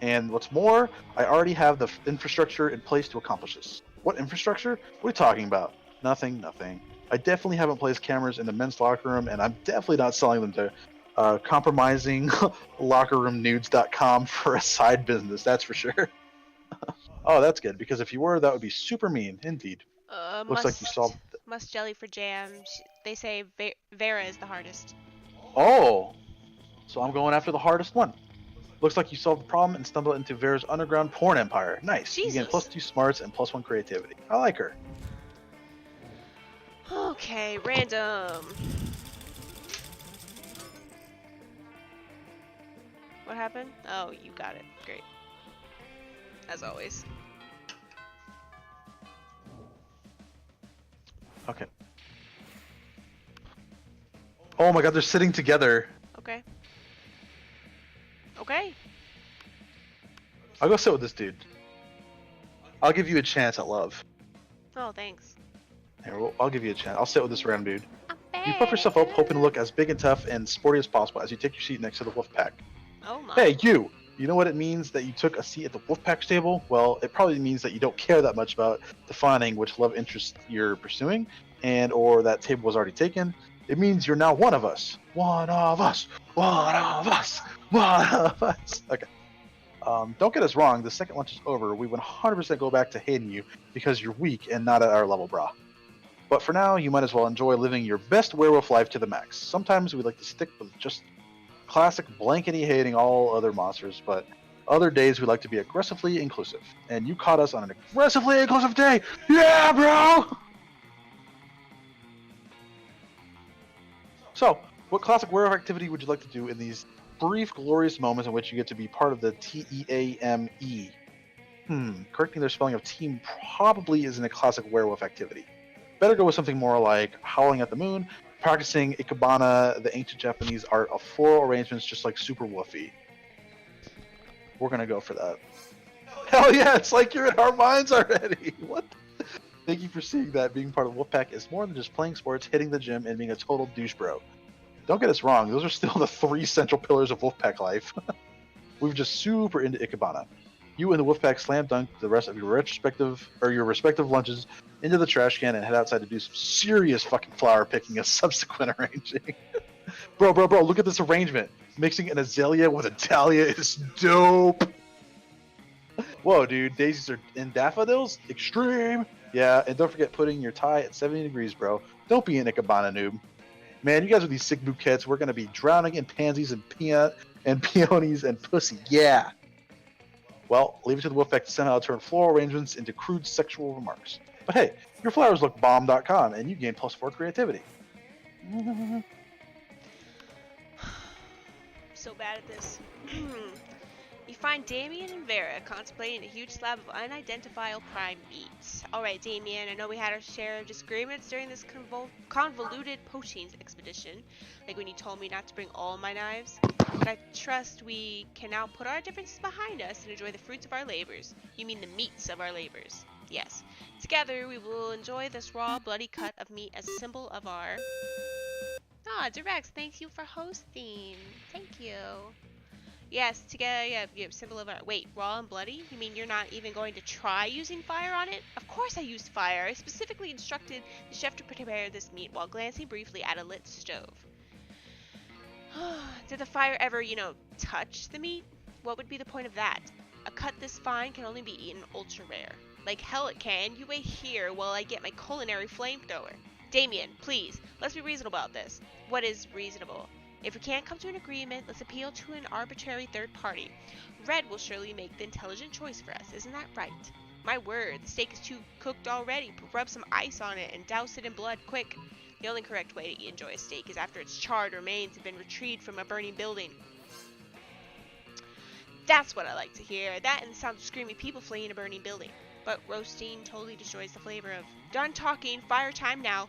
And what's more, I already have the infrastructure in place to accomplish this. What infrastructure? What are you talking about? Nothing. I definitely haven't placed cameras in the men's locker room, and I'm definitely not selling them to compromising lockerroomnudes.com for a side business, that's for sure. Oh, that's good, because if you were, that would be super mean, indeed. Looks like you solved... Must jelly for jam. They say Vera is the hardest. Oh! So I'm going after the hardest one. Looks like you solved the problem and stumbled into Vera's underground porn empire. Nice. Jesus. You gain +2 smarts and +1 creativity. I like her. Okay, random. What happened? Oh, you got it. Great. As always. Okay. Oh my god, they're sitting together. Okay. Okay. I'll go sit with this dude. I'll give you a chance at love. Oh, thanks. Here, I'll give you a chance. I'll sit with this random dude. I'm You puff yourself up, hoping to look as big and tough and sporty as possible as you take your seat next to the wolf pack. Oh my. Hey, you! You know what it means that you took a seat at the wolf pack's table? Well, it probably means that you don't care that much about defining which love interest you're pursuing, and or that table was already taken. It means you're now one of us. One of us. One of us. One of us. Okay. Don't get us wrong. The second lunch is over. We 100% go back to hating you because you're weak and not at our level, brah. But for now, you might as well enjoy living your best werewolf life to the max. Sometimes we like to stick with just classic blankety hating all other monsters, but other days we like to be aggressively inclusive. And you caught us on an aggressively inclusive day. Yeah, bro! So, what classic werewolf activity would you like to do in these brief, glorious moments in which you get to be part of the TEAME? Correcting their spelling of team probably isn't a classic werewolf activity. Better go with something more like howling at the moon, practicing ikebana, the ancient Japanese art of floral arrangements, just like Super Woofy. We're gonna go for that. Hell yeah, it's like you're in our minds already. What? Thank you for seeing that being part of Wolfpack is more than just playing sports, hitting the gym, and being a total douche bro. Don't get us wrong, those are still the 3 central pillars of Wolfpack life. We're just super into ikebana. You and the Wolfpack slam dunk the rest of your respective lunches into the trash can and head outside to do some serious fucking flower picking as subsequent arranging. Bro, look at this arrangement. Mixing an azalea with a dahlia is dope. Whoa, dude, daisies are in daffodils? Extreme. Yeah, and don't forget putting your tie at 70 degrees, bro. Don't be an ikebana noob. Man, you guys with these sick bouquets, we're gonna be drowning in pansies and peonies and pussy. Yeah. Well, leave it to the Wolfpack to somehow turn floral arrangements into crude sexual remarks. But hey, your flowers look bomb.com, and you gain +4 creativity. So bad at this. You find Damien and Vera contemplating a huge slab of unidentifiable prime meat. Alright, Damien, I know we had our share of disagreements during this convoluted poaching expedition, like when you told me not to bring all my knives, but I trust we can now put our differences behind us and enjoy the fruits of our labors. You mean the meats of our labors. Yes. Together, we will enjoy this raw, bloody cut of meat as a symbol of our... Ah, Direx, thank you for hosting. Thank you. Yes, together, yeah, symbol of our... Wait, raw and bloody? You mean you're not even going to try using fire on it? Of course I used fire. I specifically instructed the chef to prepare this meat while glancing briefly at a lit stove. Did the fire ever, touch the meat? What would be the point of that? A cut this fine can only be eaten ultra rare. Like hell it can. You wait here while I get my culinary flamethrower. Damien, please, let's be reasonable about this. What is reasonable? If we can't come to an agreement, let's appeal to an arbitrary third party. Red will surely make the intelligent choice for us, isn't that right? My word, the steak is too cooked already. Rub some ice on it and douse it in blood, quick. The only correct way to enjoy a steak is after its charred remains have been retrieved from a burning building. That's what I like to hear. That and the sound of screaming people fleeing a burning building. But roasting totally destroys the flavor of... Done talking, fire time now.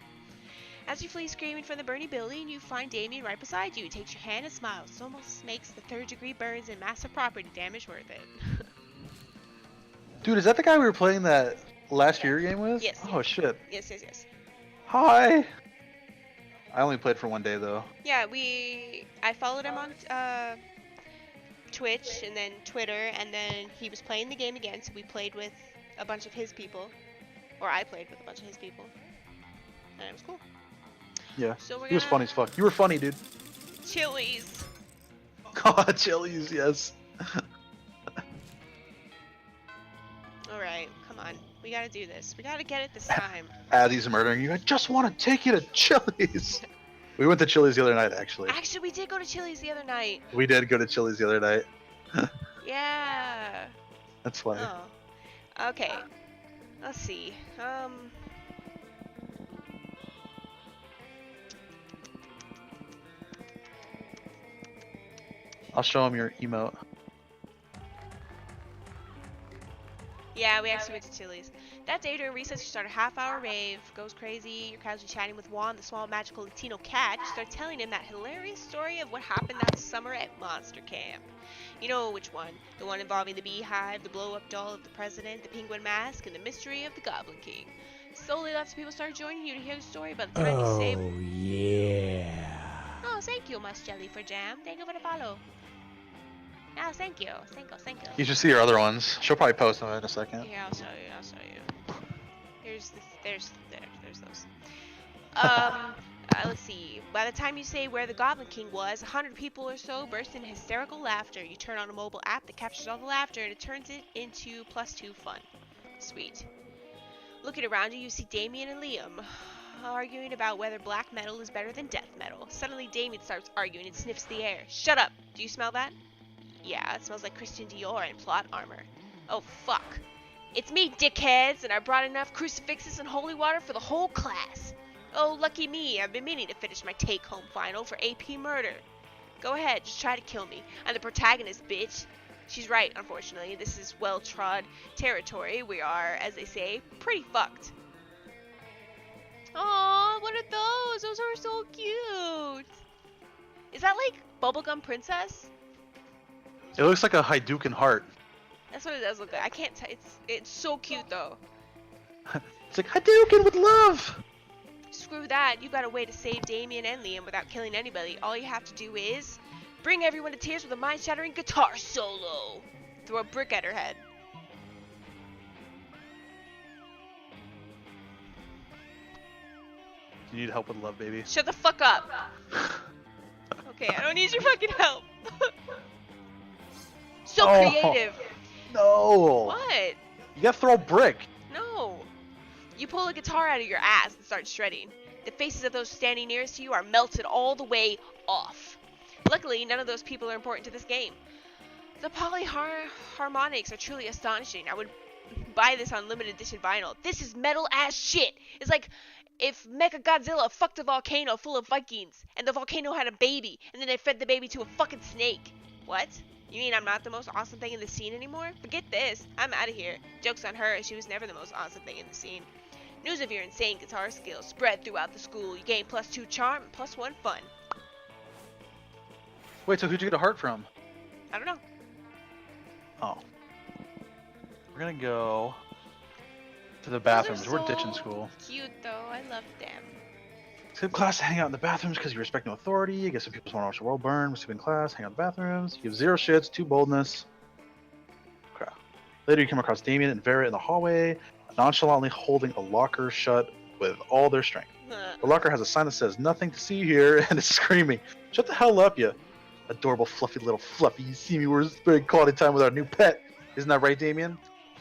As you flee screaming from the burning building, you find Damien right beside you. He takes your hand and smiles. It almost makes the third-degree burns and massive property damage worth it. Dude, is that the guy we were playing that last year game with? Yes. Oh, shit. Yes. Hi! I only played for one day, though. Yeah, I followed him on Twitch and then Twitter, and then he was playing the game again, so we played with a bunch of his people. Or I played with a bunch of his people. And it was cool. Yeah. So He was funny as fuck. You were funny, dude. Chili's. God, Chili's, yes. Alright, come on. We gotta do this. We gotta get it this time. As he's murdering you, I just want to take you to Chili's. We went to Chili's the other night, actually. Actually, we did go to Chili's the other night. We did go to Chili's the other night. Yeah. That's funny. Oh. Okay. Let's see. I'll show him your emote. Yeah, we actually went to Chili's. That day during recess, you start a half-hour rave, goes crazy, you're casually chatting with Juan, the small magical Latino cat. You start telling him that hilarious story of what happened that summer at Monster Camp. You know which one. The one involving the beehive, the blow-up doll of the president, the penguin mask, and the mystery of the Goblin King. Slowly, lots of people start joining you to hear the story by the time you say... Oh, yeah. Oh, thank you, Mus Jelly for Jam. Thank you for the follow. Oh, thank you. Thank you. You should see your other ones. She'll probably post them in a second. Here, I'll show you. There's those. Let's see. By the time you say where the Goblin King was, 100 people or so burst into hysterical laughter. You turn on a mobile app that captures all the laughter and it turns it into +2 fun. Sweet. Looking around you, you see Damien and Liam arguing about whether black metal is better than death metal. Suddenly, Damien starts arguing and sniffs the air. Shut up! Do you smell that? Yeah, it smells like Christian Dior and plot armor. Oh, fuck. It's me, dickheads, and I brought enough crucifixes and holy water for the whole class. Oh, lucky me, I've been meaning to finish my take-home final for AP Murder. Go ahead, just try to kill me. I'm the protagonist, bitch. She's right, unfortunately. This is well-trod territory. We are, as they say, pretty fucked. Aww, what are those? Those are so cute. Is that like Bubblegum Princess? It looks like a Hadouken heart. That's what it does look like. I can't tell. It's so cute though. It's like Hadouken with love. Screw that. You got a way to save Damien and Liam without killing anybody. All you have to do is bring everyone to tears with a mind-shattering guitar solo. Throw a brick at her head. You need help with love, baby. Shut the fuck up. Okay, I don't need your fucking help. So creative. No. What? You gotta throw a brick. No. You pull a guitar out of your ass and start shredding. The faces of those standing nearest to you are melted all the way off. Luckily, none of those people are important to this game. The polyharmonics are truly astonishing. I would buy this on limited edition vinyl. This is metal ass shit. It's like if Mechagodzilla fucked a volcano full of Vikings, and the volcano had a baby, and then they fed the baby to a fucking snake. What? You mean I'm not the most awesome thing in the scene anymore? Forget this. I'm out of here. Joke's on her. She was never the most awesome thing in the scene. News of your insane guitar skills spread throughout the school. You gain +2 charm and +1 fun. Wait, so who'd you get a heart from? I don't know. Oh. We're gonna go to the bathrooms. Those are We're ditching so school. Cute though. I love them. Skip class to hang out in the bathrooms because you respect no authority. I guess some people just want to watch the world burn. Skip in class, hang out in the bathrooms. You have 0 shits, 2 boldness. Crap. Later, you come across Damien and Vera in the hallway, nonchalantly holding a locker shut with all their strength. The locker has a sign that says "Nothing to see here" and is screaming, "Shut the hell up, you adorable, fluffy little fluffy! You see me? We're spending quality time with our new pet. Isn't that right, Damien?"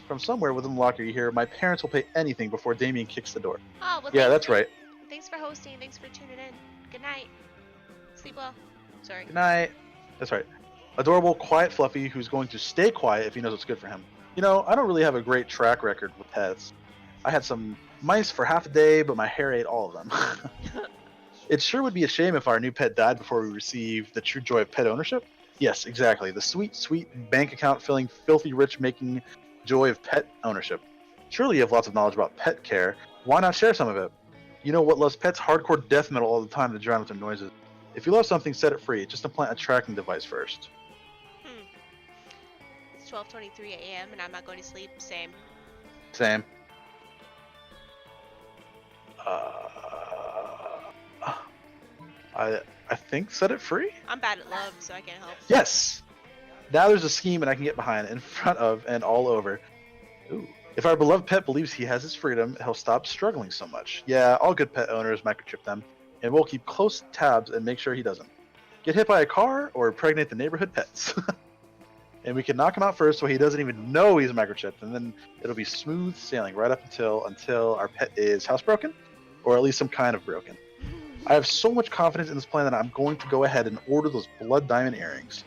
From somewhere within the locker, you hear, "My parents will pay anything before Damien kicks the door." Oh, well, Yeah, that's right. Thanks for hosting. Thanks for tuning in. Good night. Sleep well. Sorry. Good night. That's right. Adorable, quiet Fluffy who's going to stay quiet if he knows what's good for him. You know, I don't really have a great track record with pets. I had some mice for half a day, but my hair ate all of them. It sure would be a shame if our new pet died before we received the true joy of pet ownership. Yes, exactly. The sweet, sweet bank account filling, filthy rich making joy of pet ownership. Surely you have lots of knowledge about pet care. Why not share some of it? You know what loves pets? Hardcore death metal all the time to drown out their noises. If you love something, set it free. Just implant a tracking device first. Hmm. It's 12:23 a.m. and I'm not going to sleep. Same. Same. I think set it free? I'm bad at love, so I can't help. Yes! Now there's a scheme and I can get behind, in front of, and all over. Ooh. If our beloved pet believes he has his freedom, he'll stop struggling so much. Yeah, all good pet owners microchip them, and we'll keep close tabs and make sure he doesn't get hit by a car or impregnate the neighborhood pets. And we can knock him out first so he doesn't even know he's microchipped, and then it'll be smooth sailing right up until our pet is housebroken, or at least some kind of broken. I have so much confidence in this plan that I'm going to go ahead and order those blood diamond earrings.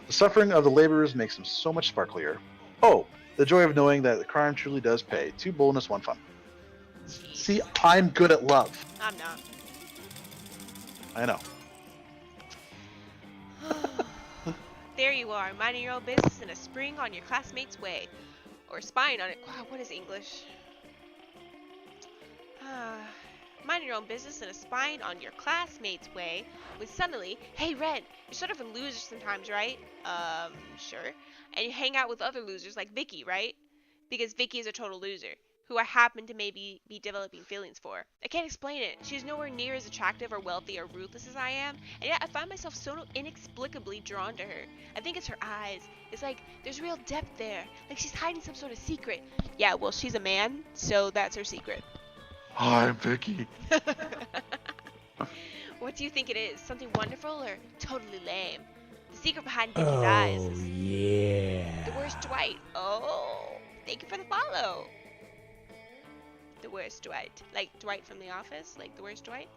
The suffering of the laborers makes them so much sparklier. Oh, the joy of knowing that the crime truly does pay. 2 boldness, 1 fun. Jeez. See, I'm good at love. I'm not. I know. There you are, minding your own business in a spring on your classmate's way. Or spying on it. Wow, what is English? Minding your own business and a spying on your classmate's way. When suddenly, hey Red, you're sort of a loser sometimes, right? Sure. And you hang out with other losers like Vicky, right? Because Vicky is a total loser, who I happen to maybe be developing feelings for. I can't explain it. She's nowhere near as attractive or wealthy or ruthless as I am, and yet I find myself so inexplicably drawn to her. I think it's her eyes. It's like there's real depth there, like she's hiding some sort of secret. Yeah, well, she's a man, so that's her secret. Hi, Vicky. What do you think it is? Something wonderful or totally lame? The secret behind Vicky's eyes Oh, is yeah. the worst Dwight. Oh, thank you for the follow. The worst Dwight. Like Dwight from The Office? Like the worst Dwight?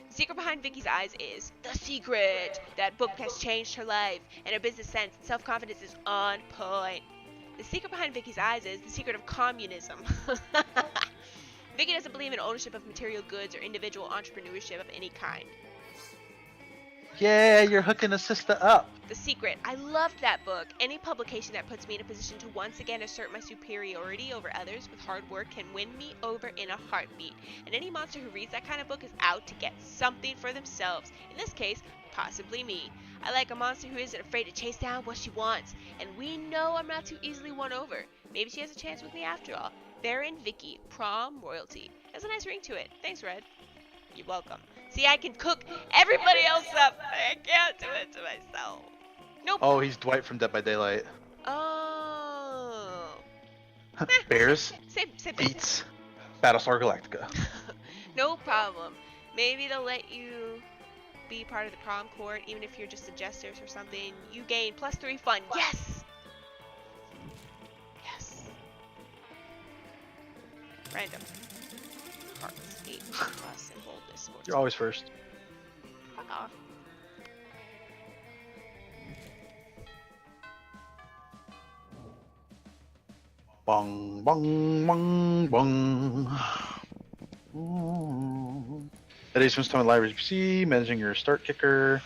The secret behind Vicky's eyes is the secret. That book has changed her life, and her business sense and self-confidence is on point. The secret behind Vicky's eyes is the secret of communism. Vicky doesn't believe in ownership of material goods or individual entrepreneurship of any kind. Yeah, you're hooking a sister up. The Secret. I loved that book. Any publication that puts me in a position to once again assert my superiority over others with hard work can win me over in a heartbeat. And any monster who reads that kind of book is out to get something for themselves. In this case, possibly me. I like a monster who isn't afraid to chase down what she wants. And we know I'm not too easily won over. Maybe she has a chance with me after all. Baron Vicky, Prom Royalty. Has a nice ring to it. Thanks, Red. You're welcome. See, I can cook everybody else up. I can't do it to myself. Nope. Oh, he's Dwight from Dead by Daylight. Oh. Bears, Same beats, Battlestar Galactica. No problem. Maybe they'll let you be part of the prom court, even if you're just a jester or something. You gain +3 fun. Yes! Yes. Random. Hearts 8 plus and boldness 14. You're always first. Fuck off. Bong, bong, bong, bong. Today's from Stone Library PC, managing your start kicker.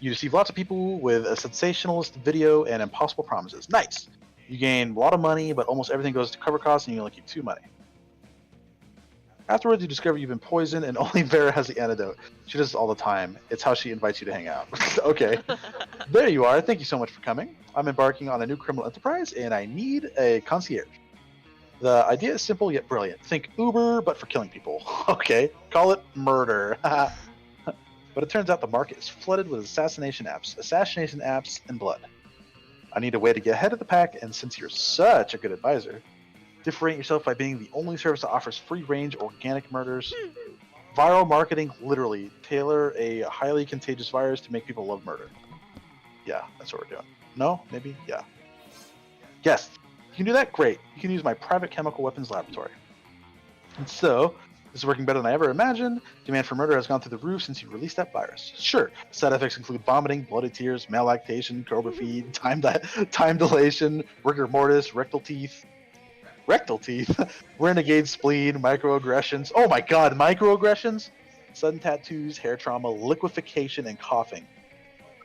You receive lots of people with a sensationalist video and impossible promises. Nice! You gain a lot of money, but almost everything goes to cover costs and you only keep 2 money. Afterwards, you discover you've been poisoned and only Vera has the antidote. She does this all the time. It's how she invites you to hang out. Okay. There you are. Thank you so much for coming. I'm embarking on a new criminal enterprise, and I need a concierge. The idea is simple yet brilliant. Think Uber, but for killing people. Okay. Call it murder. But it turns out the market is flooded with assassination apps, and blood. I need a way to get ahead of the pack, and since you're such a good advisor, differentiate yourself by being the only service that offers free-range organic murders. Viral marketing, literally. Tailor a highly contagious virus to make people love murder. Yeah, that's what we're doing. No? Maybe? Yeah. Yes. You can do that? Great. You can use my private chemical weapons laboratory. And so, this is working better than I ever imagined. Demand for murder has gone through the roof since you released that virus. Sure, side effects include vomiting, bloody tears, malactation, cobra feed, time dilation, rigor mortis, rectal teeth, renegade spleen, microaggressions. Oh my god, microaggressions? Sudden tattoos, hair trauma, liquefaction, and coughing.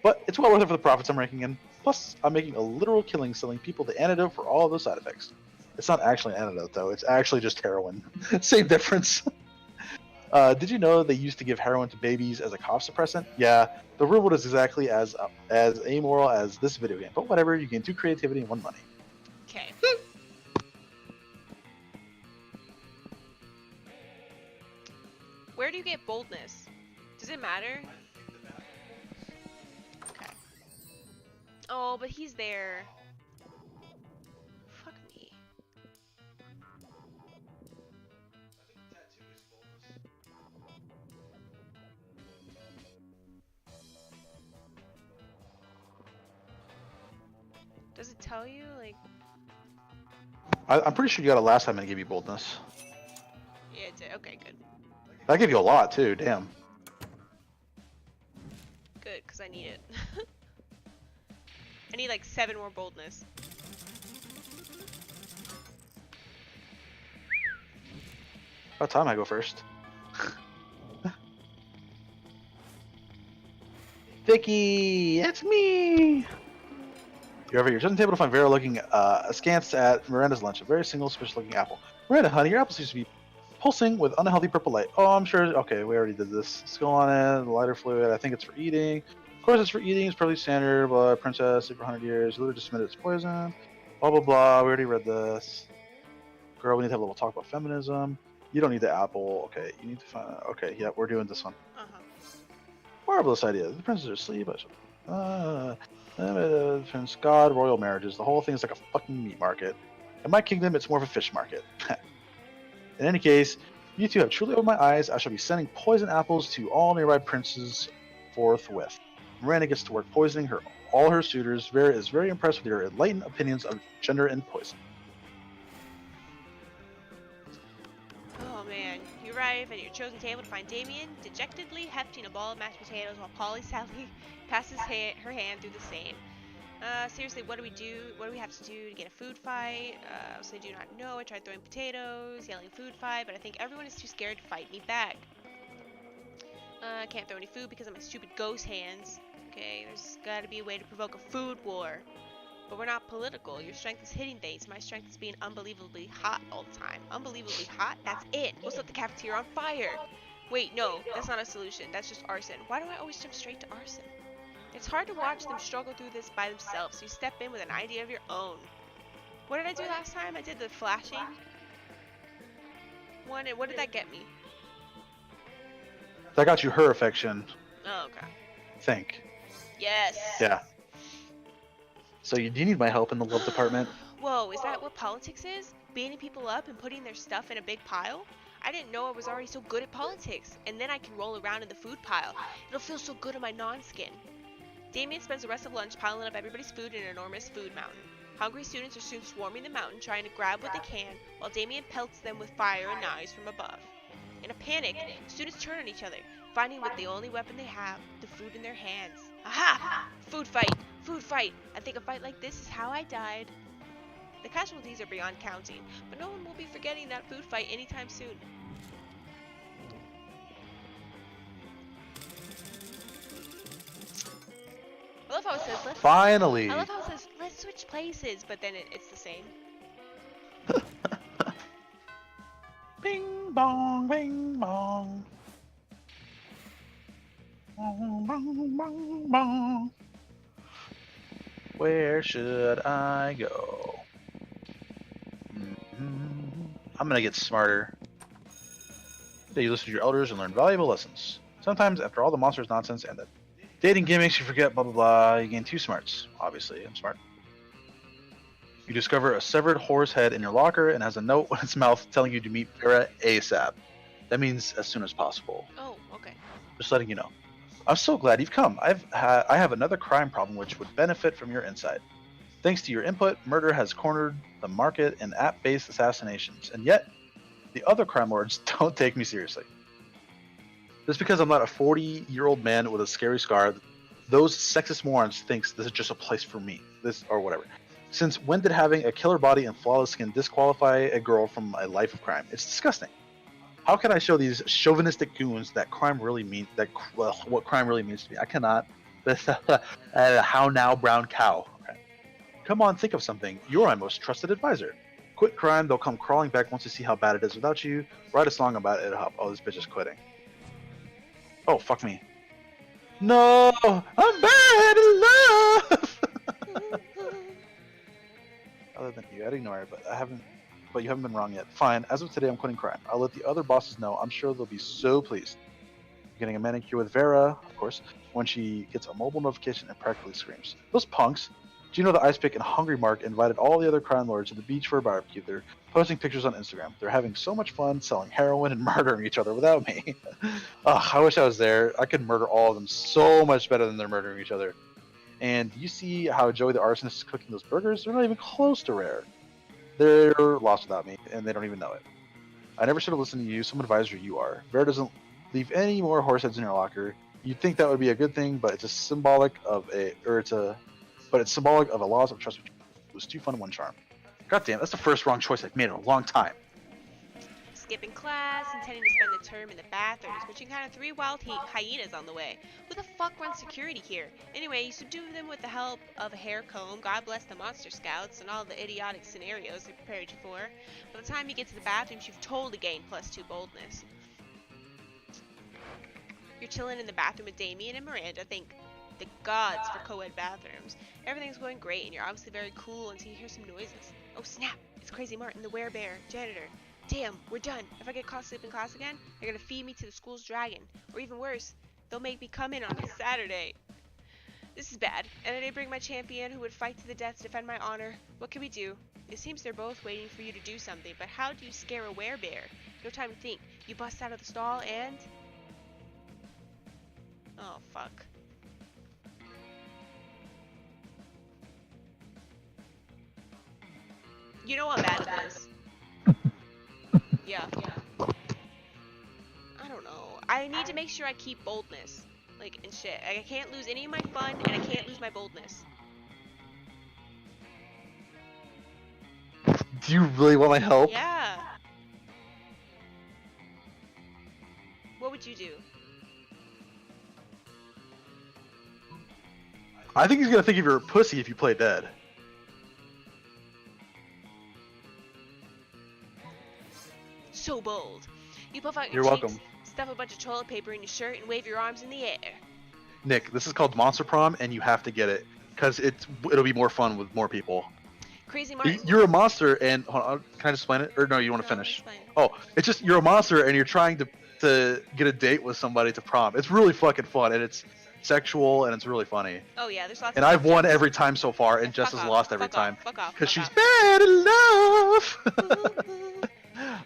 But it's well worth it for the profits I'm raking in. Plus, I'm making a literal killing selling people the antidote for all of those side effects. It's not actually an antidote, though. It's actually just heroin. Same difference. Did you know they used to give heroin to babies as a cough suppressant? Yeah, the real world is exactly as amoral as this video game. But whatever, you gain 2 creativity and 1 money. Okay. Where do you get boldness? Does it matter? Okay. Oh, but he's there. Fuck me. Does it tell you, like... I'm pretty sure you got it last time and it gave you boldness. Yeah, it did. Okay, good. That gave you a lot too, damn. Good, because I need it. I need like 7 more boldness. About time I go first. Vicky, it's me! You're over your dressing table to find Vera looking askance at Miranda's lunch, a very single, suspicious-looking apple. Miranda, honey, your apple seems to be pulsing with unhealthy purple light. Oh, I'm sure. Okay, we already did this. Skill on it, lighter fluid. I think it's for eating. Of course, it's for eating. It's probably standard. Blood, princess, sleep for 100 years. Luther just admitted it's poison. Blah blah blah. We already read this. Girl, we need to have a little talk about feminism. You don't need the apple. Okay, you need to find. Okay, yeah, we're doing this one. Marvelous idea. The princess is asleep. Prince God, royal marriages. The whole thing is like a fucking meat market. In my kingdom, it's more of a fish market. In any case, you two have truly opened my eyes. I shall be sending poison apples to all nearby princes forthwith. Miranda gets to work poisoning all her suitors. Vera is very impressed with your enlightened opinions of gender and poison. Oh man, you arrive at your chosen table to find Damien dejectedly hefting a ball of mashed potatoes while Polly Sally passes her hand through the same. Seriously, what do we do? What do we have to do to get a food fight? So I do not know. I tried throwing potatoes, yelling food fight, but I think everyone is too scared to fight me back. I can't throw any food because of my stupid ghost hands. Okay, there's gotta be a way to provoke a food war. But we're not political. Your strength is hitting things. My strength is being unbelievably hot all the time. Unbelievably hot? That's it. We'll set the cafeteria on fire. Wait, no, that's not a solution. That's just arson. Why do I always jump straight to arson? It's hard to watch them struggle through this by themselves, so you step in with an idea of your own. What did I do last time? I did the flashing one, and what did that get me? That got you her affection. Oh, okay. Think. Yes. Yeah. So do you need my help in the love department? Whoa, is that what politics is? Beating people up and putting their stuff in a big pile? I didn't know I was already so good at politics, and then I can roll around in the food pile. It'll feel so good on my non-skin. Damien spends the rest of lunch piling up everybody's food in an enormous food mountain. Hungry students are soon swarming the mountain trying to grab what they can, while Damien pelts them with fire and knives from above. In a panic, students turn on each other, finding with the only weapon they have, the food in their hands. Aha! Food fight! Food fight! I think a fight like this is how I died. The casualties are beyond counting, but no one will be forgetting that food fight anytime soon. I love how it says, Finally! I love how it says, let's switch places, but then it's the same. Bing bong, bing bong. Bong, bong, bong, bong. Where should I go? I'm gonna get smarter. You listen to your elders and learn valuable lessons. Sometimes, after all the monsters nonsense and the dating gimmicks, you forget blah blah blah. You gain 2 smarts. Obviously, I'm smart. You discover a severed horse head in your locker and has a note in its mouth telling you to meet Vera ASAP. That means as soon as possible. Oh, okay. Just letting you know. I'm so glad you've come. I have another crime problem which would benefit from your insight. Thanks to your input, murder has cornered the market in app-based assassinations, and yet the other crime lords don't take me seriously. Just because I'm not a 40-year-old man with a scary scar, those sexist morons thinks this is just a place for me. This or whatever. Since when did having a killer body and flawless skin disqualify a girl from a life of crime? It's disgusting. How can I show these chauvinistic goons that crime really means what crime really means to me? I cannot. How now, brown cow? Okay. Come on, think of something. You're my most trusted advisor. Quit crime, they'll come crawling back once they see how bad it is without you. Write a song about it. Oh, this bitch is quitting. Oh, fuck me. No, I'm bad in love. Other than you, I'd ignore it, but But you haven't been wrong yet. Fine. As of today, I'm quitting crime. I'll let the other bosses know. I'm sure they'll be so pleased. Getting a manicure with Vera, of course, when she gets a mobile notification and practically screams. Those punks. Do you know the Ice Pick and Hungry Mark invited all the other crime lords to the beach for a barbecue? They're posting pictures on Instagram. They're having so much fun selling heroin and murdering each other without me. Ugh, I wish I was there. I could murder all of them so much better than they're murdering each other. And you see how Joey the arsonist is cooking those burgers? They're not even close to rare. They're lost without me, and they don't even know it. I never should have listened to you. Some advisor you are. Vera doesn't leave any more horse heads in your locker. You'd think that would be a good thing, but it's symbolic of a loss of trust. It was too fun and one charm. God damn, that's the first wrong choice I've made in a long time. Skipping class, intending to spend the term in the bathrooms, but you encounter 3 wild hyenas on the way. Who the fuck runs security here? Anyway, you subdue them with the help of a hair comb. God bless the monster scouts and all the idiotic scenarios they prepared you for. By the time you get to the bathrooms, you've totally gained +2 boldness. You're chilling in the bathroom with Damien and Miranda. Thank the gods for co-ed bathrooms. Everything's going great, and you're obviously very cool until you hear some noises. Oh snap! It's Crazy Martin, the werebear janitor. Damn, we're done. If I get caught sleeping in class again, they're gonna feed me to the school's dragon. Or even worse, they'll make me come in on a Saturday. This is bad. And I didn't bring my champion who would fight to the death to defend my honor. What can we do? It seems they're both waiting for you to do something, but how do you scare a werebear? No time to think. You bust out of the stall and... Oh, fuck. You know I'm bad at this. Yeah. I don't know. I need to make sure I keep boldness. Like, and shit. I can't lose any of my fun, and I can't lose my boldness. Do you really want my help? Yeah. What would you do? I think he's gonna think you're a pussy if you play dead. So bold. You puff out You're your cheeks, welcome. stuff a bunch of toilet paper in your shirt, and wave your arms in the air. Nick, this is called Monster Prom, and you have to get it because it'll be more fun with more people. Crazy Martin. You're a monster, and hold on, can I just explain it? Or no, you want to finish? That's fine. Oh, it's just you're a monster, and you're trying to get a date with somebody to prom. It's really fucking fun, and it's sexual, and it's really funny. Oh yeah, there's lots. And of I've won jokes. every time so far, and Jess Fuck has off, lost every fuck time off, fuck off, because fuck she's off. bad in love.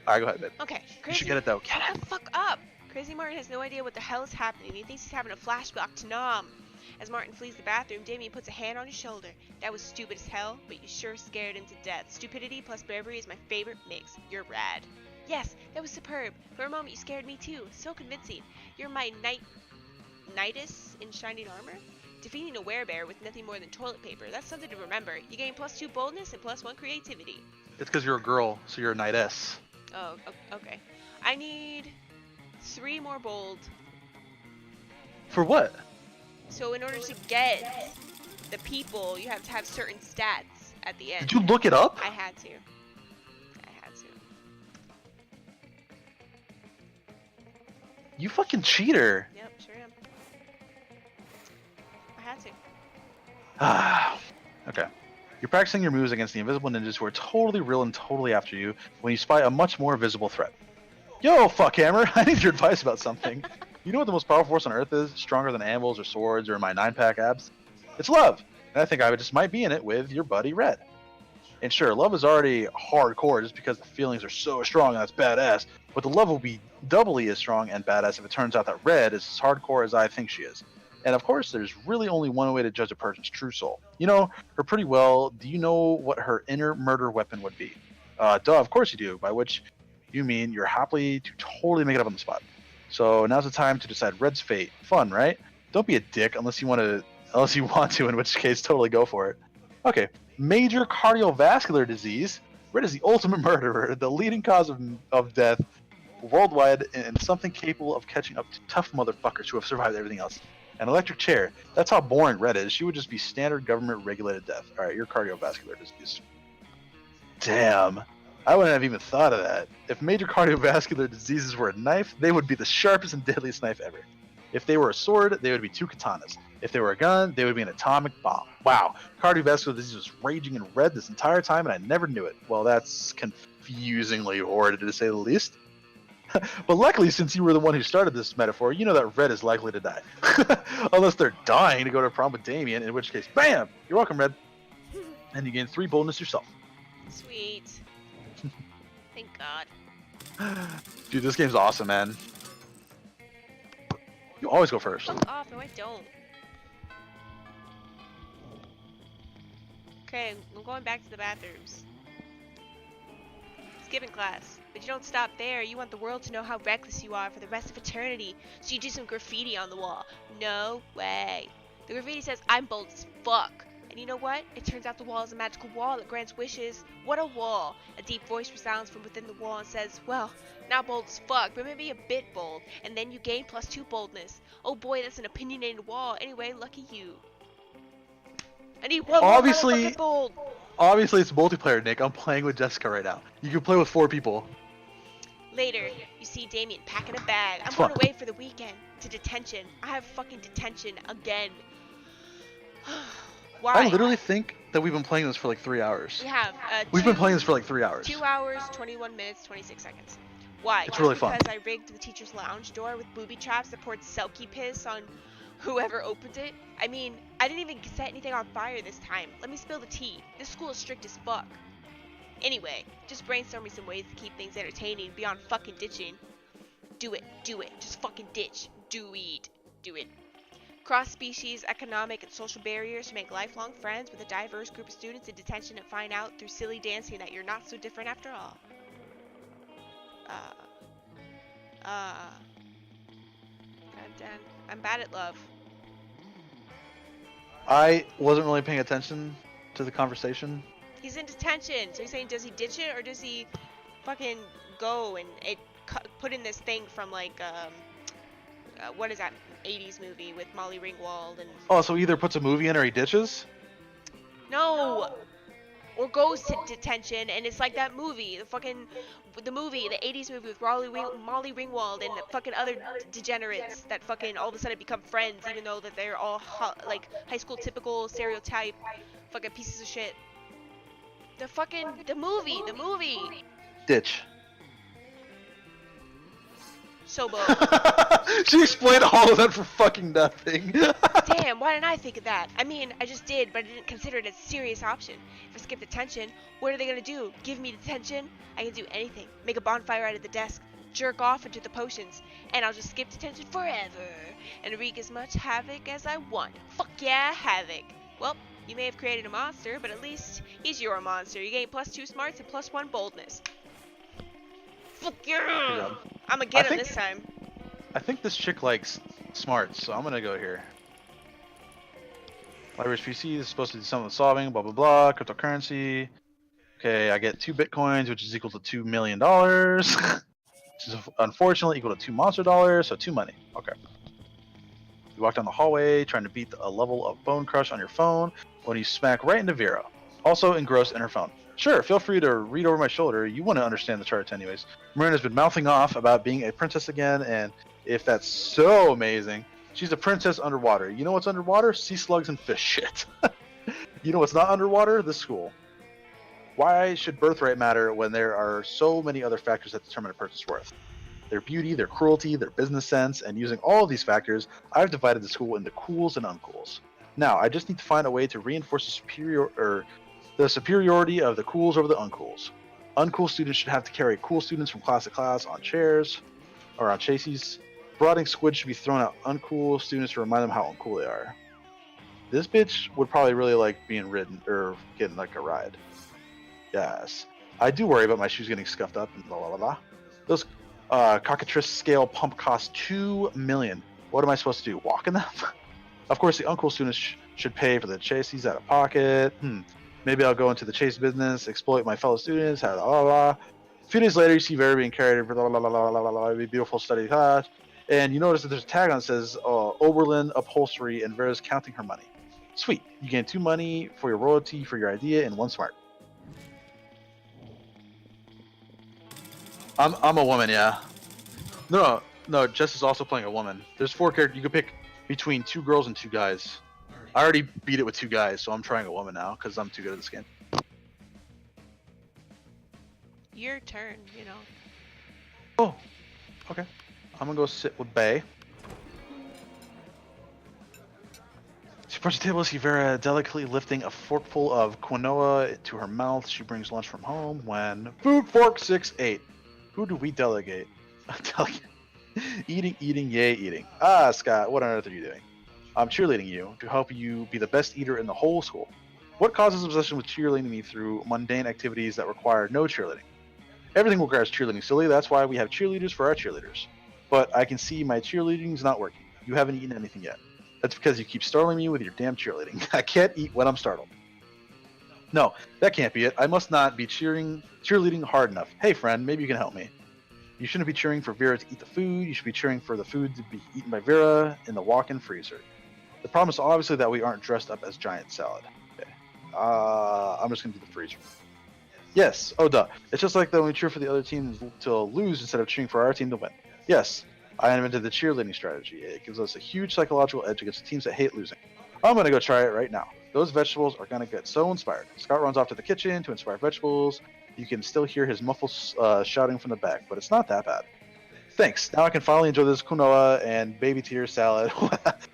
All right, go ahead, babe. Okay, You Crazy. should get it though. Get Shut it. the fuck up! Crazy Martin has no idea what the hell is happening. He thinks he's having a flashback to Nam. As Martin flees the bathroom, Damien puts a hand on his shoulder. That was stupid as hell, but you sure scared him to death. Stupidity plus bravery is my favorite mix. You're rad. Yes, that was superb. For a moment, you scared me too. So convincing. You're my knightus in shining armor? Defeating a werebear with nothing more than toilet paper. That's something to remember. You gain +2 boldness and +1 creativity. It's because you're a girl, so you're a knightess. Oh, okay. I need 3 more bold. For what? So in order to get the people, you have to have certain stats at the end. Did you look it up? I had to. You fucking cheater. Yep, sure am. I had to. Ah, okay. You're practicing your moves against the invisible ninjas who are totally real and totally after you when you spy a much more visible threat. Yo, fuckhammer, I need your advice about something. You know what the most powerful force on Earth is? Stronger than anvils or swords or my 9-pack abs? It's love. And I think I just might be in it with your buddy Red. And sure, love is already hardcore just because the feelings are so strong and that's badass, but the love will be doubly as strong and badass if it turns out that Red is as hardcore as I think she is. And of course, there's really only one way to judge a person's true soul. You know her pretty well. Do you know what her inner murder weapon would be? Duh, of course you do, by which you mean you're happy to totally make it up on the spot. So now's the time to decide Red's fate. Fun, right? Don't be a dick unless you want to, in which case totally go for it. Okay, major cardiovascular disease. Red is the ultimate murderer, the leading cause of death worldwide, and something capable of catching up to tough motherfuckers who have survived everything else. An electric chair. That's how boring Red is. She would just be standard government regulated death. Alright, your cardiovascular disease. Damn. I wouldn't have even thought of that. If major cardiovascular diseases were a knife, they would be the sharpest and deadliest knife ever. If they were a sword, they would be two katanas. If they were a gun, they would be an atomic bomb. Wow, cardiovascular disease was raging in red this entire time, and I never knew it. Well, that's confusingly horrid to say the least. But luckily, since you were the one who started this metaphor, you know that Red is likely to die. Unless they're dying to go to prom with Damien, in which case, bam! You're welcome, Red. And you gain 3 boldness yourself. Sweet. Thank God. Dude, this game's awesome, man. You always go first. Fuck off. No, I don't. Okay, I'm going back to the bathrooms. Skipping class. But you don't stop there. You want the world to know how reckless you are for the rest of eternity. So you do some graffiti on the wall. No way. The graffiti says, I'm bold as fuck. And you know what? It turns out the wall is a magical wall that grants wishes. What a wall. A deep voice resounds from within the wall and says, well, not bold as fuck, but maybe a bit bold. And then you gain +2 boldness. Oh boy, that's an opinionated wall. Anyway, lucky you. I need one Obviously- more motherfucking bold. Obviously, it's multiplayer, Nick. I'm playing with Jessica right now. You can play with 4 people. Later, you see Damien packing a bag. I'm It's going fun. away for the weekend. To detention. I have fucking detention again. Why? I literally think that we've been playing this for like 3 hours. We have We've been playing this for like 3 hours. 2 hours, 21 minutes, 26 seconds. Why? It's really fun. Because I rigged the teacher's lounge door with booby traps that poured selkie piss on whoever opened it. I mean, I didn't even set anything on fire this time. Let me spill the tea. This school is strict as fuck. Anyway, just brainstorming some ways to keep things entertaining beyond fucking ditching. Do it. Just fucking ditch. Do it. Cross-species, economic, and social barriers to make lifelong friends with a diverse group of students in detention and find out through silly dancing that you're not so different after all. Goddamn. I'm bad at love. I wasn't really paying attention to the conversation. He's in detention, so you're saying does he ditch it or does he fucking go and put in this thing from like what is that 80s movie with Molly Ringwald and Oh, so either puts a movie in or he ditches? no, or goes to detention and it's like that movie, the 80s movie with Molly Ringwald and the fucking other degenerates that fucking all of a sudden become friends even though that they're all like high school typical stereotype fucking pieces of shit. The movie. Ditch. So bold. She explained all of that for fucking nothing. Damn, why didn't I think of that? I mean, I just did, but I didn't consider it a serious option. If I skip detention, what are they gonna do? Give me detention? I can do anything. Make a bonfire out of the desk, jerk off into the potions, and I'll just skip detention forever and wreak as much havoc as I want. Fuck yeah, havoc. Well, you may have created a monster, but at least he's your monster. You gain +2 smarts and +1 boldness. Fuck yeah! I'm gonna get him this time. I think this chick likes smarts, so I'm gonna go here. Library's PC is supposed to do something with solving, blah blah blah, cryptocurrency. Okay, I get 2 bitcoins, which is equal to $2 million. Which is unfortunately equal to 2 monster dollars, so 2 money. Okay. You walk down the hallway trying to beat a level of Bone Crush on your phone when you smack right into Vera, also engrossed in her phone. Sure, feel free to read over my shoulder. You want to understand the charts anyways. Marina's been mouthing off about being a princess again, and if that's so amazing, she's a princess underwater. You know what's underwater? Sea slugs and fish shit. You know what's not underwater? The school. Why should birthright matter when there are so many other factors that determine a person's worth? Their beauty, their cruelty, their business sense, and using all of these factors, I've divided the school into cools and uncools. Now, I just need to find a way to reinforce the superiority of the cools over the uncools. Uncool students should have to carry cool students from class to class on chairs or on chassis. Brooding squid should be thrown at uncool students to remind them how uncool they are. This bitch would probably really like being ridden or getting like a ride. Yes. I do worry about my shoes getting scuffed up and blah blah blah blah. Those cockatrice scale pump cost $2 million. What am I supposed to do? Walk in them? Of course, the uncool students should pay for the chassis out of pocket. Maybe I'll go into the chase business, exploit my fellow students, blah, blah, blah. A few days later, you see Vera being carried blah, blah, blah, blah, blah, blah, blah, beautiful study class. And you notice that there's a tag on that says Oberlin Upholstery, and Vera's counting her money. Sweet. You gain 2 money for your royalty for your idea and 1 smart. I'm a woman, yeah. No. Jess is also playing a woman. There's 4 characters. You can pick between 2 girls and 2 guys. I already beat it with 2 guys, so I'm trying a woman now because I'm too good at this game. Your turn, you know. Oh, okay. I'm gonna go sit with Bay. She approaches the table. See Vera delicately lifting a forkful of quinoa to her mouth. She brings lunch from home when food fork 6-8. Who do we delegate? Delegate. Eating, yay, eating. Ah, Scott, what on earth are you doing? I'm cheerleading you to help you be the best eater in the whole school. What causes obsession with cheerleading me through mundane activities that require no cheerleading? Everything requires cheerleading, silly. That's why we have cheerleaders for our cheerleaders. But I can see my cheerleading's not working. You haven't eaten anything yet. That's because you keep startling me with your damn cheerleading. I can't eat when I'm startled. No, that can't be it. I must not be cheerleading hard enough. Hey, friend, maybe you can help me. You shouldn't be cheering for Vera to eat the food. You should be cheering for the food to be eaten by Vera in the walk-in freezer. The problem is obviously that we aren't dressed up as giant salad. Okay. I'm just going to do the freezer. Yes. Oh, duh. It's just like that when we cheer for the other team to lose instead of cheering for our team to win. Yes. I invented the cheerleading strategy. It gives us a huge psychological edge against teams that hate losing. I'm going to go try it right now. Those vegetables are going to get so inspired. Scott runs off to the kitchen to inspire vegetables. You can still hear his muffled shouting from the back, but it's not that bad. Thanks. Now I can finally enjoy this quinoa and baby tear salad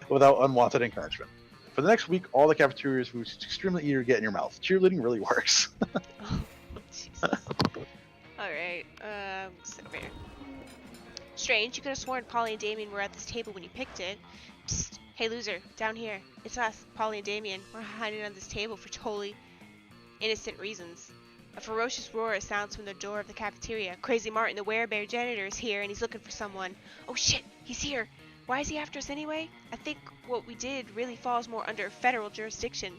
without unwanted encouragement. For the next week, all the cafeteria's food is extremely easy to get in your mouth. Cheerleading really works. Oh, Jesus. Alright, sit over here. Strange, you could have sworn Polly and Damien were at this table when you picked it. Psst, hey loser, down here. It's us, Polly and Damien. We're hiding on this table for totally innocent reasons. A ferocious roar sounds from the door of the cafeteria. Crazy Martin, the werebear janitor, is here and he's looking for someone. Oh shit, he's here. Why is he after us anyway? I think what we did really falls more under federal jurisdiction.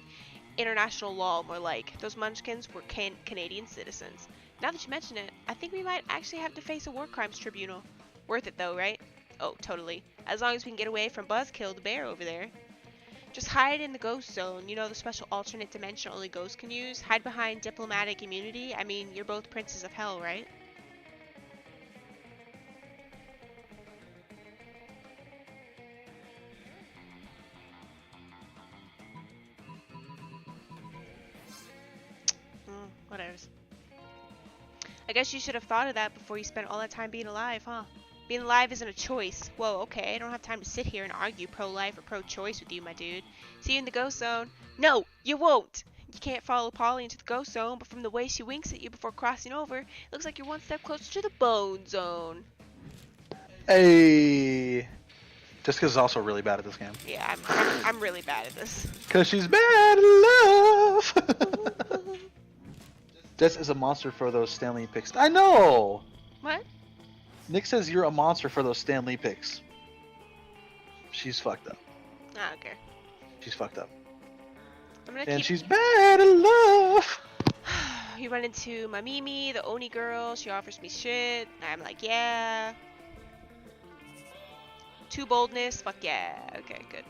International law, more like. Those munchkins were Canadian citizens. Now that you mention it, I think we might actually have to face a war crimes tribunal. Worth it though, right? Oh, totally. As long as we can get away from Buzzkill the bear over there. Just hide in the ghost zone, you know, the special alternate dimension only ghosts can use. Hide behind diplomatic immunity. I mean, you're both princes of hell, right? Whatever. I guess you should have thought of that before you spent all that time being alive, huh? Being alive isn't a choice. Whoa, okay, I don't have time to sit here and argue pro-life or pro-choice with you, my dude. See you in the ghost zone. No, you won't! You can't follow Polly into the ghost zone, but from the way she winks at you before crossing over, it looks like you're one step closer to the bone zone. Hey! Jessica's also really bad at this game. Yeah, I'm really bad at this. Because she's bad at love! Jess is a monster for those Stanley picks. I know! What? Nick says you're a monster for those Stanley picks. She's fucked up. I don't care. She's fucked up. And she's bad at love! You run into my Mimi, the Oni girl. She offers me shit. I'm like, yeah. Two boldness. Fuck yeah. Okay, good.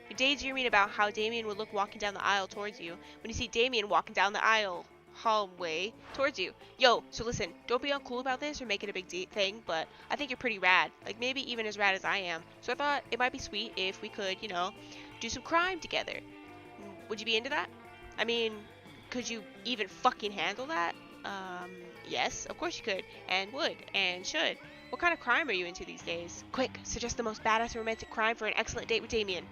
You daydreaming about how Damien would look walking down the aisle towards you. When you see Damien walking down the aisle hallway towards you. Yo, so listen, don't be uncool about this or make it a big thing, but I think you're pretty rad. Like, maybe even as rad as I am. So I thought it might be sweet if we could, you know, do some crime together. Would you be into that? I mean, could you even fucking handle that? Yes, of course you could, and would, and should. What kind of crime are you into these days? Quick, suggest the most badass romantic crime for an excellent date with Damien.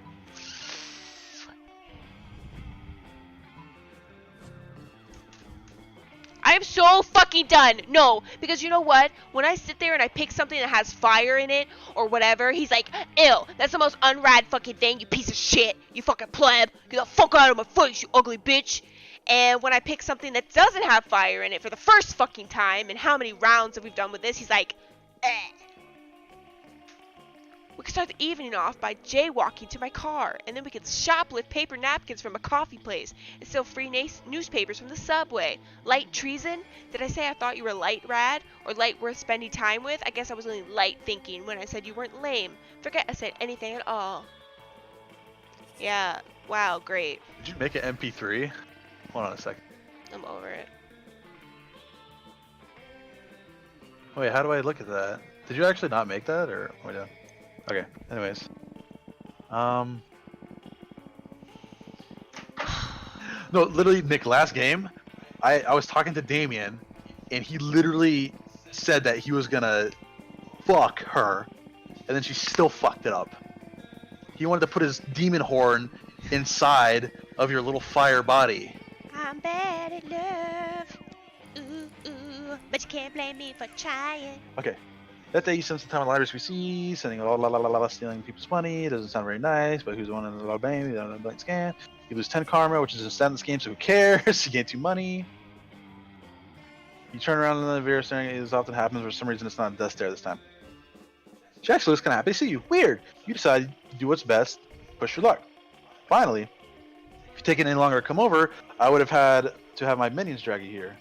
I am so fucking done. No, because you know what? When I sit there and I pick something that has fire in it or whatever, he's like, ew, that's the most unrad fucking thing, you piece of shit. You fucking pleb. Get the fuck out of my face, you ugly bitch. And when I pick something that doesn't have fire in it for the first fucking time, and how many rounds have we done with this, he's like, eh. We could start the evening off by jaywalking to my car, and then we could shoplift paper napkins from a coffee place and steal free newspapers from the subway. Light treason? Did I say I thought you were light rad, or light worth spending time with? I guess I was only light thinking when I said you weren't lame. Forget I said anything at all. Yeah, wow, great. Did you make an MP3? Hold on a second. I'm over it. Wait, how do I look at that? Did you actually not make that, or what are we doing? Okay. Anyways, um, no, literally, Nick. Last game, I was talking to Damien, and he literally said that he was gonna fuck her, and then she still fucked it up. He wanted to put his demon horn inside of your little fire body. I'm bad at love. Ooh, ooh. But you can't blame me for trying. Okay. That day you spent some time in the library we sending la la la la la, stealing people's money. It doesn't sound very nice, but who's the one in the Alabama? You don't know blank scan. You lose 10 karma, which is a stat in this game, so who cares? You gain 2 money. You turn around and the Vera staring at you. This often happens. For some reason, it's not a death stare this time. She actually looks kind of happy to see you. Weird. You decide to do what's best. Push your luck. Finally, if you take it any longer to come over, I would have had to have my minions drag you here.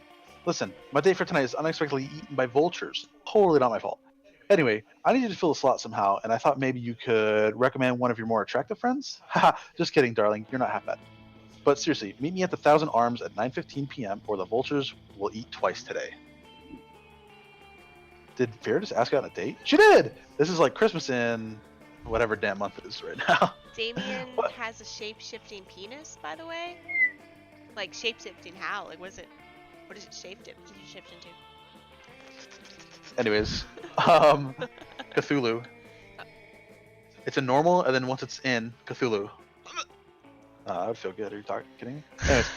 Listen, my date for tonight is unexpectedly eaten by vultures. Totally not my fault. Anyway, I need you to fill the slot somehow, and I thought maybe you could recommend one of your more attractive friends? Haha, just kidding, darling. You're not half bad. But seriously, meet me at the Thousand Arms at 9:15 p.m. or the vultures will eat twice today. Did Vera just ask out on a date? She did! This is like Christmas in whatever damn month it is right now. Damien What? has a shape-shifting penis, by the way. Like, shape-shifting how? Like, what is it shift into? Anyways, Cthulhu. It's a normal, and then once it's in, Cthulhu. I would feel good. Are you kidding me? Anyways.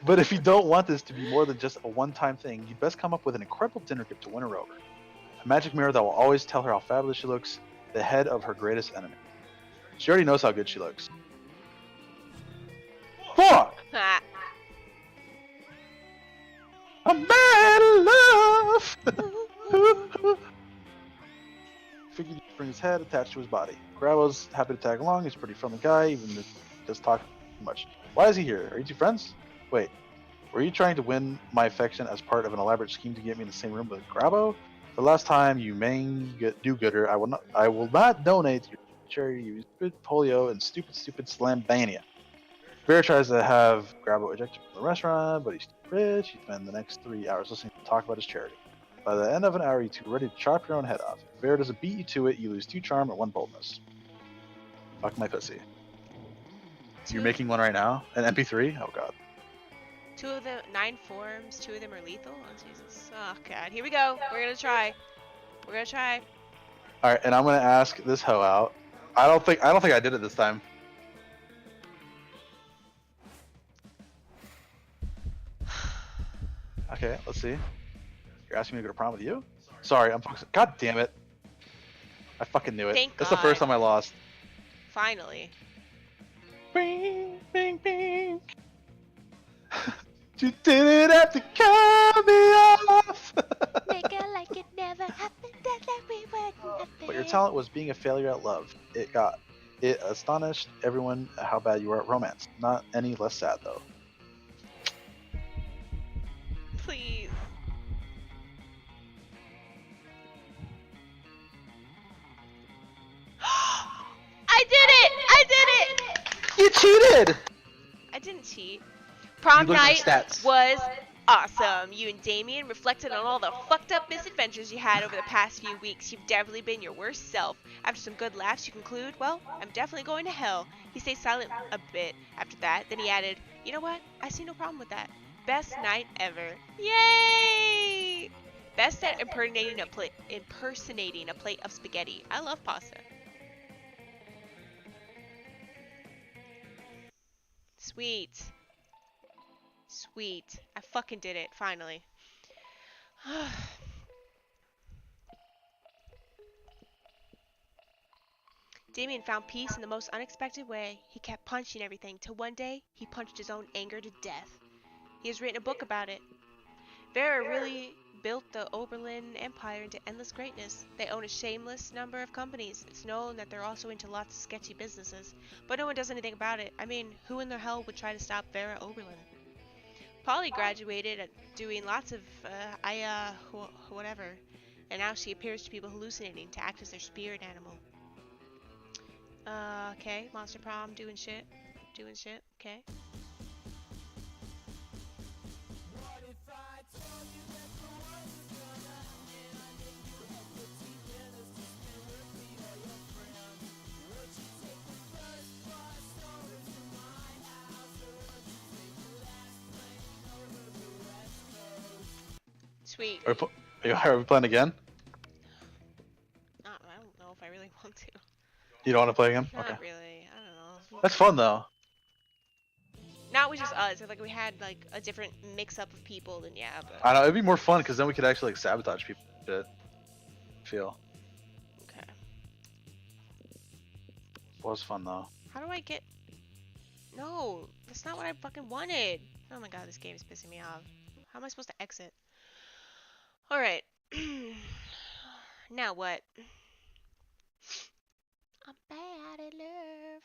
But if you don't want this to be more than just a one-time thing, you'd best come up with an incredible dinner gift to win her over. A magic mirror that will always tell her how fabulous she looks, the head of her greatest enemy. She already knows how good she looks. Fuck! Ha. I'm bad in love! Figured he'd bring his head attached to his body. Grabo's happy to tag along. He's a pretty friendly guy, even if he does talk too much. Why is he here? Are you two friends? Wait, were you trying to win my affection as part of an elaborate scheme to get me in the same room with Grabo? The last time you do-gooder, I will not donate to your charity, you stupid polio and stupid slambania. Bear tries to have Grabo ejected from the restaurant, but he's too rich. He spends the next 3 hours listening to talk about his charity. By the end of an hour, you two are ready to chop your own head off. If Bear doesn't beat you to it, you lose 2 charm and 1 boldness. Fuck my pussy. You're making one right now? An MP3? Oh god. 2 of the 9 forms, 2 of them are lethal? Oh, Jesus. Oh, God. Here we go. We're gonna try. Alright, and I'm gonna ask this hoe out. I don't think I did it this time. Okay, let's see. You're asking me to go to prom with you? Sorry, I'm focused. God damn it. I fucking knew it. Thank That's the first God. time I lost. Finally. Bing, bing, bing. You didn't have to cut me off. Make it like it never happened, that we wouldn't But your talent was being a failure at love. It astonished everyone at how bad you were at romance. Not any less sad though. Please. I did it! You cheated! I didn't cheat. Prom You looked at night stats. was awesome. You and Damien reflected on all the fucked up misadventures you had over the past few weeks. You've definitely been your worst self. After some good laughs, you conclude, well, I'm definitely going to hell. He stayed silent a bit after that. Then he added, you know what? I see no problem with that. Best night ever. Yay! Best at impersonating a plate of spaghetti. I love pasta. Sweet. Sweet. I fucking did it, finally. Damien found peace in the most unexpected way. He kept punching everything, till one day, he punched his own anger to death. He has written a book about it. Vera really built the Oberlin Empire into endless greatness. They own a shameless number of companies. It's known that they're also into lots of sketchy businesses, but no one does anything about it. I mean, who in the hell would try to stop Vera Oberlin? Polly graduated at doing lots of, whatever, and now she appears to people hallucinating to act as their spirit animal. Okay, Monster Prom, doing shit, okay. Sweet. Are we playing again? I don't know if I really want to. You don't want to play again? Not Okay. really. I don't know. That's fun though. Not with just us. If like we had like a different mix-up of people, then yeah. But I know it'd be more fun because then we could actually like sabotage people. Shit. Feel. okay. Was fun though. How do I get? No, that's not what I fucking wanted. Oh my god, this game is pissing me off. How am I supposed to exit? All right. Now what? I'm bad at love.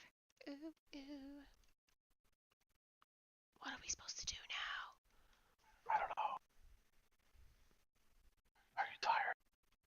Ooh, ooh. What are we supposed to do